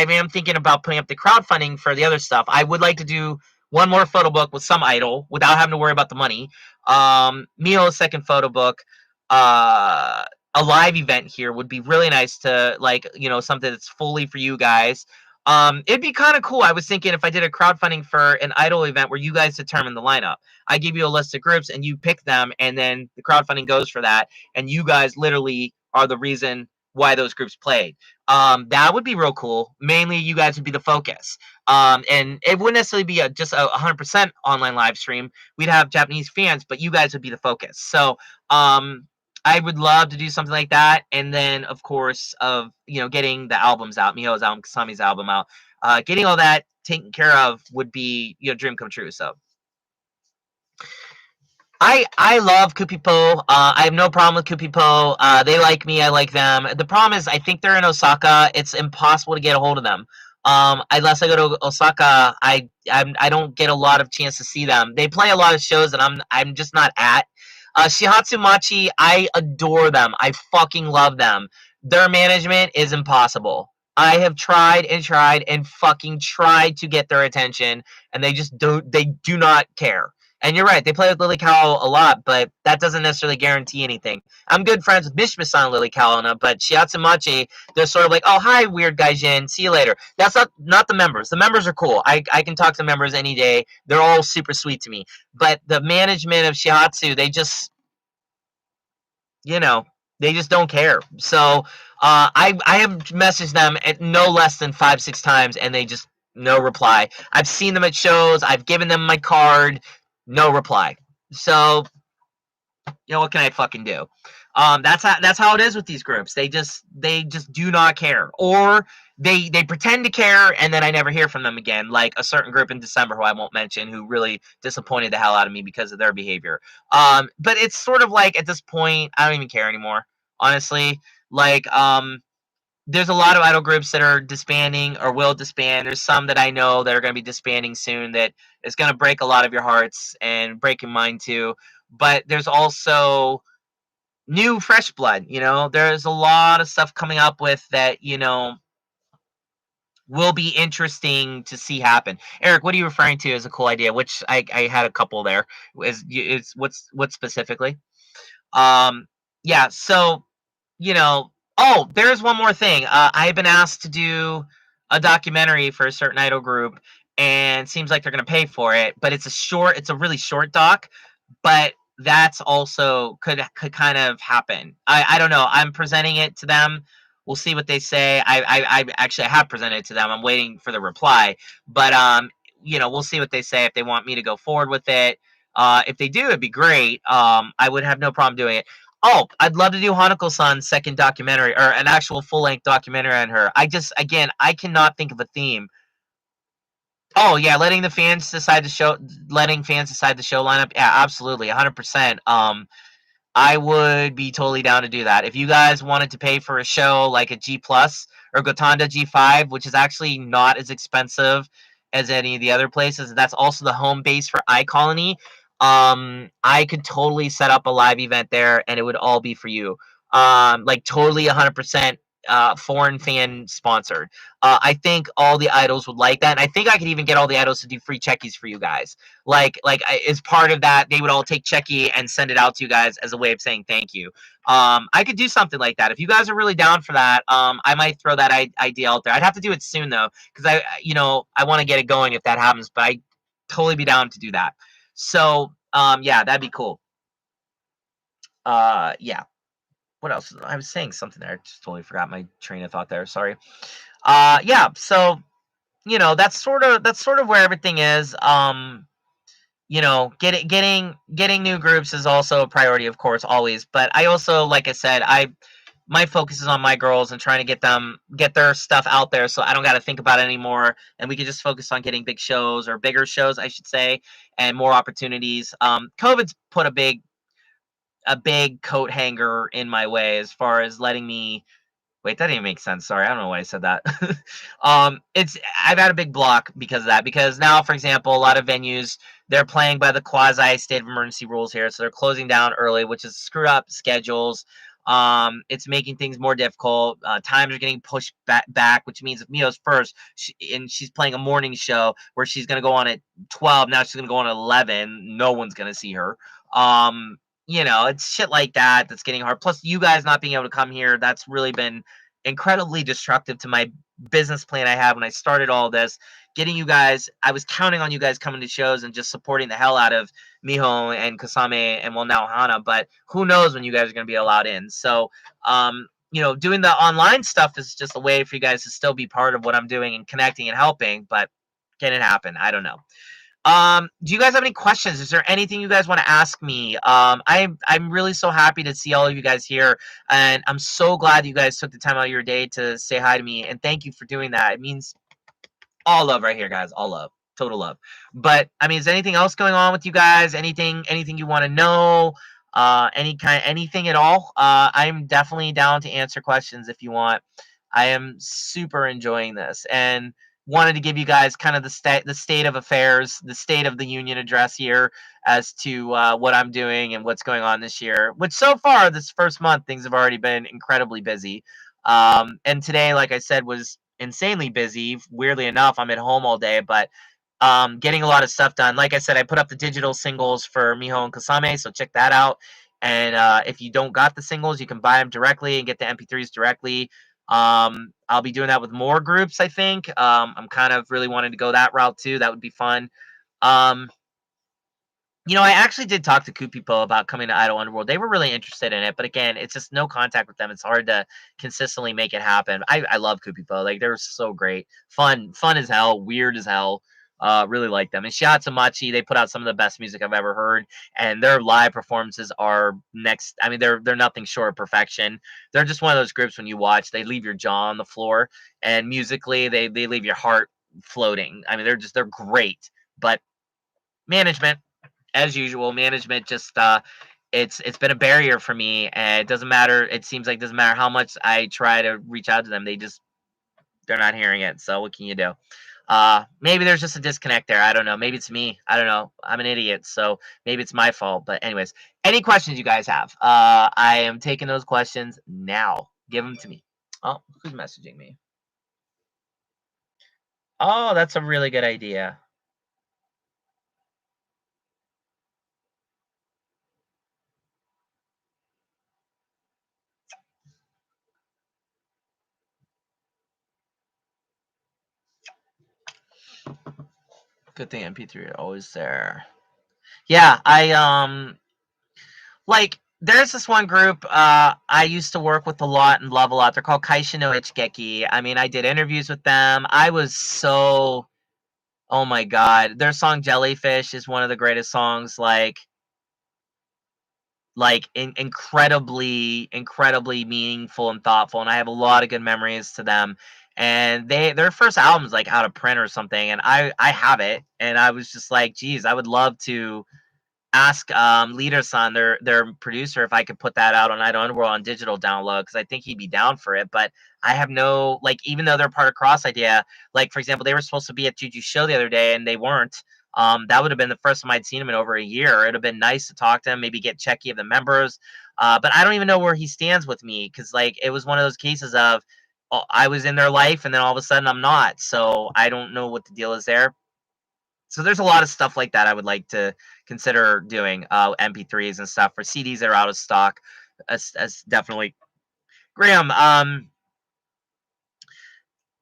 am thinking about putting up the crowdfunding for the other stuff. I would like to do one more photo book with some idol without having to worry about the money. Mio's second photo book. Uh, a live event here would be really nice to, like, you know, something that's fully for you guys. It'd be kind of cool. I was thinking if I did a crowdfunding for an idol event where you guys determine the lineup. I give you a list of groups and you pick them, and then the crowdfunding goes for that, and you guys literally are the reason why those groups played. That would be real cool. Mainly, you guys would be the focus. And it wouldn't necessarily be just a 100% online live stream. We'd have Japanese fans, but you guys would be the focus. So, I would love to do something like that, and then of course of, you know, getting the albums out, Miho's album, Kasami's album out, getting all that taken care of would be, you know, dream come true. So I love Kupipo. I have no problem with Kupipo. They like me. I like them. The problem is I think they're in Osaka. It's impossible to get a hold of them. Unless I go to Osaka, I don't get a lot of chance to see them. They play a lot of shows that I'm just not at. Shihatsu Machi, I adore them. I fucking love them. Their management is impossible. I have tried and fucking tried to get their attention, and they just don't. They do not care. And you're right, they play with Lily Cow a lot, but that doesn't necessarily guarantee anything. I'm good friends with Mishmisan Lily Kalana, but Shiatsu Machi, they're sort of like, oh, hi, weird guy Jin, see you later. That's not the members. The members are cool. I can talk to members any day. They're all super sweet to me. But the management of Shiatsu, they just, you know, they just don't care. So I have messaged them at no less than 5-6 times, and they just no reply. I've seen them at shows. I've given them my card, no reply. So what can I fucking do? That's how it is with these groups. They just do not care, or they pretend to care, and then I never hear from them again. Like a certain group in December who I won't mention, who really disappointed the hell out of me because of their behavior. But it's sort of like at this point, I don't even care anymore. Honestly, like there's a lot of idol groups that are disbanding or will disband. There's some that I know that are going to be disbanding soon that is going to break a lot of your hearts and break your mind too. But there's also new fresh blood. There's a lot of stuff coming up with that. Will be interesting to see happen. Eric, what are you referring to as a cool idea? Which I had a couple there. Is what specifically? Yeah. So oh, there's one more thing. I've been asked to do a documentary for a certain idol group, and seems like they're going to pay for it. But it's a really short doc, but that's also could kind of happen. I don't know. I'm presenting it to them. We'll see what they say. I actually have presented it to them. I'm waiting for the reply, but we'll see what they say if they want me to go forward with it. If they do, it'd be great. I would have no problem doing it. Oh, I'd love to do Hanako-san's second documentary, or an actual full-length documentary on her. Again, I cannot think of a theme. Oh yeah, letting fans decide the show lineup. Yeah, absolutely, 100%. I would be totally down to do that. If you guys wanted to pay for a show like a G Plus or Gotanda G5, which is actually not as expensive as any of the other places, that's also the home base for iColony. I could totally set up a live event there, and it would all be for you. Like totally 100% foreign fan sponsored. I think all the idols would like that, and I think I could even get all the idols to do free checkies for you guys. As part of that, they would all take checky and send it out to you guys as a way of saying thank you. I could do something like that if you guys are really down for that. I might throw that idea out there. I'd have to do it soon though, because I want to get it going if that happens. But I totally be down to do that. So yeah, that'd be cool. Yeah. What else? I was saying something there. I just totally forgot my train of thought there. Sorry. Yeah. So that's sort of where everything is. Getting new groups is also a priority, of course, always. But I also, like I said, my focus is on my girls and trying to get their stuff out there, so I don't got to think about it anymore, and we can just focus on getting big shows, or bigger shows, I should say, and more opportunities. COVID's put a big coat hanger in my way as far as letting me. Wait, that didn't make sense. Sorry, I don't know why I said that. I've had a big block because of that. Because now, for example, a lot of venues, they're playing by the quasi state of emergency rules here, so they're closing down early, which is screwed up schedules. It's making things more difficult. Times are getting pushed back, which means if Mio's first, and she's playing a morning show where she's gonna go on at 12, now she's gonna go on at 11. No one's gonna see her. It's shit like that that's getting hard. Plus, you guys not being able to come here, that's really been incredibly destructive to my business plan I had when I started all this. Getting you guys, I was counting on you guys coming to shows and just supporting the hell out of Miho and Kasame and, well, now Hana, but who knows when you guys are going to be allowed in. So, doing the online stuff is just a way for you guys to still be part of what I'm doing and connecting and helping, but can it happen? I don't know. Do you guys have any questions? Is there anything you guys want to ask me? I'm really so happy to see all of you guys here, and I'm so glad you guys took the time out of your day to say hi to me, and thank you for doing that. It means all love right here, guys. All love, total love. But I mean, is anything else going on with you guys? Anything you want to know? Anything at all? I'm definitely down to answer questions if you want. I am super enjoying this, and wanted to give you guys kind of the state of affairs, the state of the union address here as to what I'm doing and what's going on this year. Which so far, this first month, things have already been incredibly busy. And today, like I said, was insanely busy. Weirdly enough, I'm at home all day, but Getting a lot of stuff done. Like I said, I put up the digital singles for Miho and Kasame, so check that out. And if you don't got the singles, you can buy them directly and get the MP3s directly. I'll be doing that with more groups, I think. I'm kind of really wanting to go that route too. That would be fun. Um, I actually did talk to Kupipo about coming to Idol Underworld. They were really interested in it, but again, it's just no contact with them. It's hard to consistently make it happen. I love Kupipo. Like, they're so great. Fun as hell, weird as hell. Really like them. And Shiatsu Machi, they put out some of the best music I've ever heard, and their live performances are next. I mean, they're nothing short of perfection. They're just one of those groups when you watch, they leave your jaw on the floor, and musically, they leave your heart floating. I mean, they're great, but management, as usual, management just it's been a barrier for me, and it doesn't matter. It seems like it doesn't matter how much I try to reach out to them, they're not hearing it. So what can you do? Maybe there's just a disconnect there. I don't know. Maybe it's me. I don't know. I'm an idiot, so maybe it's my fault. But anyways, any questions you guys have? I am taking those questions now. Give them to me. Oh, who's messaging me? Oh, that's a really good idea. Good thing MP3 are always there. Yeah, like, there's this one group I used to work with a lot and love a lot. They're called Kaisha no Ichigeki. I mean, I did interviews with them. I was so, oh my god, their song Jellyfish is one of the greatest songs. Incredibly meaningful and thoughtful, and I have a lot of good memories to them. And their first album's like out of print or something, and I have it, and I was just like, geez, I would love to ask Leader-san, their producer, if I could put that out on Idol Underworld on digital download, because I think he'd be down for it. But I have no, like, even though they're part of Cross Idea, like, for example, they were supposed to be at Juju's show the other day and they weren't. That would have been the first time I'd seen him in over a year. It'd have been nice to talk to him, maybe get checky of the members. But I don't even know where he stands with me, because, like, it was one of those cases of, I was in their life and then all of a sudden I'm not. So I don't know what the deal is there. So there's a lot of stuff like that I would like to consider doing, MP3s and stuff for CDs that are out of stock. As definitely Graham.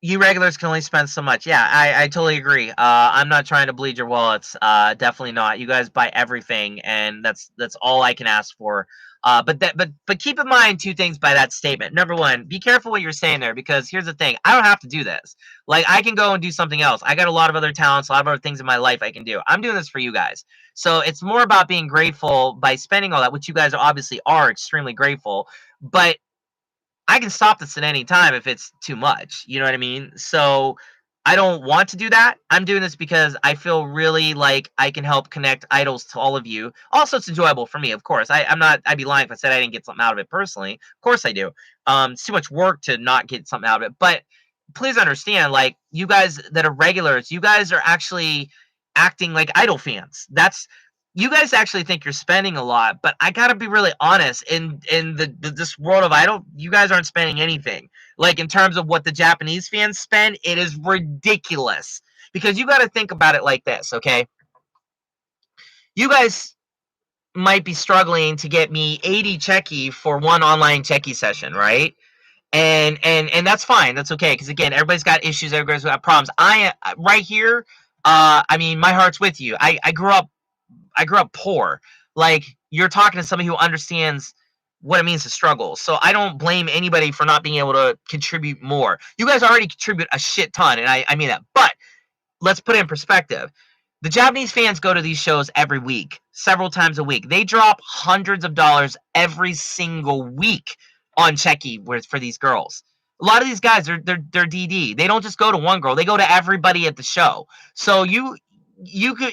You regulars can only spend so much. Yeah, I totally agree. I'm not trying to bleed your wallets. Definitely not. You guys buy everything, and that's all I can ask for. But keep in mind two things by that statement. Number one, be careful what you're saying there, because here's the thing: I don't have to do this. Like, I can go and do something else. I got a lot of other talents, a lot of other things in my life I can do. I'm doing this for you guys, so it's more about being grateful by spending all that, which you guys obviously are extremely grateful. But I can stop this at any time if it's too much. You know what I mean? So I don't want to do that. I'm doing this because I feel really like I can help connect idols to all of you. Also, it's enjoyable for me, of course. I'd be lying if I said I didn't get something out of it personally. Of course I do. It's too much work to not get something out of it. But please understand, like, you guys that are regulars, you guys are actually acting like idol fans. That's, you guys actually think you're spending a lot, but I gotta be really honest. In this world of idol, you guys aren't spending anything. Like, in terms of what the Japanese fans spend, it is ridiculous. Because you got to think about it like this, okay? You guys might be struggling to get me 80 checky for one online checky session, right? And that's fine. That's okay. Because again, everybody's got issues. Everybody's got problems. I right here. I mean, my heart's with you. I grew up poor. Like, you're talking to somebody who understands what it means to struggle. So I don't blame anybody for not being able to contribute more. You guys already contribute a shit ton, and I mean that. But let's put it in perspective. The Japanese fans go to these shows every week, several times a week. They drop hundreds of dollars every single week on Checky for these girls. A lot of these guys are they're DD. They don't just go to one girl; they go to everybody at the show. So you could,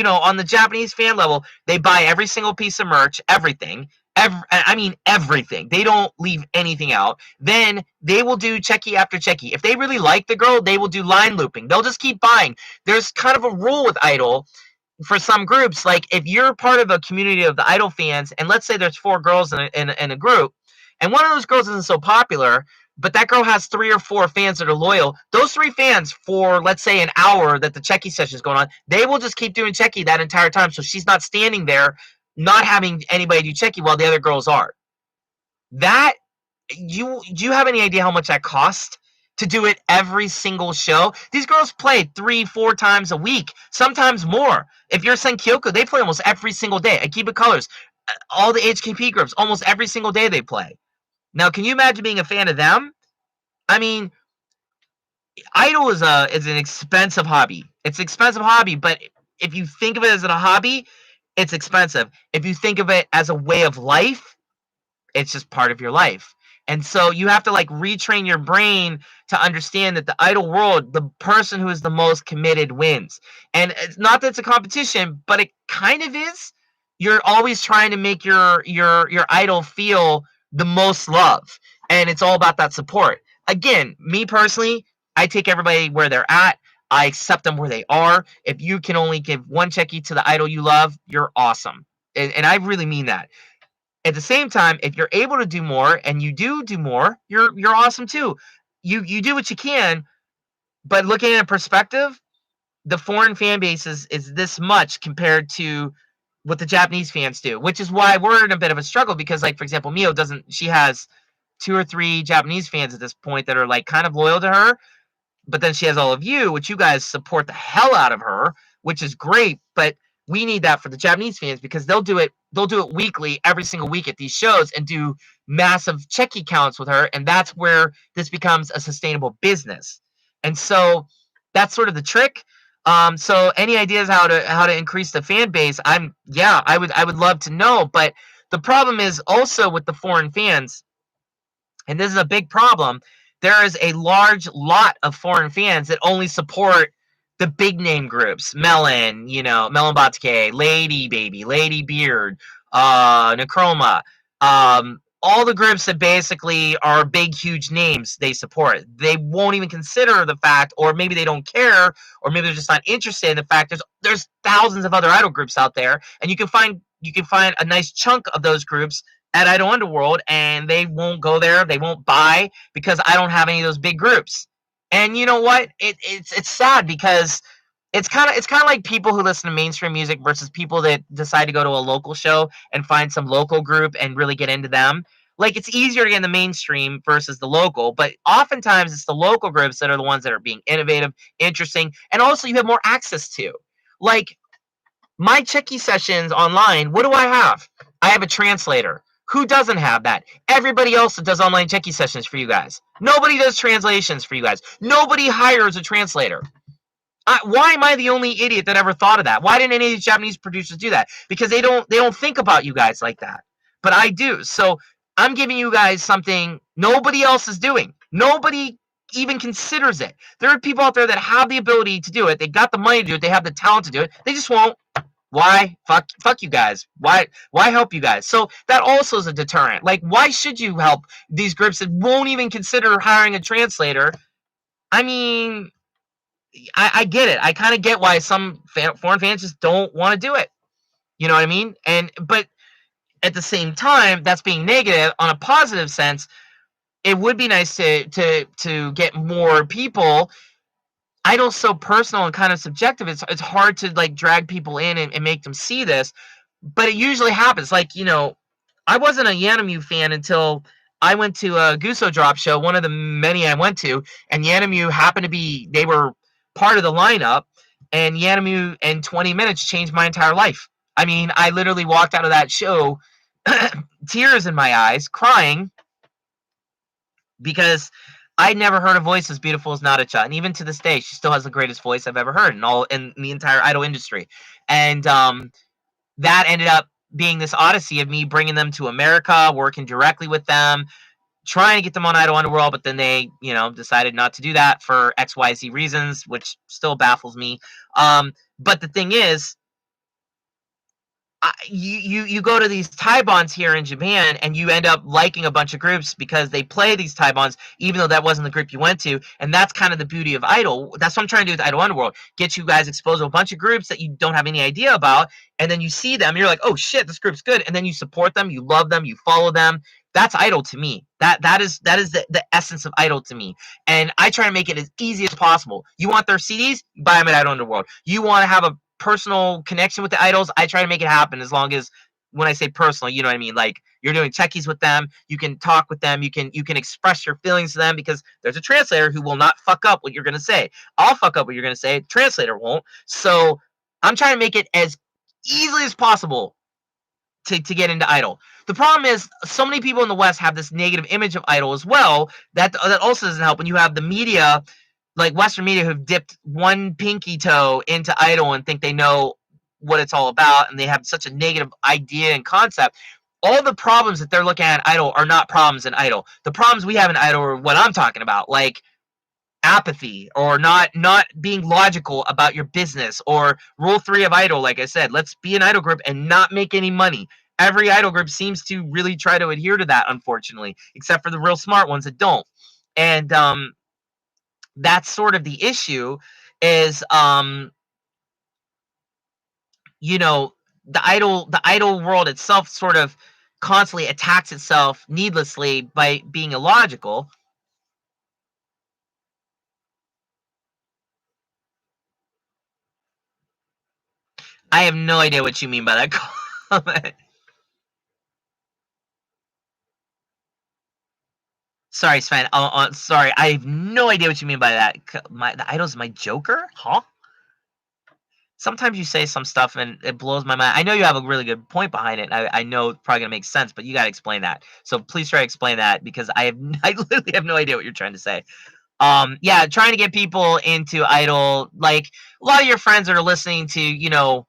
on the Japanese fan level, they buy every single piece of merch, everything. I mean everything. They don't leave anything out. Then they will do checky after checky. If they really like the girl, they will do line looping. They'll just keep buying. There's kind of a rule with Idol for some groups. Like, if you're part of a community of the Idol fans, and let's say there's 4 girls in a group, and one of those girls isn't so popular, but that girl has 3 or 4 fans that are loyal. Those 3 fans, for let's say an hour that the Checky session is going on, they will just keep doing Checky that entire time. So she's not standing there, not having anybody do Checky while the other girls are. That do you have any idea how much that costs to do it every single show? These girls play 3-4 times a week, sometimes more. If you're Senkyoko, they play almost every single day. Akiba Colors, all the HKP groups, almost every single day they play. Now, can you imagine being a fan of them? I mean, Idol is an expensive hobby. It's an expensive hobby, but if you think of it as a hobby, it's expensive. If you think of it as a way of life, it's just part of your life. And so you have to like retrain your brain to understand that the idol world, the person who is the most committed wins. And it's not that it's a competition, but it kind of is. You're always trying to make your idol feel the most love. And it's all about that support. Again, me personally, I take everybody where they're at. I accept them where they are. If you can only give one checky to the idol you love, you're awesome. And I really mean that. At the same time, if you're able to do more and you do more, you're awesome too. You do what you can, but looking at a perspective, the foreign fan base is this much compared to what the Japanese fans do, which is why we're in a bit of a struggle because, like, for example, Mio doesn't, she has 2 or 3 Japanese fans at this point that are like kind of loyal to her, but then she has all of you, which you guys support the hell out of her, which is great, but we need that for the Japanese fans because they'll do it weekly, every single week at these shows and do massive checky counts with her, and that's where this becomes a sustainable business. And so that's sort of the trick. So any ideas how to increase the fan base? I would love to know, but the problem is also with the foreign fans, and this is a big problem. There is a large lot of foreign fans that only support the big name groups. Melon, Melon Batake, Lady Baby, Lady Beard, Necroma. All the groups that basically are big, huge names they support. They won't even consider the fact, or maybe they don't care, or maybe they're just not interested in the fact there's thousands of other idol groups out there, and you can find a nice chunk of those groups at Idol Underworld, and they won't go there. They won't buy because I don't have any of those big groups. And you know what? It's sad because it's kind of like people who listen to mainstream music versus people that decide to go to a local show and find some local group and really get into them. Like, it's easier to get in the mainstream versus the local, but oftentimes it's the local groups that are the ones that are being innovative, interesting, and also you have more access to. Like, my Checky sessions online, what do I have? I have a translator. Who doesn't have that? Everybody else that does online Checky sessions for you guys. Nobody does translations for you guys. Nobody hires a translator. Why am I the only idiot that ever thought of that? Why didn't any of these Japanese producers do that? Because they don't think about you guys like that. But I do. So I'm giving you guys something nobody else is doing. Nobody even considers it. There are people out there that have the ability to do it. They got the money to do it. They have the talent to do it. They just won't. Why? Fuck you guys. Why help you guys? So that also is a deterrent. Like, why should you help these groups that won't even consider hiring a translator? I mean, I get it. I kind of get why some foreign fans just don't want to do it. You know what I mean? But at the same time, that's being negative. On a positive sense, it would be nice to get more people. Idol's so personal and kind of subjective. It's hard to like drag people in and make them see this, but it usually happens. Like, I wasn't a Yanamu fan until I went to a Guso Drop show, one of the many I went to, and Yanamu happened to be, they were part of the lineup, and Yanamu in 20 minutes changed my entire life. I mean, I literally walked out of that show, tears in my eyes, crying, because I'd never heard a voice as beautiful as Nadacha, and even to this day, she still has the greatest voice I've ever heard in the entire idol industry. And that ended up being this odyssey of me bringing them to America, working directly with them, trying to get them on Idol Underworld, but then they, decided not to do that for XYZ reasons, which still baffles me. But the thing is, you go to these taibons here in Japan and you end up liking a bunch of groups because they play these taibons, even though that wasn't the group you went to. And that's kind of the beauty of Idol. That's what I'm trying to do with Idol Underworld. Get you guys exposed to a bunch of groups that you don't have any idea about. And then you see them, and you're like, oh shit, this group's good. And then you support them, you love them, you follow them. That's idol to me. That is the essence of idol to me. And I try to make it as easy as possible. You want their CDs? Buy them at Idol Underworld. You want to have a personal connection with the idols? I try to make it happen, as long as, when I say personal, you know what I mean? Like, you're doing checkies with them, you can talk with them, you can express your feelings to them, because there's a translator who will not fuck up what you're gonna say. I'll fuck up what you're gonna say, translator won't. So I'm trying to make it as easily as possible to get into idol. The problem is, so many people in the West have this negative image of idol as well. That also doesn't help when you have the media, like Western media, who've dipped one pinky toe into idol and think they know what it's all about, and they have such a negative idea and concept. All the problems that they're looking at in idol are not problems in idol. The problems we have in idol are what I'm talking about, like apathy, or not being logical about your business, or rule 3 of idol. Like I said, let's be an idol group and not make any money. Every idol group seems to really try to adhere to that, unfortunately, except for the real smart ones that don't. And that's sort of the issue, is you know, the idol world itself sort of constantly attacks itself needlessly by being illogical. I have no idea what you mean by that comment. Sorry, Sven. Sorry, I have no idea what you mean by that. The idol's my Joker, huh? Sometimes you say some stuff and it blows my mind. I know you have a really good point behind it. I know it's probably gonna make sense, but you gotta explain that. So please try to explain that, because I literally have no idea what you're trying to say. Yeah, trying to get people into idol, like a lot of your friends that are listening to,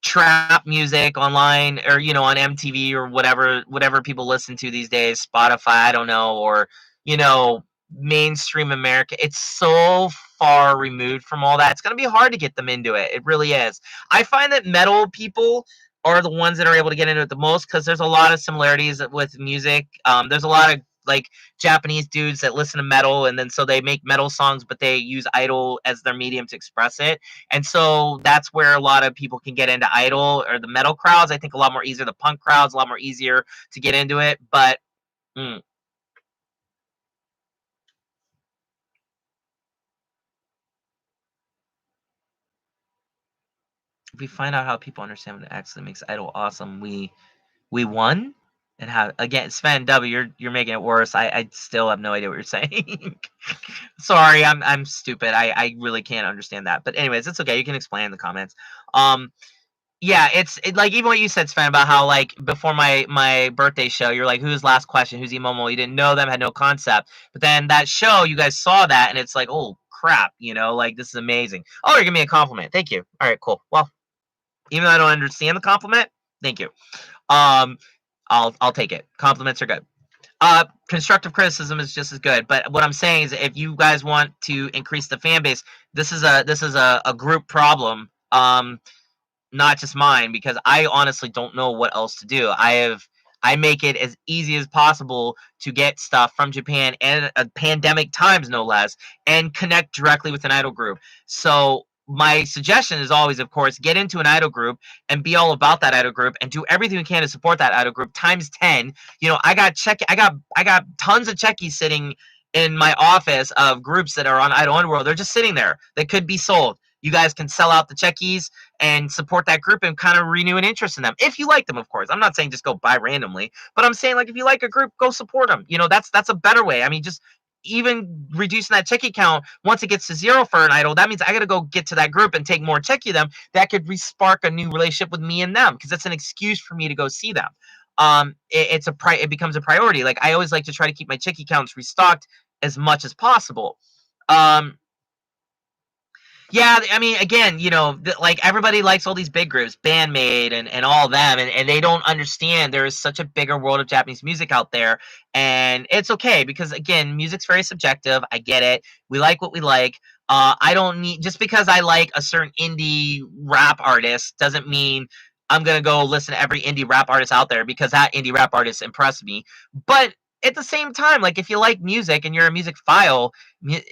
trap music online, or on MTV, or whatever people listen to these days, Spotify, I don't know, or you know mainstream America. It's so far removed from all that. It's going to be hard to get them into it. It really is. I find that metal people are the ones that are able to get into it the most, because there's a lot of similarities with music. There's a lot of, like, Japanese dudes that listen to metal, and then so they make metal songs, but they use idol as their medium to express it. And so that's where a lot of people can get into idol, or the metal crowds. I think a lot more easier. The punk crowds a lot more easier to get into it. But mm, if we find out how people understand what actually makes idol awesome, we won. And how, again, Sven W, you're making it worse. I still have no idea what you're saying. Sorry, I'm stupid. I really can't understand that. But anyways, it's okay. You can explain in the comments. Um, yeah, like, even what you said, Sven, about how, like, before my birthday show, you're like, who's Last Question, who's Emomo? You didn't know them, had no concept. But then that show, you guys saw that, and it's like, oh crap, like, this is amazing. Oh, you're giving me a compliment. Thank you. All right, cool. Well, even though I don't understand the compliment, thank you. Um, I'll take it. Compliments are good. Constructive criticism is just as good. But what I'm saying is, if you guys want to increase the fan base, this is a group problem. Not just mine, because I honestly don't know what else to do. I make it as easy as possible to get stuff from Japan, and pandemic times no less, and connect directly with an idol group. So my suggestion is always, of course, get into an idol group and be all about that idol group, and do everything we can to support that idol group times 10. I got tons of checkies sitting in my office of groups that are on Idol Underworld. They're just sitting there. They could be sold. You guys can sell out the checkies and support that group, and kind of renew an interest in them, if you like them, of course. I'm not saying just go buy randomly, but I'm saying, like, if you like a group, go support them. That's a better way. I mean, just even reducing that checkie count, once it gets to 0 for an idol, that means I got to go get to that group and take more checkie them. That could respark a new relationship with me and them, because that's an excuse for me to go see them. It becomes a priority. Like, I always like to try to keep my checkie counts restocked as much as possible. um yeah, I mean, again, like, everybody likes all these big groups, Bandmate and all of them, and they don't understand there is such a bigger world of Japanese music out there. And it's okay, because, again, music's very subjective. I get it. We like what we like. I don't need, just because I like a certain indie rap artist doesn't mean I'm gonna go listen to every indie rap artist out there because that indie rap artist impressed me. But at the same time, like, if you like music and you're a music file,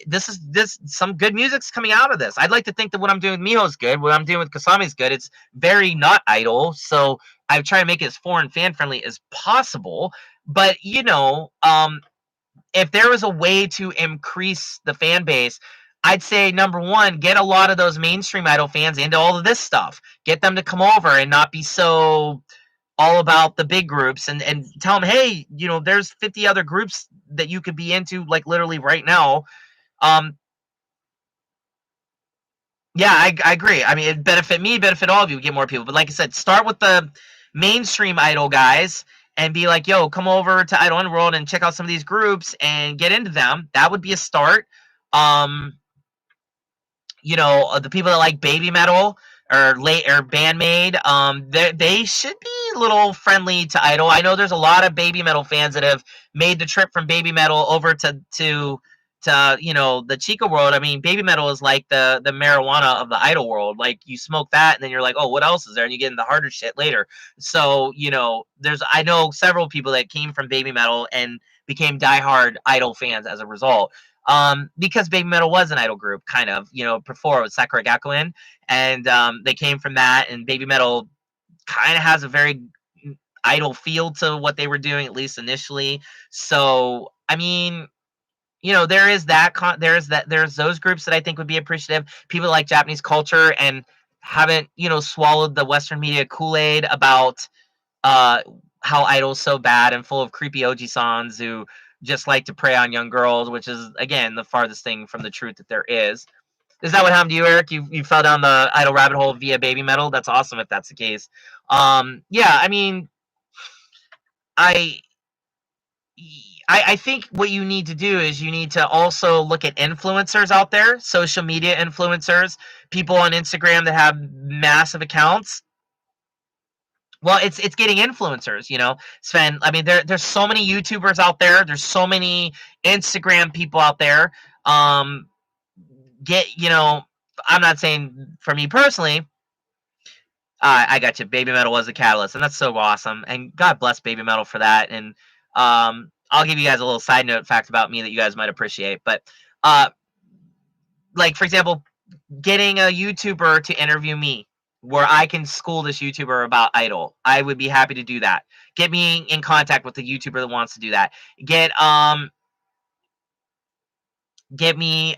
this some good music's coming out of this. I'd like to think that what I'm doing with Miho is good. What I'm doing with Kasami is good. It's very not idol, so I try to make it as foreign fan friendly as possible. But if there was a way to increase the fan base, I'd say number one, get a lot of those mainstream Idol fans into all of this stuff. Get them to come over and not be so all about the big groups, and tell them, hey, there's 50 other groups that you could be into, like literally right now. Um, yeah, I agree. I mean, it benefit me, benefit all of you, get more people. But like I said, start with the mainstream Idol guys and be like, yo, come over to Idol Underworld and check out some of these groups and get into them. That would be a start. Um, the people that like baby metal or Bandmade, they should be a little friendly to Idol. I know there's a lot of baby metal fans that have made the trip from baby metal over to the Chica world. I mean, baby metal is like the marijuana of the Idol world. Like, you smoke that and then you're like, oh, what else is there? And you get into the harder shit later. So I know several people that came from baby metal and became diehard Idol fans as a result. Because baby metal was an Idol group, kind of, before, with Sakura Gakuin, and they came from that, and baby metal kind of has a very Idol feel to what they were doing, at least initially. So, I mean, there is that, there's those groups that I think would be appreciative. People like Japanese culture and haven't, swallowed the Western media Kool-Aid about uh, how Idol's so bad and full of creepy Oji-sans who just like to prey on young girls, which is, again, the farthest thing from the truth that there is. Is that what happened to you, Eric? You fell down the Idol rabbit hole via baby metal? That's awesome if that's the case. Yeah, I mean, I I think what you need to do is you need to also look at influencers out there, social media influencers, people on Instagram that have massive accounts. Well, it's getting influencers, Sven. I mean, there's so many YouTubers out there. There's so many Instagram people out there. Get, I'm not saying for me personally. I got you. Baby Metal was a catalyst, and that's so awesome. And God bless Baby Metal for that. And I'll give you guys a little side note fact about me that you guys might appreciate. But like, for example, getting a YouTuber to interview me, where I can school this YouTuber about Idol, I would be happy to do that. Get me in contact with the YouTuber that wants to do that. Get me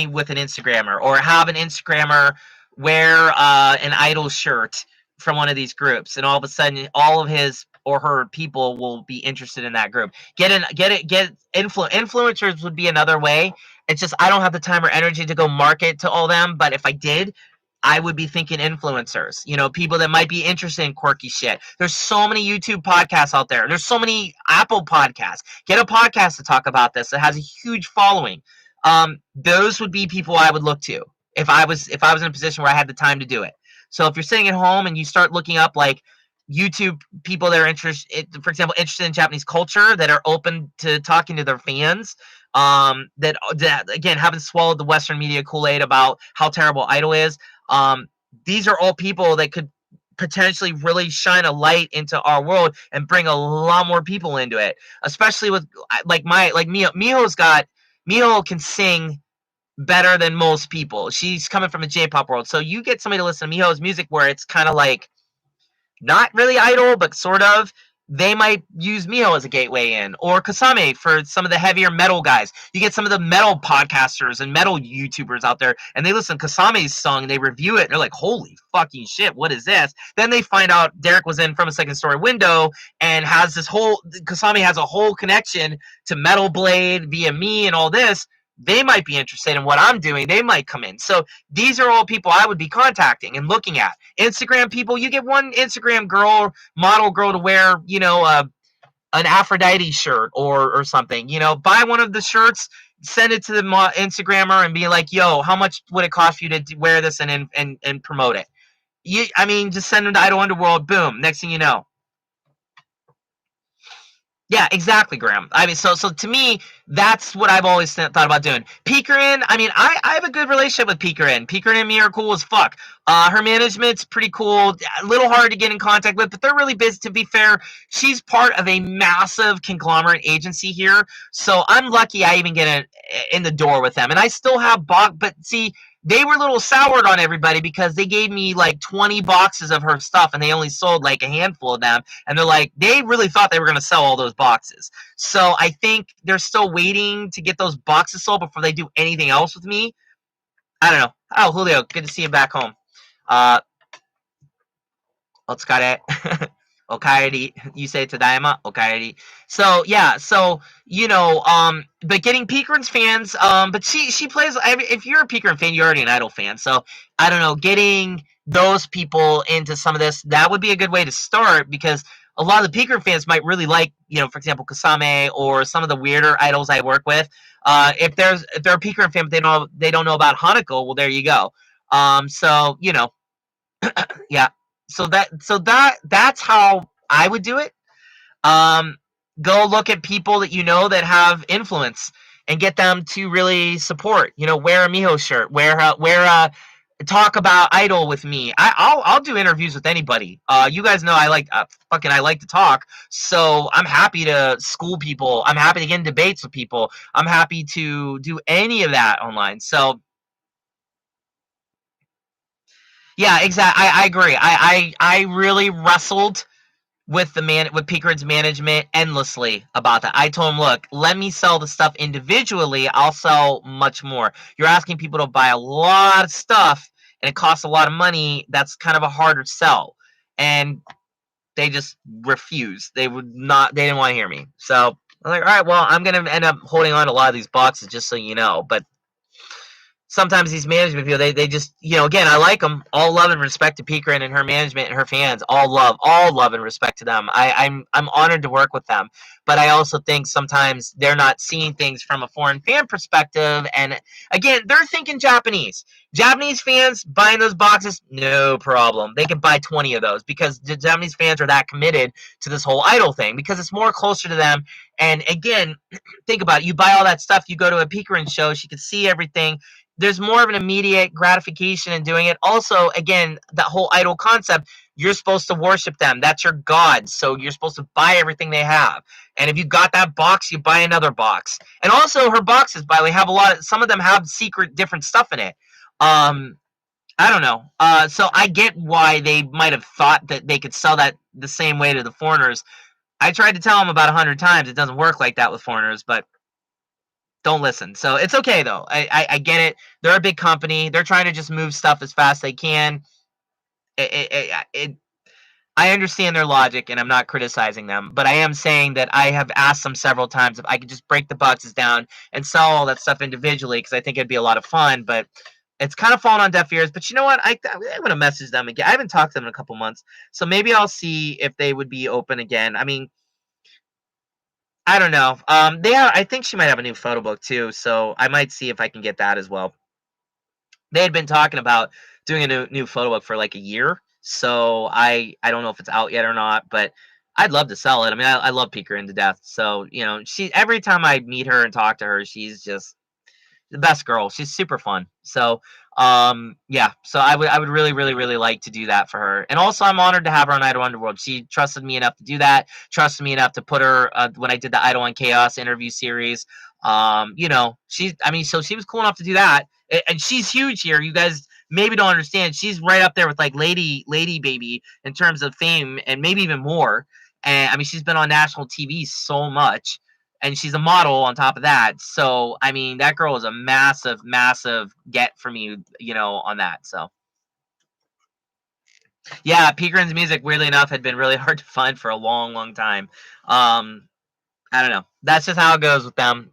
with an Instagrammer, or have an Instagrammer wear an Idol shirt from one of these groups, and all of a sudden all of his or her people will be interested in that group. Influencers would be another way. It's just I don't have the time or energy to go market to all them, but if I did, I would be thinking influencers, people that might be interested in quirky shit. There's so many YouTube podcasts out there. There's so many Apple podcasts. Get a podcast to talk about this that has a huge following. Those would be people I would look to if I was in a position where I had the time to do it. So if you're sitting at home and you start looking up like YouTube people that are interested, for example, interested in Japanese culture, that are open to talking to their fans, that again haven't swallowed the Western media Kool-Aid about how terrible Idol is. These are all people that could potentially really shine a light into our world and bring a lot more people into it, especially with like Miho can sing better than most people. She's coming from a J-pop world, so you get somebody to listen to Miho's music where it's kind of like not really Idol, but sort of. They might use Miho as a gateway in, or Kasame for some of the heavier metal guys. You get some of the metal podcasters and metal YouTubers out there, and they listen to Kasame's song and they review it, and they're like, holy fucking shit, what is this? Then they find out Derek was in From a Second Story Window and Kasame has a whole connection to Metal Blade via me and all this. They might be interested in what I'm doing. They might come in. So these are all people I would be contacting and looking at. Instagram people, you get one Instagram model girl to wear, an Aphrodite shirt or something. Buy one of the shirts, send it to the Instagrammer and be like, yo, how much would it cost for you to wear this and promote it? Just send them to Idol Underworld, boom, next thing you know. Yeah, exactly, Graham. So to me, that's what I've always thought about doing. Peekerin, I have a good relationship with Peekerin. Peekerin and me are cool as fuck. Her management's pretty cool. A little hard to get in contact with, but they're really busy. To be fair, she's part of a massive conglomerate agency here, so I'm lucky I even get in the door with them. And I still have but see, they were a little soured on everybody because they gave me like 20 boxes of her stuff and they only sold like a handful of them. And they're like, they really thought they were going to sell all those boxes. So I think they're still waiting to get those boxes sold before they do anything else with me. I don't know. Oh, Julio, good to see you back home. Otsukare. Okaeri. You say Tadaima? Okaeri. So yeah, so but getting Peakrin's fans, but she plays. If you're a Peakrin fan, you're already an Idol fan. So I don't know, getting those people into some of this, that would be a good way to start, because a lot of the Peakrin fans might really like, for example, Kasame or some of the weirder idols I work with. If they're a Peakrin fan, but they don't know about Hanako, well, there you go. So yeah. That's how I would do it. Um, Go look at people that that have influence and get them to really support. Wear a Miho shirt. Talk about Idol with me. I'll do interviews with anybody. You guys know I like to talk. So I'm happy to school people. I'm happy to get in debates with people. I'm happy to do any of that online. So yeah, exactly. I agree. I really wrestled with Peakrid's management endlessly about that. I told him, look, let me sell the stuff individually. I'll sell much more. You're asking people to buy a lot of stuff and it costs a lot of money. That's kind of a harder sell. And they just refused. They didn't want to hear me. So I'm like, all right, well, I'm going to end up holding on to a lot of these boxes, just so you know. But sometimes these management people, they just, again, I like them. All love and respect to Peakrin and her management and her fans. All love and respect to them. I'm honored to work with them. But I also think sometimes they're not seeing things from a foreign fan perspective. And again, they're thinking Japanese. Japanese fans buying those boxes, no problem. They can buy 20 of those because the Japanese fans are that committed to this whole idol thing because it's more closer to them. And again, think about it. You buy all that stuff, you go to a Peakrin show, she can see everything. There's more of an immediate gratification in doing it. Also, again, that whole idol concept, you're supposed to worship them. That's your god. So you're supposed to buy everything they have. And if you got that box, you buy another box. And also her boxes, by the way, have some of them have secret different stuff in it. I don't know. So I get why they might have thought that they could sell that the same way to the foreigners. I tried to tell them about 100 times. It doesn't work like that with foreigners, but don't listen. So it's okay though. I get it. They're a big company. They're trying to just move stuff as fast as they can. I understand their logic, and I'm not criticizing them, but I am saying that I have asked them several times if I could just break the boxes down and sell all that stuff individually because I think it'd be a lot of fun. But it's kind of fallen on deaf ears. But you know what? I'm going to message them again. I haven't talked to them in a couple months, so maybe I'll see if they would be open again. I mean, I don't know. I think she might have a new photo book too, so I might see if I can get that as well. They had been talking about doing a new photo book for like a year, so I don't know if it's out yet or not, but I'd love to sell it. I mean, I love Peekrin to death, so she every time I meet her and talk to her, she's just the best girl. She's super fun. So yeah, so I would really really really like to do that for her. And also I'm honored to have her on Idol Underworld. She trusted me enough to do that, trusted me enough to put her when I did the Idol and Chaos interview series. So she was cool enough to do that. And she's huge here. You guys maybe don't understand. She's right up there with like Lady Baby in terms of fame and maybe even more. And I mean, she's been on national TV so much, and she's a model on top of that. So, I mean, that girl is a massive, massive get for me, on that. So, yeah, Peakrin's music, weirdly enough, had been really hard to find for a long, long time. I don't know. That's just how it goes with them.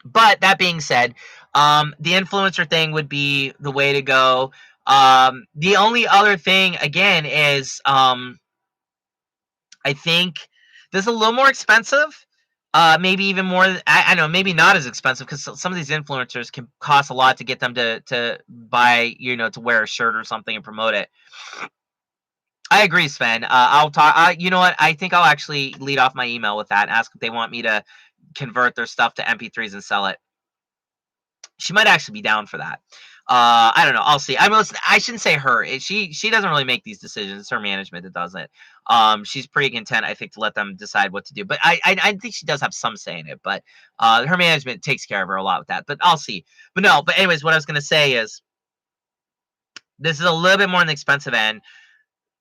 But that being said, the influencer thing would be the way to go. The only other thing, again, is I think this is a little more expensive. Maybe even more. I know, maybe not as expensive because some of these influencers can cost a lot to get them to buy, to wear a shirt or something and promote it. I agree, Sven. I'll talk. You know what? I think I'll actually lead off my email with that and ask if they want me to convert their stuff to MP3s and sell it. She might actually be down for that. I don't know. I'll see. I mean, listen, I shouldn't say her. She doesn't really make these decisions. It's her management that does it. She's pretty content, I think, to let them decide what to do. But I think she does have some say in it. But her management takes care of her a lot with that. But I'll see. But no. But anyways, what I was gonna say is This is a little bit more on the expensive end.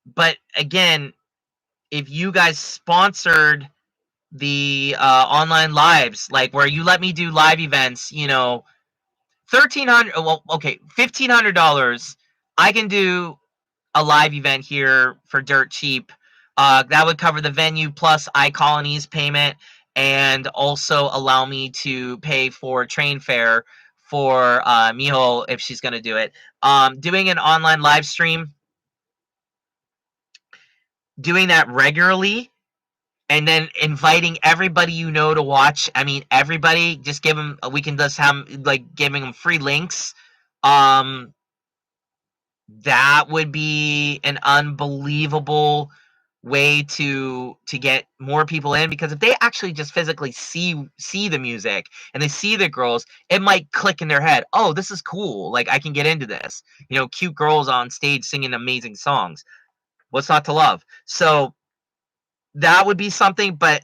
But again, if you guys sponsored the online lives, like where you let me do live events, you know, $1,500, I can do a live event here for dirt cheap. That would cover the venue plus iColonies payment, and also allow me to pay for train fare for Miho if she's going to do it. Doing an online live stream, doing that regularly, and then inviting everybody you know to watch. I mean, everybody. Just give them. We can just have like giving them free links. Um, that would be an unbelievable way to get more people in, because if they actually just physically see the music and they see the girls, it might click in their head, oh, this is cool, like I can get into this, you know, cute girls on stage singing amazing songs, what's not to love? So that would be something, but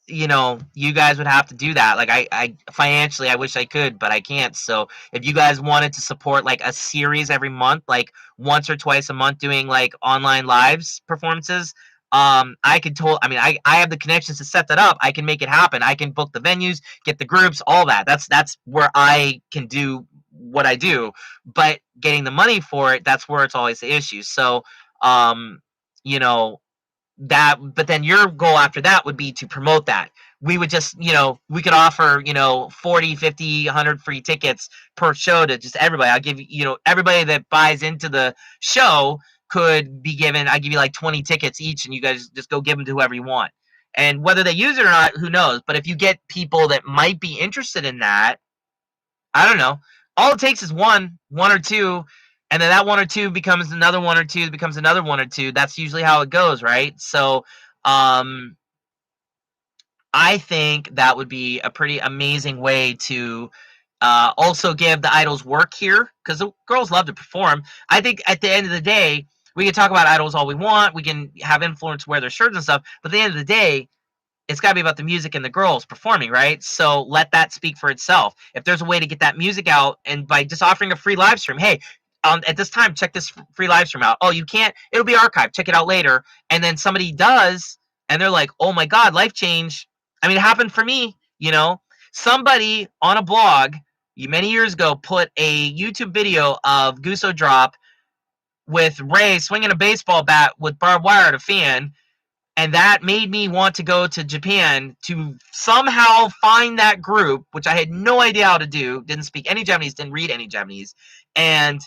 you know, you guys would have to do that. Like I financially, I wish I could, but I can't. So if you guys wanted to support like a series every month, like once or twice a month, doing like online lives performances, I could I mean, I have the connections to set that up. I can make it happen. I can book the venues, get the groups, all that. That's where I can do what I do. But getting the money for it, that's where it's always the issue. So, you know, that, but then your goal after that would be to promote that. We would just, you know, we could offer, you know, 40, 50, 100 free tickets per show to just everybody. I'll give you, you know, everybody that buys into the show could be given, I give you like 20 tickets each, and you guys just go give them to whoever you want. And whether they use it or not, who knows? But if you get people that might be interested in that, I don't know. All it takes is one or two, and then that one or two becomes another one or two, becomes another one or two. That's usually how it goes, right? So, um, I think that would be a pretty amazing way to also give the idols work here, because the girls love to perform. I think at the end of the day, we can talk about idols all we want. We can have influence wear their shirts and stuff, but at the end of the day, it's got to be about the music and the girls performing, right? So let that speak for itself. If there's a way to get that music out, and by just offering a free live stream, hey, at this time, check this free live stream out. Oh, you can't? It'll be archived. Check it out later. And then somebody does, and they're like, oh my God, life change. I mean, it happened for me, you know? Somebody on a blog many years ago put a YouTube video of Guso Drop with Ray swinging a baseball bat with barbed wire at a fan, and that made me want to go to Japan to somehow find that group, which I had no idea how to do, didn't speak any Japanese, didn't read any Japanese, and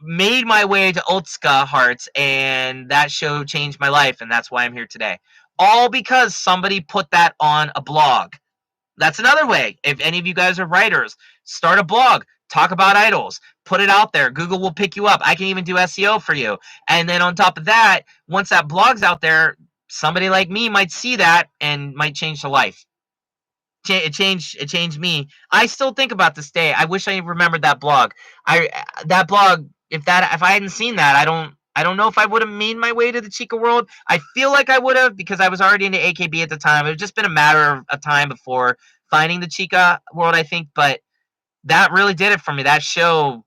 made my way to Otsuka Hearts, and that show changed my life, and that's why I'm here today. All because somebody put that on a blog. That's another way. If any of you guys are writers, start a blog, talk about idols, put it out there. Google will pick you up. I can even do SEO for you. And then on top of that, once that blog's out there, somebody like me might see that and might change their life. It changed me. I still think about this day. I wish I remembered that blog. That blog, if I hadn't seen that, I don't know if I would have made my way to the Chica world. I feel like I would have, because I was already into AKB at the time. It had just been a matter of time before finding the Chica world, I think. But that really did it for me. That show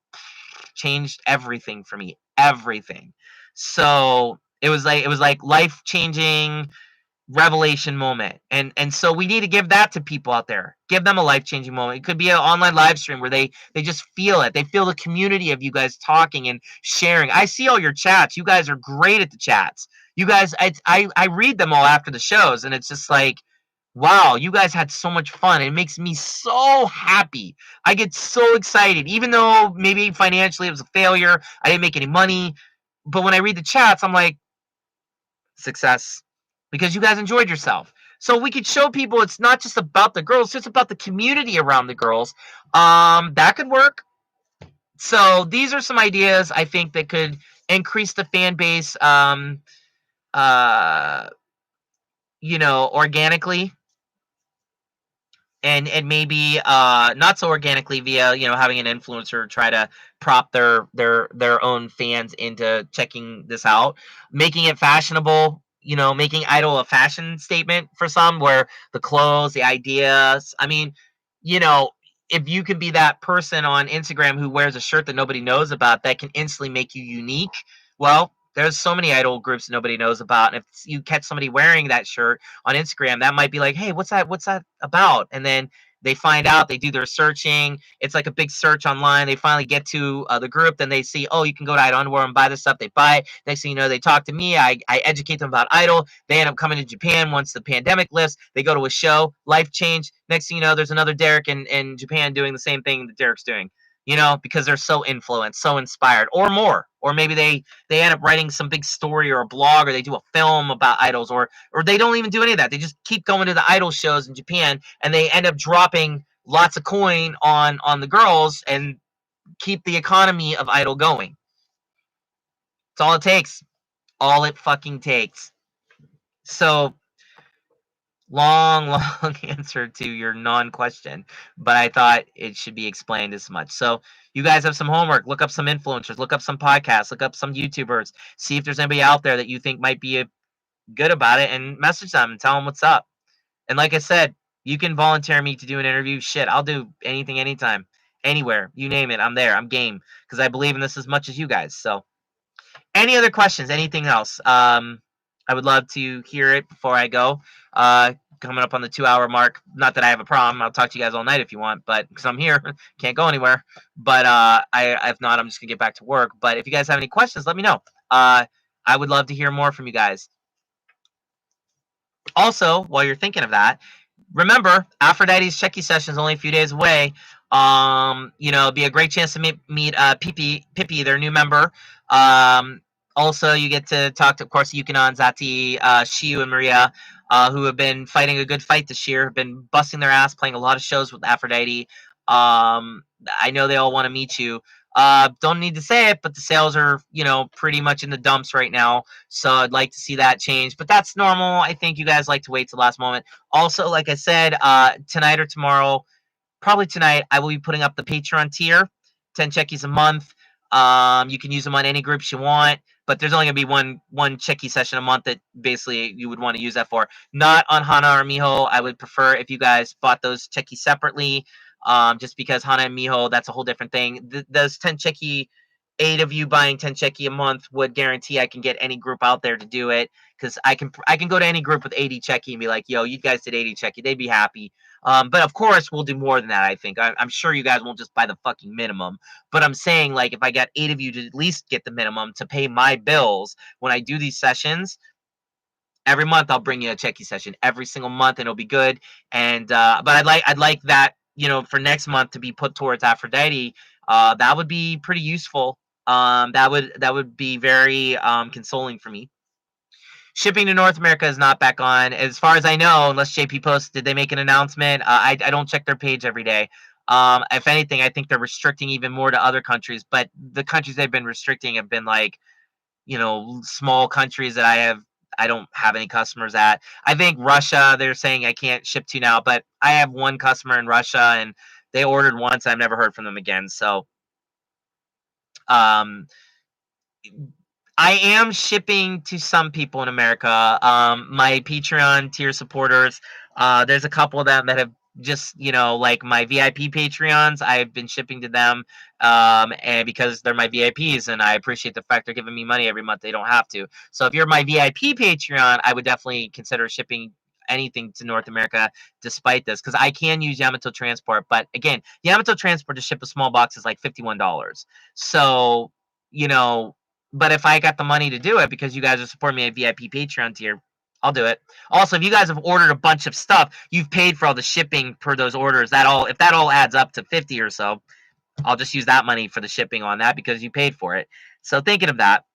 changed everything for me. Everything. So it was like life changing revelation moment, and so we need to give that to people out there. Give them a life-changing moment. It could be an online live stream where they just feel it. They feel the community of you guys talking and sharing. I see all your chats. You guys are great at the chats. You guys, I read them all after the shows, and it's just like, wow, you guys had so much fun. It makes me so happy. I get so excited, even though maybe financially it was a failure, I didn't make any money, but when I read the chats, I'm like, success, because you guys enjoyed yourself. So we could show people it's not just about the girls, it's about the community around the girls. That could work. So these are some ideas I think that could increase the fan base, uh, you know, organically, and maybe not so organically via, you know, having an influencer try to prop their own fans into checking this out, making it fashionable, you know, making idol a fashion statement for some, where the clothes, the ideas, I mean, you know, if you can be that person on Instagram who wears a shirt that nobody knows about that can instantly make you unique, well, there's so many idol groups nobody knows about. And if you catch somebody wearing that shirt on Instagram, that might be like, hey, what's that? What's that about? And then they find out, they do their searching. It's like a big search online. They finally get to the group, then they see, oh, you can go to Idol Underwear and buy this stuff. They buy it. Next thing you know, they talk to me. I educate them about Idol. They end up coming to Japan once the pandemic lifts. They go to a show, life change. Next thing you know, there's another Derek in Japan doing the same thing that Derek's doing. You know, because they're so influenced, so inspired, or more. Or maybe they end up writing some big story or a blog, or they do a film about idols, or they don't even do any of that. They just keep going to the idol shows in Japan, and they end up dropping lots of coin on the girls and keep the economy of idol going. That's all it takes. All it fucking takes. So long answer to your non-question, but I thought it should be explained as much. So you guys have some homework. Look up some influencers, look up some podcasts, look up some YouTubers, see if there's anybody out there that you think might be good about it, and message them and tell them what's up. And like I said, you can volunteer me to do an interview. Shit, I'll do anything, anytime, anywhere. You name it, I'm there. I'm game because I believe in this as much as you guys. So any other questions? Anything else? I would love to hear it before I go. Coming up on the 2-hour mark. Not that I have a problem. I'll talk to you guys all night if you want, but because I'm here, can't go anywhere. But if not, I'm just gonna get back to work. But if you guys have any questions, let me know. I would love to hear more from you guys. Also, while you're thinking of that, remember Aphrodite's Checky session is only a few days away. It'd be a great chance to meet Pippi, their new member. Also, you get to talk to, of course, Yukinon, Zati, Shiu, and Maria, who have been fighting a good fight this year, have been busting their ass, playing a lot of shows with Aphrodite. I know they all want to meet you. Don't need to say it, but the sales are, pretty much in the dumps right now. So I'd like to see that change, but that's normal. I think you guys like to wait till the last moment. Also, like I said, tonight or tomorrow, probably tonight, I will be putting up the Patreon tier, 10 checkies a month. You can use them on any groups you want, but there's only gonna be one checky session a month that basically you would want to use that for. Not on Hana or Miho. I would prefer if you guys bought those checkies separately, just because Hana and Miho, that's a whole different thing. Those 10 checky, 8 of you buying 10 checky a month would guarantee I can get any group out there to do it, because I can go to any group with 80 checky and be like, yo, you guys did 80 checky. They'd be happy. But of course, we'll do more than that, I think. I'm sure you guys won't just buy the fucking minimum. But I'm saying, like, if I got 8 of you to at least get the minimum to pay my bills when I do these sessions, every month I'll bring you a checky session every single month, and it'll be good. And but I'd like that, for next month to be put towards Aphrodite. That would be pretty useful. That would be very consoling for me. Shipping to North America is not back on. As far as I know, unless JP Post, did they make an announcement? I don't check their page every day. If anything, I think they're restricting even more to other countries. But the countries they've been restricting have been like, small countries that I don't have any customers at. I think Russia, they're saying I can't ship to now, but I have one customer in Russia, and they ordered once. I've never heard from them again. So, um, I am shipping to some people in America. My Patreon tier supporters, there's a couple of them that have just, like my VIP Patreons, I've been shipping to them, and because they're my VIPs, and I appreciate the fact they're giving me money every month. They don't have to. So if you're my VIP Patreon, I would definitely consider shipping anything to North America despite this, because I can use Yamato Transport. But again, Yamato Transport to ship a small box is like $51. So, but if I got the money to do it, because you guys are supporting me at VIP Patreon tier, I'll do it. Also, if you guys have ordered a bunch of stuff, you've paid for all the shipping per those orders. If that all adds up to 50 or so, I'll just use that money for the shipping on that because you paid for it. So thinking of that.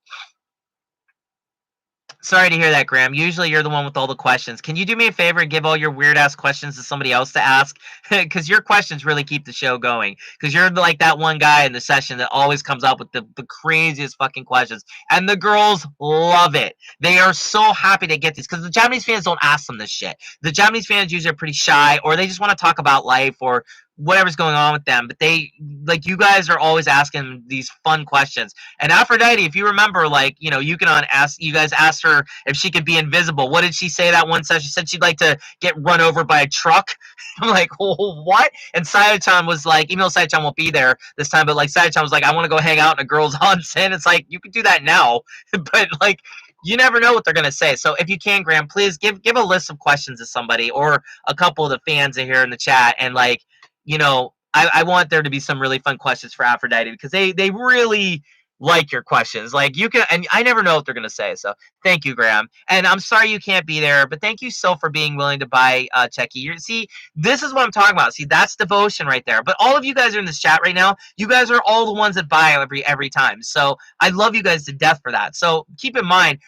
Sorry to hear that, Graham. Usually you're the one with all the questions. Can you do me a favor and give all your weird-ass questions to somebody else to ask? Because your questions really keep the show going. Because you're like that one guy in the session that always comes up with the craziest fucking questions. And the girls love it. They are so happy to get these. Because the Japanese fans don't ask them this shit. The Japanese fans usually are pretty shy, or they just want to talk about life, or whatever's going on with them. But they, like, you guys are always asking these fun questions. And Aphrodite, if you remember, like, you can you guys asked her if she could be invisible. What did she say that one session? She said she'd like to get run over by a truck. I'm like, oh, what? And Sayachan was like, even though Sayachan won't be there this time, but like Sayachan was like, I want to go hang out in a girl's onsen. It's like, you could do that now, but like, you never know what they're gonna say. So if you can, Graham, please give a list of questions to somebody or a couple of the fans in here in the chat, and like, I want there to be some really fun questions for Aphrodite, because they really like your questions. Like, you can, and I never know what they're gonna say. So thank you, Graham. And I'm sorry you can't be there, but thank you so for being willing to buy Checky. See, this is what I'm talking about. See, that's devotion right there. But all of you guys are in this chat right now. You guys are all the ones that buy every time. So I love you guys to death for that. So keep in mind,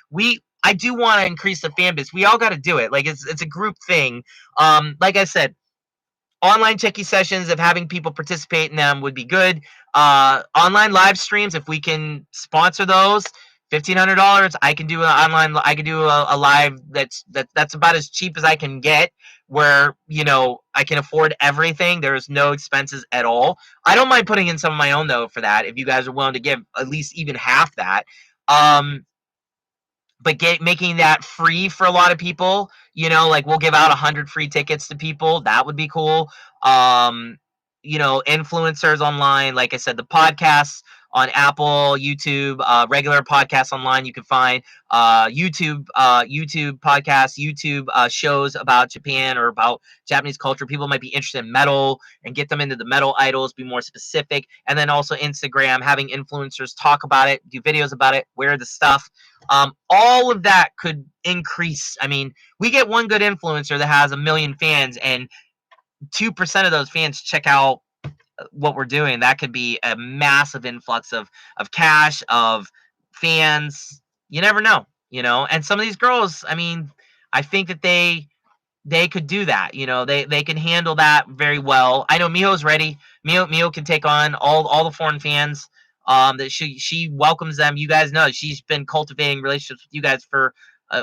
I do want to increase the fan base. We all got to do it. Like, it's a group thing. Like I said, online checky sessions, if having people participate in them would be good. Online live streams, if we can sponsor those, $1,500. I can do an online. I can do a live that's about as cheap as I can get, where I can afford everything. There's no expenses at all. I don't mind putting in some of my own though for that. If you guys are willing to give at least even half that. But making that free for a lot of people, like, we'll give out 100 free tickets to people. That would be cool. Influencers online, like I said, the podcasts on Apple, YouTube, regular podcasts online, you can find YouTube podcasts, YouTube shows about Japan or about Japanese culture. People might be interested in metal, and get them into the metal idols, be more specific. And then also Instagram, having influencers talk about it, do videos about it, wear the stuff. All of that could increase. I mean, we get one good influencer that has 1 million fans, and 2% of those fans check out what we're doing. That could be a massive influx of cash, of fans. You never know, And some of these girls, I mean, I think that they could do that. They can handle that very well. I know Miho's ready. Miho can take on all the foreign fans. That she welcomes them. You guys know she's been cultivating relationships with you guys for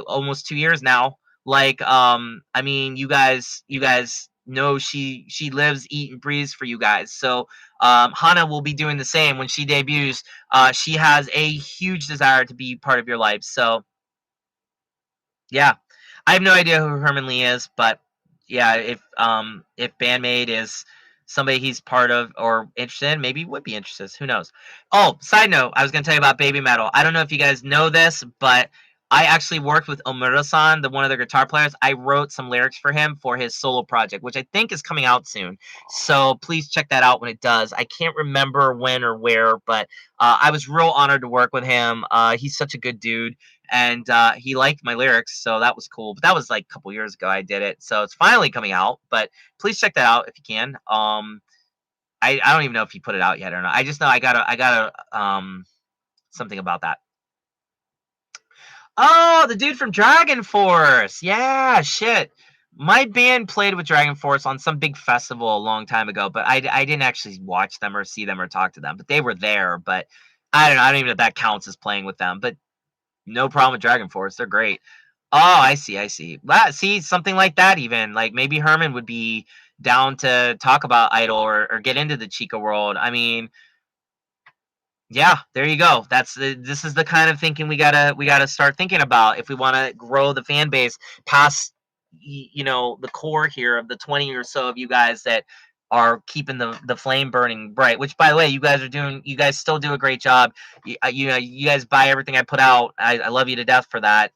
almost 2 years now. Like, I mean, you guys know she lives, eat, and breathes for you guys. So Hana will be doing the same when she debuts. She has a huge desire to be part of your life. So yeah, I have no idea who Herman Lee is, but yeah, if Bandmate is somebody he's part of or interested in, maybe he would be interested. Who knows? Oh, side note, I was going to tell you about Baby Metal. I don't know if you guys know this, but I actually worked with Omura-san, one of the guitar players. I wrote some lyrics for him for his solo project, which I think is coming out soon. So please check that out when it does. I can't remember when or where, but I was real honored to work with him. He's such a good dude, and he liked my lyrics, so that was cool. But that was like a couple years ago I did it, so it's finally coming out. But please check that out if you can. I don't even know if he put it out yet or not. I just know I got a something about that. Oh, the dude from Dragon Force. Yeah, shit. My band played with Dragon Force on some big festival a long time ago, but I didn't actually watch them or see them or talk to them. But they were there. But I don't know. I don't even know if that counts as playing with them. But no problem with Dragon Force. They're great. Oh, I see. See, something like that even. Like, maybe Herman would be down to talk about Idol or get into the Chica world. I mean, yeah, there you go. This is the kind of thinking we gotta start thinking about if we want to grow the fan base past the core here of the 20 or so of you guys that are keeping the flame burning bright. Which, by the way, you guys still do a great job. You guys buy everything I put out. I love you to death for that.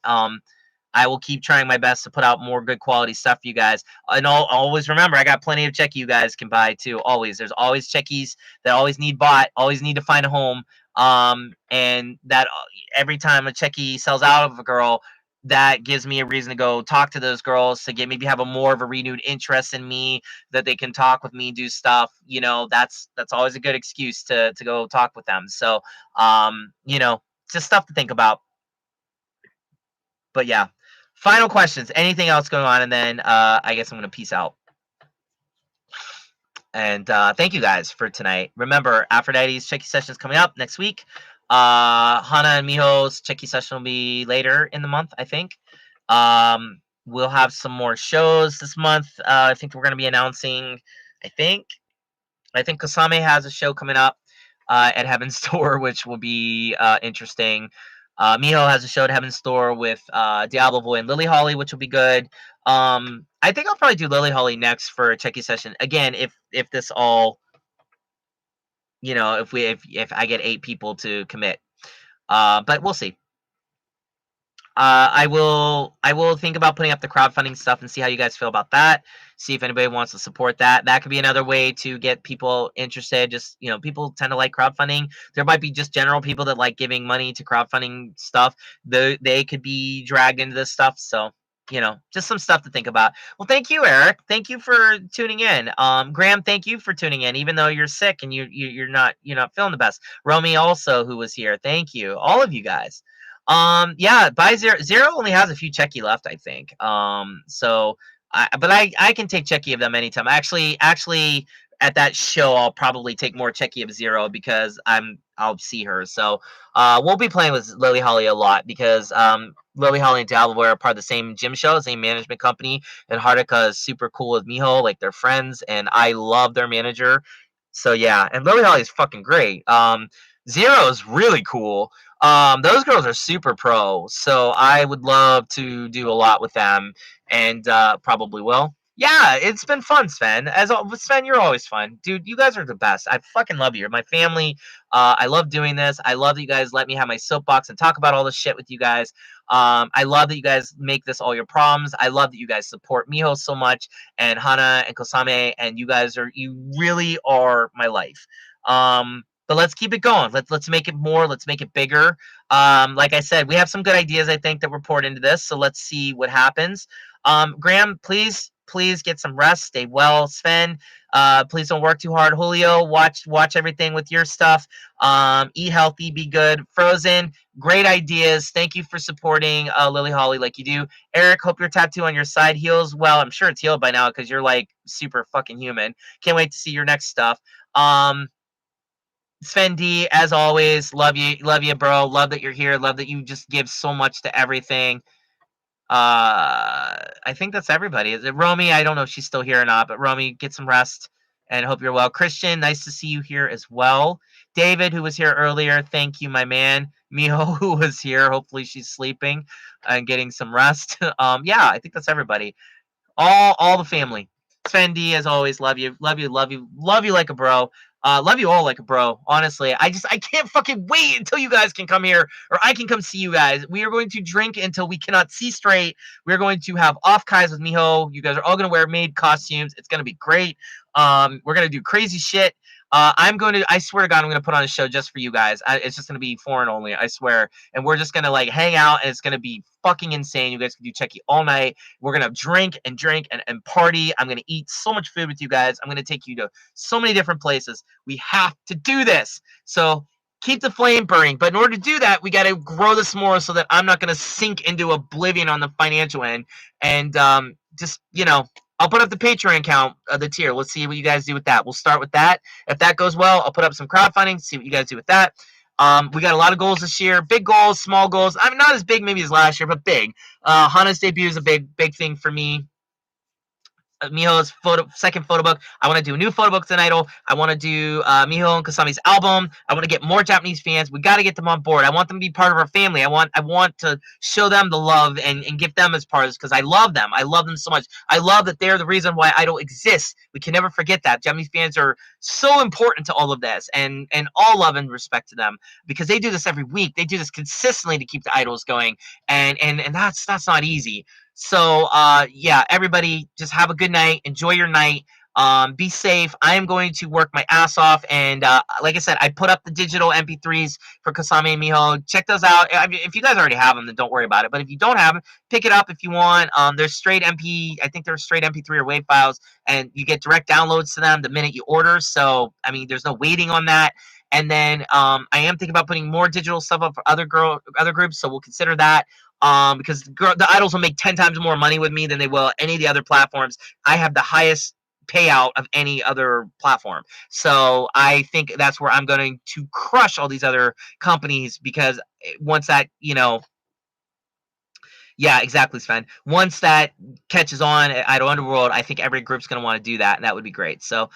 I will keep trying my best to put out more good quality stuff for you guys. And always remember, I got plenty of checky you guys can buy too. Always. There's always checkies that always need bought, always need to find a home. And that every time a checky sells out of a girl, that gives me a reason to go talk to those girls to maybe have a more of a renewed interest in me, that they can talk with me, do stuff. That's always a good excuse to go talk with them. So, just stuff to think about. But yeah. Final questions. Anything else going on? And then I guess I'm going to peace out. And thank you guys for tonight. Remember, Aphrodite's Checky session is coming up next week. Hana and Miho's Checky session will be later in the month, I think. We'll have some more shows this month. I think we're going to be announcing, I think Kasame has a show coming up at Heaven's Door, which will be interesting. Miho has a show at Heaven's Door with Diablo Boy and Lily Holly, which will be good. I think I'll probably do Lily Holly next for a checky session. Again, if this all, if I get 8 people to commit, but we'll see. I will think about putting up the crowdfunding stuff and see how you guys feel about that. See if anybody wants to support that. That could be another way to get people interested. Just, people tend to like crowdfunding. There might be just general people that like giving money to crowdfunding stuff. They could be dragged into this stuff. So, just some stuff to think about. Well, thank you, Eric. Thank you for tuning in. Graham, thank you for tuning in, even though you're sick and you're not feeling the best. Romy also, who was here. Thank you, all of you guys. Yeah, buy Zero only has a few Checky left, I think. So I can take Checky of them anytime. Actually, at that show, I'll probably take more Checky of Zero because I'll see her. So we'll be playing with Lily Holly a lot because Lily Holly and Diablo are part of the same gym show, same management company, and Haruka is super cool with Miho, like they're friends, and I love their manager. So yeah, and Lily Holly is fucking great. Zero is really cool. Those girls are super pro, so I would love to do a lot with them, and probably will. Yeah, it's been fun, Sven. Sven, you're always fun, dude. You guys are the best. I fucking love you. You're my family. I love doing this. I love that you guys let me have my soapbox and talk about all this shit with you guys. I love that you guys make this all your problems. I love that you guys support Miho so much, and Hana and Kosame, and you really are my life. But let's keep it going. Let's make it more. Let's make it bigger. Like I said, we have some good ideas, I think, that were poured into this. So let's see what happens. Graham, please get some rest. Stay well. Sven, please don't work too hard. Julio, watch everything with your stuff. Eat healthy, be good. Frozen, great ideas. Thank you for supporting Lily Holly like you do. Eric, hope your tattoo on your side heals. Well, I'm sure it's healed by now because you're like super fucking human. Can't wait to see your next stuff. Sven D, as always, love you, bro. Love that you're here. Love that you just give so much to everything. I think that's everybody. Is it Romy? I don't know if she's still here or not, but Romy, get some rest and hope you're well. Christian, nice to see you here as well. David, who was here earlier, thank you, my man. Miho, who was here, hopefully she's sleeping and getting some rest. Yeah, I think that's everybody. All the family. Sven D, as always, love you like a bro. Love you all like a bro. Honestly, I can't fucking wait until you guys can come here, or I can come see you guys. We are going to drink until we cannot see straight. We're going to have off kais with Miho. You guys are all gonna wear maid costumes. It's gonna be great. We're gonna do crazy shit. I swear to God, I'm gonna put on a show just for you guys. It's just gonna be foreign only, I swear. And we're just gonna like hang out, and it's gonna be fucking insane. You guys can do Checky all night. We're gonna drink and party. I'm gonna eat so much food with you guys. I'm gonna take you to so many different places. We have to do this. So keep the flame burning. But in order to do that, we got to grow this more so that I'm not going to sink into oblivion on the financial end. And just, I'll put up the Patreon account of the tier. Let's see what you guys do with that. We'll start with that. If that goes well, I'll put up some crowdfunding, see what you guys do with that. We got a lot of goals this year. Big goals, small goals. I mean, not as big maybe as last year, but big. Hana's debut is a big thing for me. Miho's second photo book. I want to do a new photo book tonight. I want to do Miho and Kasame's album. I want to get more Japanese fans. We got to get them on board. I want them to be part of our family. I want to show them the love and give them as part of this because I love them. I love them so much. I love that they're the reason why Idol exists. We can never forget that. Japanese fans are so important to all of this, and all love and respect to them because they do this every week. They do this consistently to keep the idols going, and that's not easy. So, yeah, everybody just have a good night. Enjoy your night. Be safe. I am going to work my ass off. And like I said, I put up the digital MP3s for Kasame and Miho. Check those out. I mean, if you guys already have them, then don't worry about it. But if you don't have them, pick it up if you want. They're straight I think they're straight MP3 or WAV files. And you get direct downloads to them the minute you order. So, I mean, there's no waiting on that. And then I am thinking about putting more digital stuff up for other groups. So we'll consider that. Because the idols will make 10 times more money with me than they will any of the other platforms. I have the highest payout of any other platform. So I think that's where I'm going to crush all these other companies because once that, yeah, exactly, Sven. Once that catches on at Idol Underworld, I think every group's going to want to do that, and that would be great. So,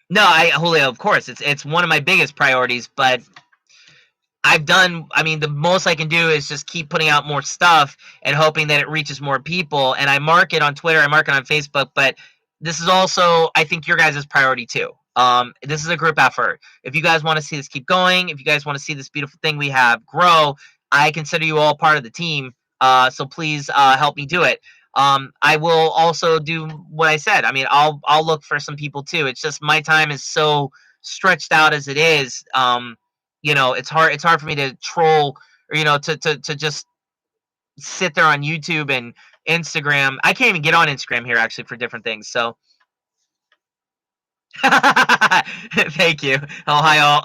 No, Julio, of course, it's one of my biggest priorities, but I mean, the most I can do is just keep putting out more stuff and hoping that it reaches more people. And I mark it on Twitter, I mark it on Facebook, but this is also, I think, your guys' priority too. This is a group effort. If you guys want to see this keep going, if you guys want to see this beautiful thing we have grow, I consider you all part of the team. So please help me do it. I will also do what I said. I mean, I'll look for some people too. It's just my time is so stretched out as it is. It's hard for me to troll or to just sit there on YouTube and Instagram. I can't even get on Instagram here actually for different things. So thank you. Oh, hi all.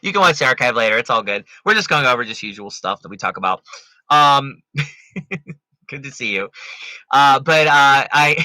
You can watch the archive later. It's all good. We're just going over just usual stuff that we talk about. Um, good to see you. But I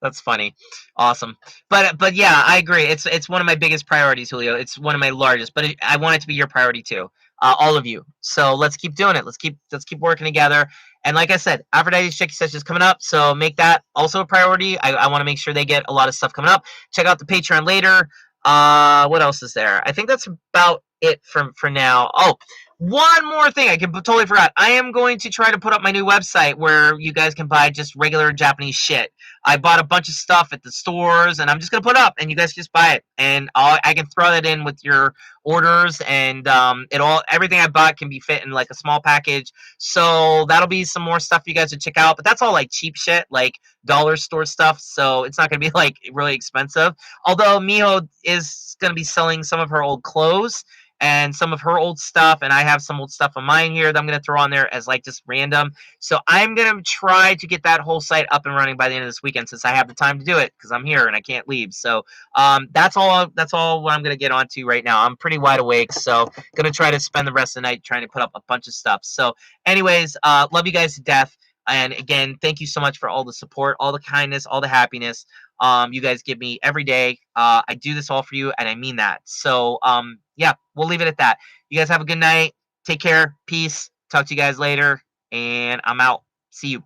that's funny, awesome. But yeah, I agree. It's one of my biggest priorities, Julio. It's one of my largest. But I want it to be your priority too, all of you. So let's keep doing it. Let's keep working together. And like I said, Aphrodite's Chicky Session is coming up, so make that also a priority. I want to make sure they get a lot of stuff coming up. Check out the Patreon later. What else is there? I think that's about it for now. Oh, one more thing, I totally forgot. I am going to try to put up my new website where you guys can buy just regular Japanese shit. I bought a bunch of stuff at the stores, and I'm just gonna put it up, and you guys just buy it, and I can throw that in with your orders, and everything I bought can be fit in like a small package. So that'll be some more stuff you guys should check out. But that's all like cheap shit, like dollar store stuff. So it's not gonna be like really expensive. Although Miho is gonna be selling some of her old clothes and some of her old stuff, and I have some old stuff of mine here that I'm going to throw on there as like just random. So I'm going to try to get that whole site up and running by the end of this weekend, since I have the time to do it because I'm here and I can't leave. So that's all what I'm going to get onto right now. I'm pretty wide awake, so going to try to spend the rest of the night trying to put up a bunch of stuff. So anyways, love you guys to death. And again, thank you so much for all the support, all the kindness, all the happiness you guys give me every day. I do this all for you, and I mean that. So yeah, we'll leave it at that. You guys have a good night. Take care. Peace. Talk to you guys later. And I'm out. See you.